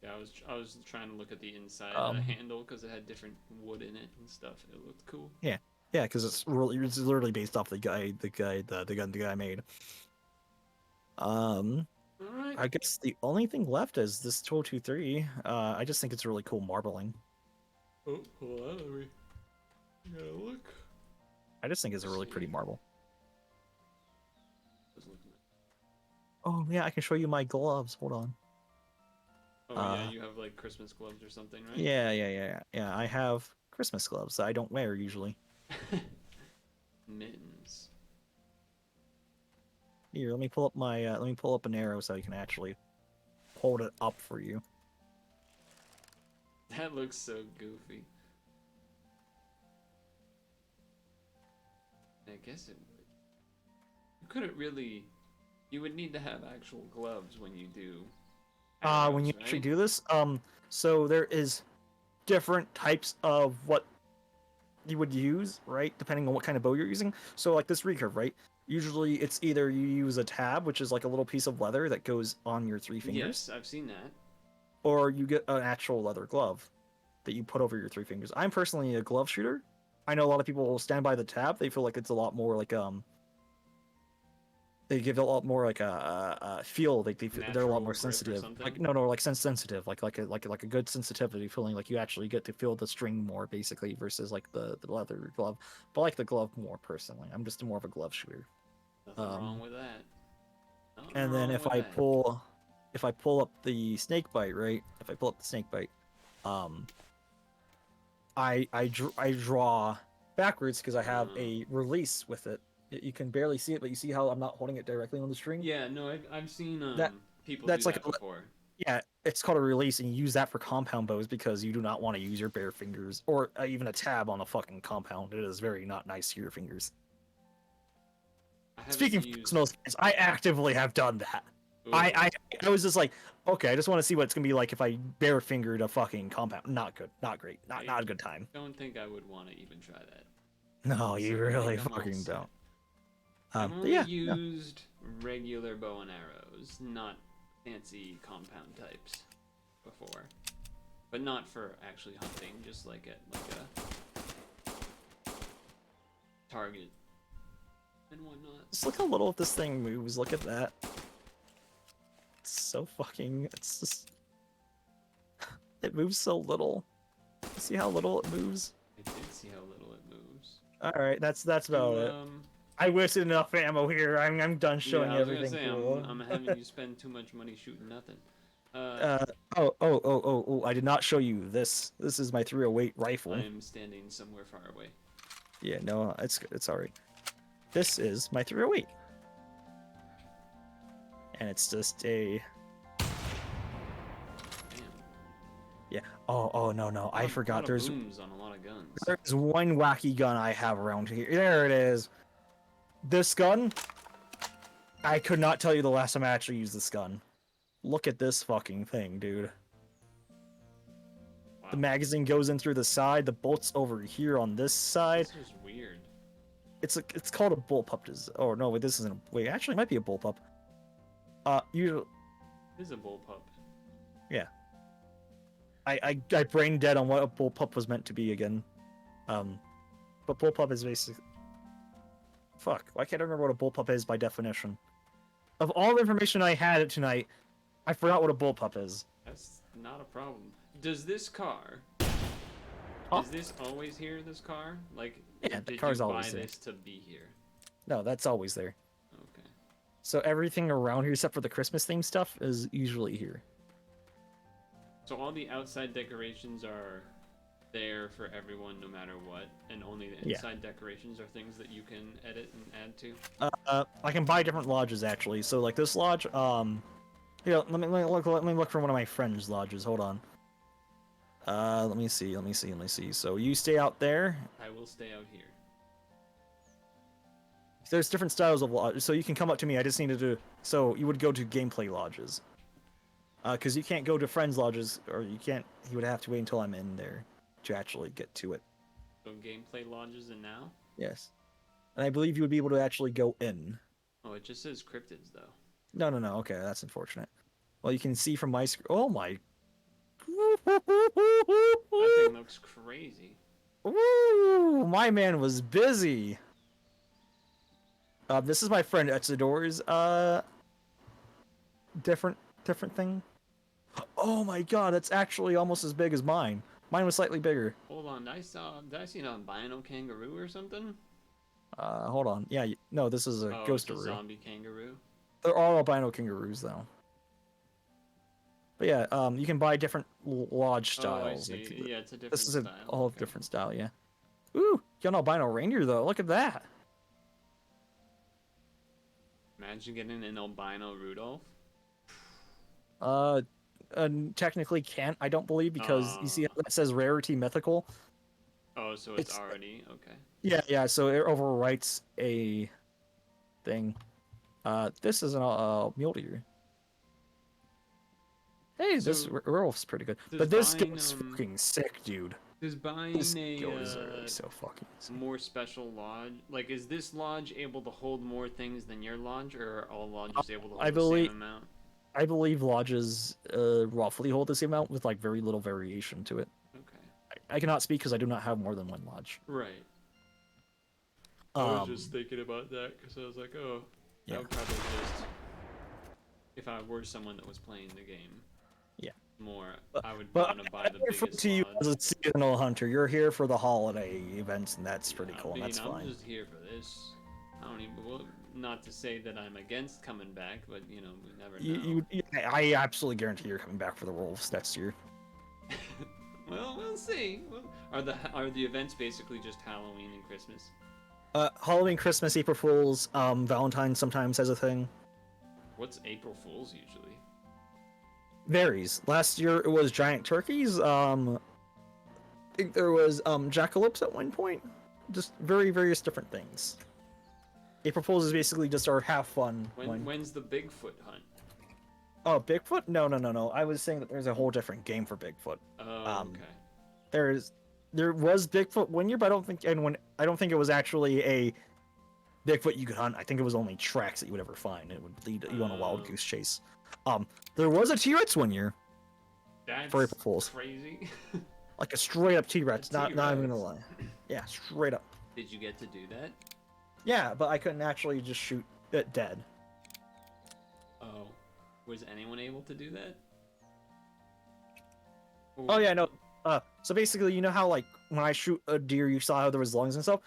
A: Yeah, I was trying to look at the inside
C: Um,
A: of the handle because it had different wood in it and stuff. It looked cool.
C: Yeah, because it's literally based off the gun the guy made.
A: All right.
C: I guess the only thing left is this 223. I just think it's really cool marbling.
A: Oh, hold on. Let me gotta look.
C: I just think it's a really pretty marble.
A: I was looking at-
C: Oh yeah, I can show you my gloves. Hold on.
A: Oh yeah, you have like Christmas gloves or something, right?
C: Yeah. I have Christmas gloves that I don't wear usually.
A: Mittens.
C: Here, let me pull up an arrow so I can actually hold it up for you.
A: That looks so goofy. I guess it would. You couldn't really. You would need to have actual gloves when you do.
C: When you
A: arrows,
C: actually
A: right?
C: do this, so there is different types of what you would use, right? Depending on what kind of bow you're using. So like this recurve, right? Usually it's either you use a tab, which is like a little piece of leather that goes on your 3 fingers,
A: Yes, I've seen that.
C: or you get an actual leather glove that you put over your 3 fingers. I'm personally a glove shooter. I know a lot of people will stand by the tab. They feel like it's a lot more like they give it a lot more like a feel. They're a
A: Natural
C: lot more
A: grip or
C: sensitive.
A: something?
C: Like like sensitive, like a good sensitivity feeling. Like you actually get to feel the string more basically versus like the leather glove. But I like the glove more personally. I'm just more of a glove shooter.
A: Nothing wrong with that. Nothing
C: And then
A: wrong
C: if
A: with
C: I
A: that.
C: pull up the snake bite, right? If I pull up the snake bite, I draw backwards because I have a release with it. You can barely see it, but you see how I'm not holding it directly on the string?
A: Yeah, no, I've seen
C: That-
A: people
C: that's
A: do
C: like
A: that before.
C: Yeah, it's called a release, and you use that for compound bows because you do not want to use your bare fingers or even a tab on a fucking compound. It is very not nice to your fingers. speaking of
A: used.
C: personal experience, I actively have done that.
A: Ooh,
C: I was just like, okay, I just want to see what it's gonna be like if I bare fingered a fucking compound. Not good, not great, not a good time.
A: don't think I would want to even try that.
C: No, you
A: So I
C: really
A: think I'm all
C: fucking
A: set.
C: don't.
A: I've
C: But
A: only
C: yeah,
A: used regular bow and arrows, not fancy compound types before. But not for actually hunting, just like at like a target and whatnot.
C: just look how little this thing moves. Look at that. It's so fucking. It's just. It moves so little. See how little it moves?
A: I did see how little it moves.
C: All right, that's about it. I wasted enough ammo here. I'm done showing
A: yeah, I was
C: everything.
A: gonna say,
C: cool.
A: I'm having you spend too much money shooting nothing.
C: Oh! I did not show you this. This is my 308 rifle.
A: I am standing somewhere far away.
C: Yeah, no, it's good. It's alright. This is my 308, and it's just a.
A: Damn.
C: Yeah. Oh no! I forgot.
A: A lot of
C: There's
A: booms on a lot of guns.
C: there's one wacky gun I have around here. There it is. This gun. I could not tell you the last time I actually used this gun. Look at this fucking thing, dude.
A: Wow.
C: The magazine goes in through the side. The bolt's over here on this side.
A: This is weird.
C: It's called a bullpup. Oh no, wait, this isn't. Wait, actually, it might be a bullpup. You.
A: This is a bullpup.
C: Yeah. I brain dead on what a bullpup was meant to be again. But bullpup is basically. Fuck. Why can't I remember what a bullpup is by definition? Of all the information I had tonight, I forgot what a bullpup is.
A: That's not a problem. Does this car?
C: Huh?
A: Is this always here? This car? Like,
C: Yeah, the
A: did
C: car's
A: you
C: always
A: buy
C: there.
A: this to be here?
C: No, that's always there.
A: Okay.
C: So everything around here, except for the Christmas theme stuff, is usually here.
A: So all the outside decorations are there for everyone, no matter what, and only the
C: Yeah.
A: inside decorations are things that you can edit and add to.
C: I can buy different lodges actually. So like this lodge, here, let me look for one of my friends' lodges. Hold on. Let me see. So you stay out there.
A: I will stay out here.
C: There's different styles of lodges, so you can come up to me. I just need to do. So you would go to gameplay lodges. Because you can't go to friends' lodges, or you can't. You would have to wait until I'm in there to actually get to it.
A: So gameplay lodges and now?
C: Yes. And I believe you would be able to actually go in.
A: Oh, it just says cryptids though.
C: No. Okay, that's unfortunate. Well, you can see from my screen. Oh my.
A: That thing looks crazy.
C: Woo! My man was busy. This is my friend Etsador's different thing. Oh my god, that's actually almost as big as mine. Mine was slightly bigger.
A: Hold on, did I see an albino kangaroo or something?
C: Hold on. Yeah, no, this is a
A: Oh,
C: ghost
A: it's a
C: kangaroo.
A: zombie kangaroo.
C: They're all albino kangaroos though. But yeah, you can buy different lodge styles.
A: Oh, I see. Yeah, it's a different
C: This is
A: style.
C: all
A: Okay.
C: different style, yeah. Ooh, you got an albino reindeer though. Look at that.
A: Imagine getting an albino Rudolph.
C: Technically can't. I don't believe because you see how that says rarity mythical.
A: Oh, so it's already okay.
C: Yeah. So it overwrites a thing. This is a mule deer. Hey, this
A: So,
C: Rudolph's pretty good,
A: does
C: but this
A: buying,
C: guy's fucking sick, dude.
A: Is buying
C: This
A: a
C: goes so fucking. Sick.
A: more special lodge, like, is this lodge able to hold more things than your lodge, or are all lodges able to hold
C: I
A: the
C: believe-
A: same amount?
C: I believe lodges roughly hold the same amount with like very little variation to it.
A: Okay.
C: I cannot speak because I do not have more than one lodge.
A: Right. I was just thinking about that because I was like, oh,
C: Yeah.
A: that would probably just, if I were someone that was playing the game,
C: Yeah.
A: more,
C: But-
A: I would
C: But
A: want to buy the
C: I refer
A: biggest
C: to you
A: lodge.
C: as a seasonal hunter. You're here for the holiday events, and that's pretty
A: I
C: cool. And
A: mean,
C: that's
A: I'm
C: fine.
A: just here for this. I don't even. Well, not to say that I'm against coming back, but you know, we never know.
C: I absolutely guarantee you're coming back for the wolves next year.
A: Well, we'll see. Well, are the events basically just Halloween and Christmas?
C: Halloween, Christmas, April Fools, Valentine's sometimes has a thing.
A: What's April Fool's usually?
C: Varies. Last year it was giant turkeys. I think there was jackalopes at one point. Just various different things. April Fools is basically just our have fun one.
A: When's the Bigfoot hunt?
C: Oh, Bigfoot? No. I was saying that there's a whole different game for Bigfoot.
A: Oh, okay.
C: There was Bigfoot one year, but I don't think it was actually a Bigfoot you could hunt. I think it was only tracks that you would ever find. It would lead you on a wild goose chase. There was a T-Rex one year.
A: That's
C: for April Fools.
A: Crazy.
C: Like a straight up T-Rex. Not even gonna lie. Yeah, straight up.
A: Did you get to do that?
C: Yeah, but I couldn't actually just shoot it dead.
A: Oh, was anyone able to do that?
C: Oh yeah, no. So basically, you know how like when I shoot a deer, you saw how there was lungs and stuff.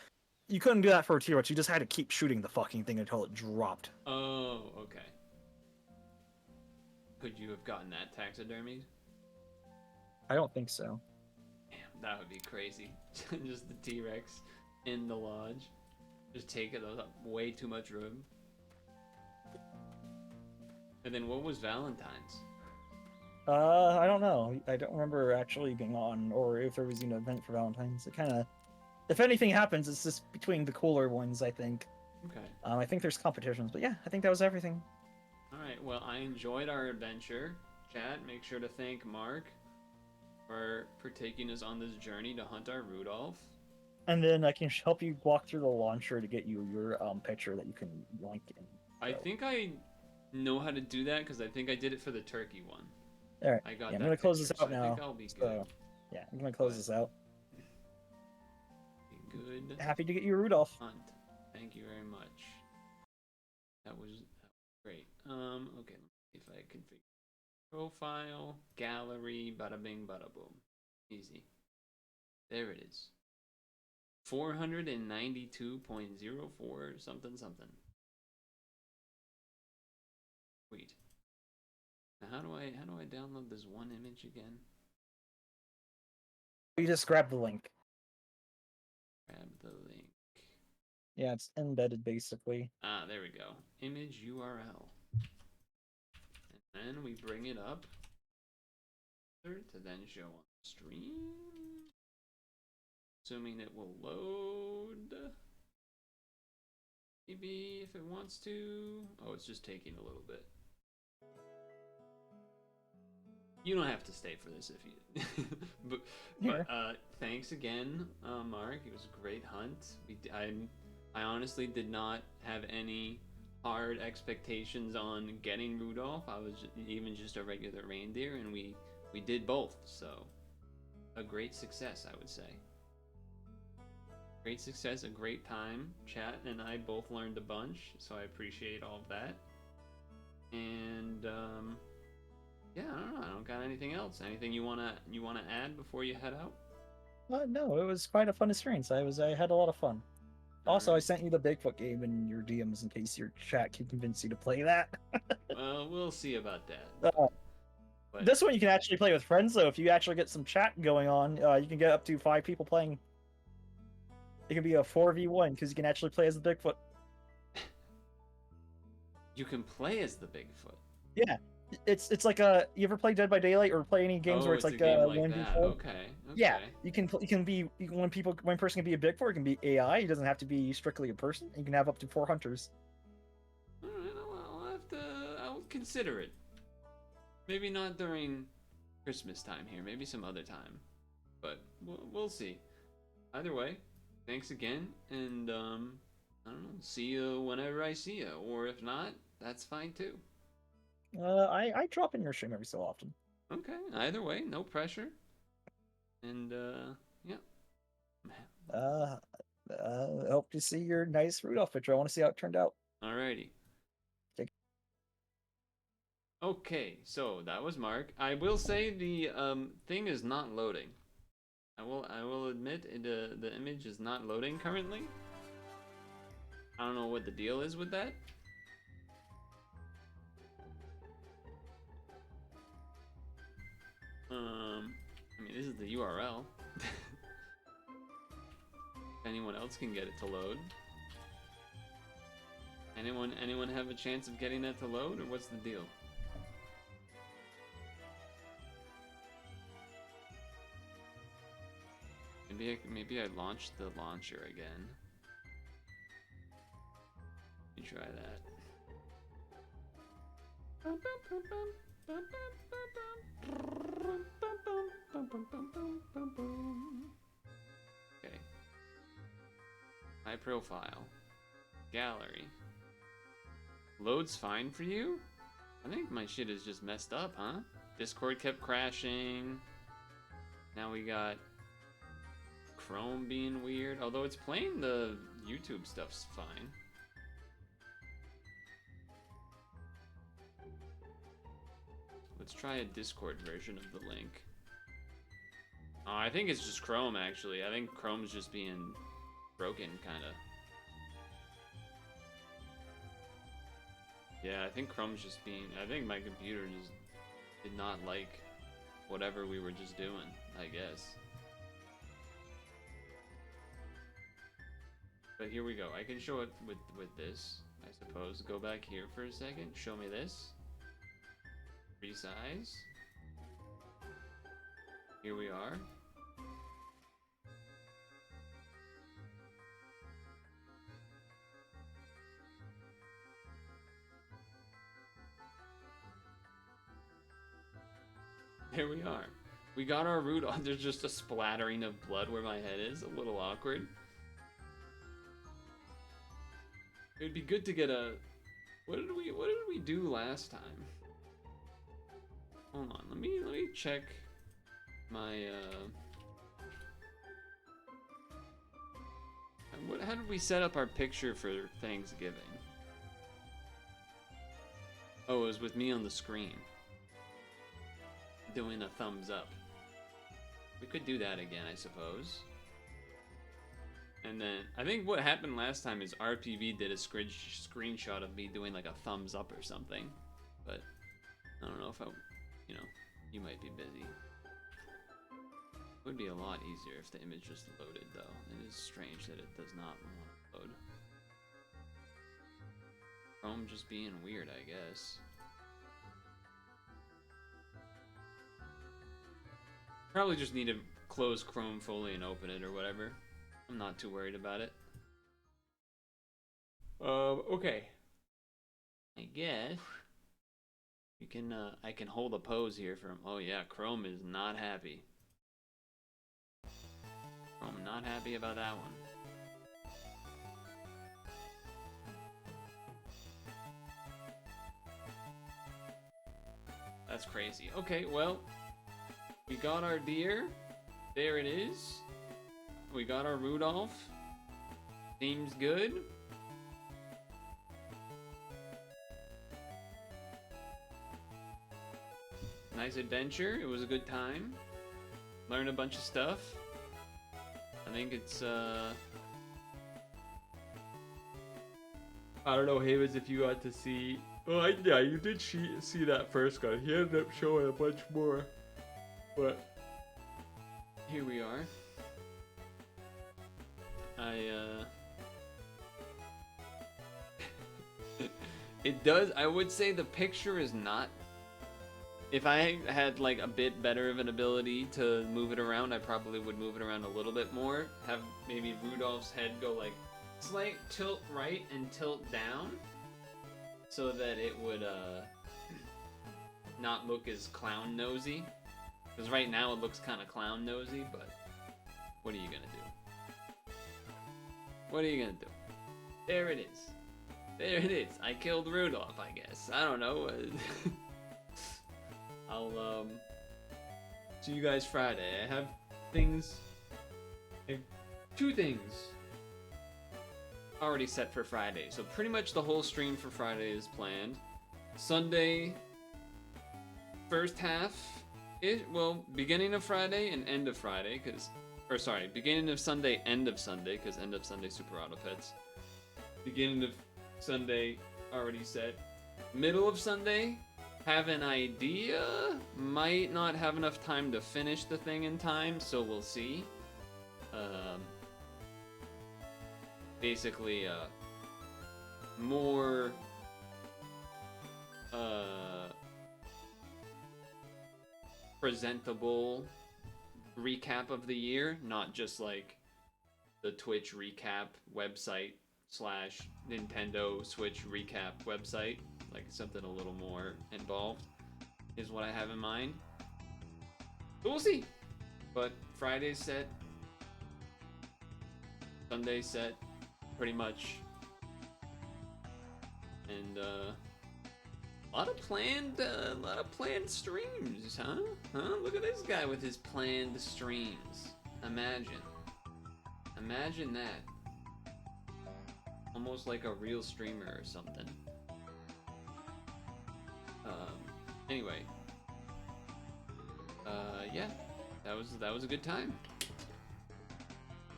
C: You couldn't do that for a T-Rex. You just had to keep shooting the fucking thing until it dropped.
A: Oh, okay. Could you have gotten that taxidermied?
C: I don't think so.
A: Damn, that would be crazy. Just the T-Rex in the lodge. Just taking up way too much room. And then what was Valentine's?
C: I don't know. I don't remember actually being on, or if there was an event for Valentine's. It kind of, if anything happens, it's just between the cooler ones, I think.
A: Okay.
C: I think there's competitions, but yeah, I think that was everything.
A: All right. Well, I enjoyed our adventure. Chat, make sure to thank Mark for taking us on this journey to hunt our Rudolph.
C: And then I can help you walk through the launcher to get you your picture that you can link in.
A: I think I know how to do that because I think I did it for the turkey one.
C: All right.
A: I got
C: yeah, I'm
A: that
C: gonna close
A: picture,
C: this out
A: so
C: now.
A: I think I'll be good.
C: So, yeah, I'm gonna close this out.
A: Good.
C: Happy to get you Rudolph.
A: Hunt. Thank you very much. That was great. Okay, let me see if I configure profile, gallery, bada bing, bada boom. Easy. There it is. 492.04 something something. Sweet. Now how do I download this one image again?
C: You just grab the link.
A: Grab the link.
C: Yeah, it's embedded basically.
A: Ah, there we go. Image URL. And then we bring it up to then show on stream. Assuming it will load. Maybe if it wants to. Oh, it's just taking a little bit. You don't have to stay for this if you. but thanks again, Mark. It was a great hunt. I honestly did not have any hard expectations on getting Rudolph. I was even just a regular reindeer, and we did both. So a great success, I would say. Great success, a great time. Chat and I both learned a bunch, so I appreciate all of that. And yeah, I don't know. I don't got anything else. Anything you wanna add before you head out?
C: No, it was quite a fun experience. I had a lot of fun. Also, I sent you the Bigfoot game in your DMs in case your chat can convince you to play that.
A: Well, we'll see about that.
C: But this one you can actually play with friends, though. If you actually get some chat going on, you can get up to 5 people playing. It can be a 4v1 because you can actually play as the Bigfoot.
A: You can play as the Bigfoot.
C: Yeah, it's like a. You ever play Dead by Daylight or play any games where it's like a 1v4?
A: Okay.
C: Yeah, one person can be a Bigfoot, it can be AI. It doesn't have to be strictly a person. You can have up to 4 hunters.
A: All right, I'll consider it. Maybe not during Christmas time here. Maybe some other time, but we'll see. Either way, thanks again, and I don't know. See you whenever I see you, or if not, that's fine too.
C: I drop in your stream every so often.
A: Okay. Either way, no pressure. And yeah.
C: Hope to see your nice Rudolph picture. I want to see how it turned out.
A: Alrighty. Okay, so that was Mark. I will say the thing is not loading. I will admit the image is not loading currently. I don't know what the deal is with that. I mean, this is the URL. Anyone else can get it to load. Anyone have a chance of getting that to load, or what's the deal? Maybe I launched the launcher again. Let me try that. Okay. High profile. Gallery. Loads fine for you? I think my shit is just messed up, huh? Discord kept crashing. Now we got Chrome being weird. Although it's playing the YouTube stuff's fine. Let's try a Discord version of the link. Oh, I think it's just Chrome, actually. I think Chrome's just being broken, kind of. Yeah, I think Chrome's just being... I think my computer just did not like whatever we were just doing, I guess. But here we go. I can show it with this, I suppose. Go back here for a second. Show me this. Resize. Here we are. There we are. We got our Rudolph. There's just a splattering of blood where my head is. A little awkward. It'd be good to get a... What did we do last time? Hold on. Let me check my how did we set up our picture for Thanksgiving? Oh, it was with me on the screen. Doing a thumbs up. We could do that again, I suppose. And then, I think what happened last time is RPV did a screenshot of me doing like a thumbs up or something. But, I don't know if you know, you might be busy. It would be a lot easier if the image just loaded, though. It is strange that it does not want to load. Chrome just being weird, I guess. Probably just need to close Chrome fully and open it or whatever. I'm not too worried about it. Okay. I guess you can. I can hold a pose here for him. Oh yeah, Chrome is not happy. Chrome not happy about that one. That's crazy. Okay, well, we got our deer. There it is. We got our Rudolph. Seems good. Nice adventure. It was a good time. Learned a bunch of stuff. I think it's I don't know, Havens, if you got to see. Oh, yeah, you did see that first guy. He ended up showing a bunch more. But here we are. It does, I would say the picture is not... If I had like a bit better of an ability to move it around, I probably would move it around a little bit more. Have maybe Rudolph's head go like slight tilt right and tilt down, so that it would not look as clown nosy. Because right now it looks kind of clown nosy, but what are you gonna do? What are you gonna do? There it is. There it is. I killed Rudolph, I guess. I don't know. I'll see you guys Friday. I have things. I have 2 things already set for Friday. So pretty much the whole stream for Friday is planned. Sunday, first half. Well, beginning of Friday and end of Friday, beginning of Sunday, end of Sunday, because end of Sunday Super Auto Pets. Beginning of Sunday, already set. Middle of Sunday, have an idea. Might not have enough time to finish the thing in time, so we'll see. Basically, more presentable recap of the year, not just like the Twitch recap website Nintendo Switch recap website, like something a little more involved, is what I have in mind. So we'll see. But Friday's set, Sunday's set, pretty much, and a lot of planned streams, huh? Look at this guy with his planned streams. Imagine that. Almost like a real streamer or something. Anyway. Yeah. That was a good time.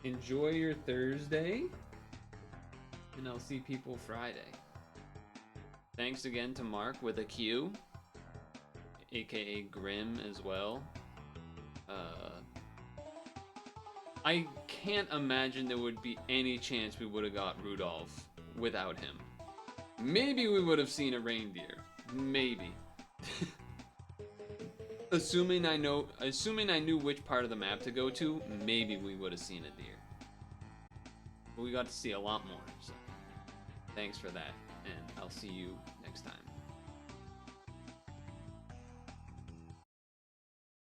A: Enjoy your Thursday. And I'll see people Friday. Thanks again to Mark with a Q. AKA Grim as well. I can't imagine there would be any chance we would have got Rudolph without him. Maybe we would have seen a reindeer. Maybe. Assuming I knew which part of the map to go to, maybe we would have seen a deer. But we got to see a lot more, so thanks for that, and I'll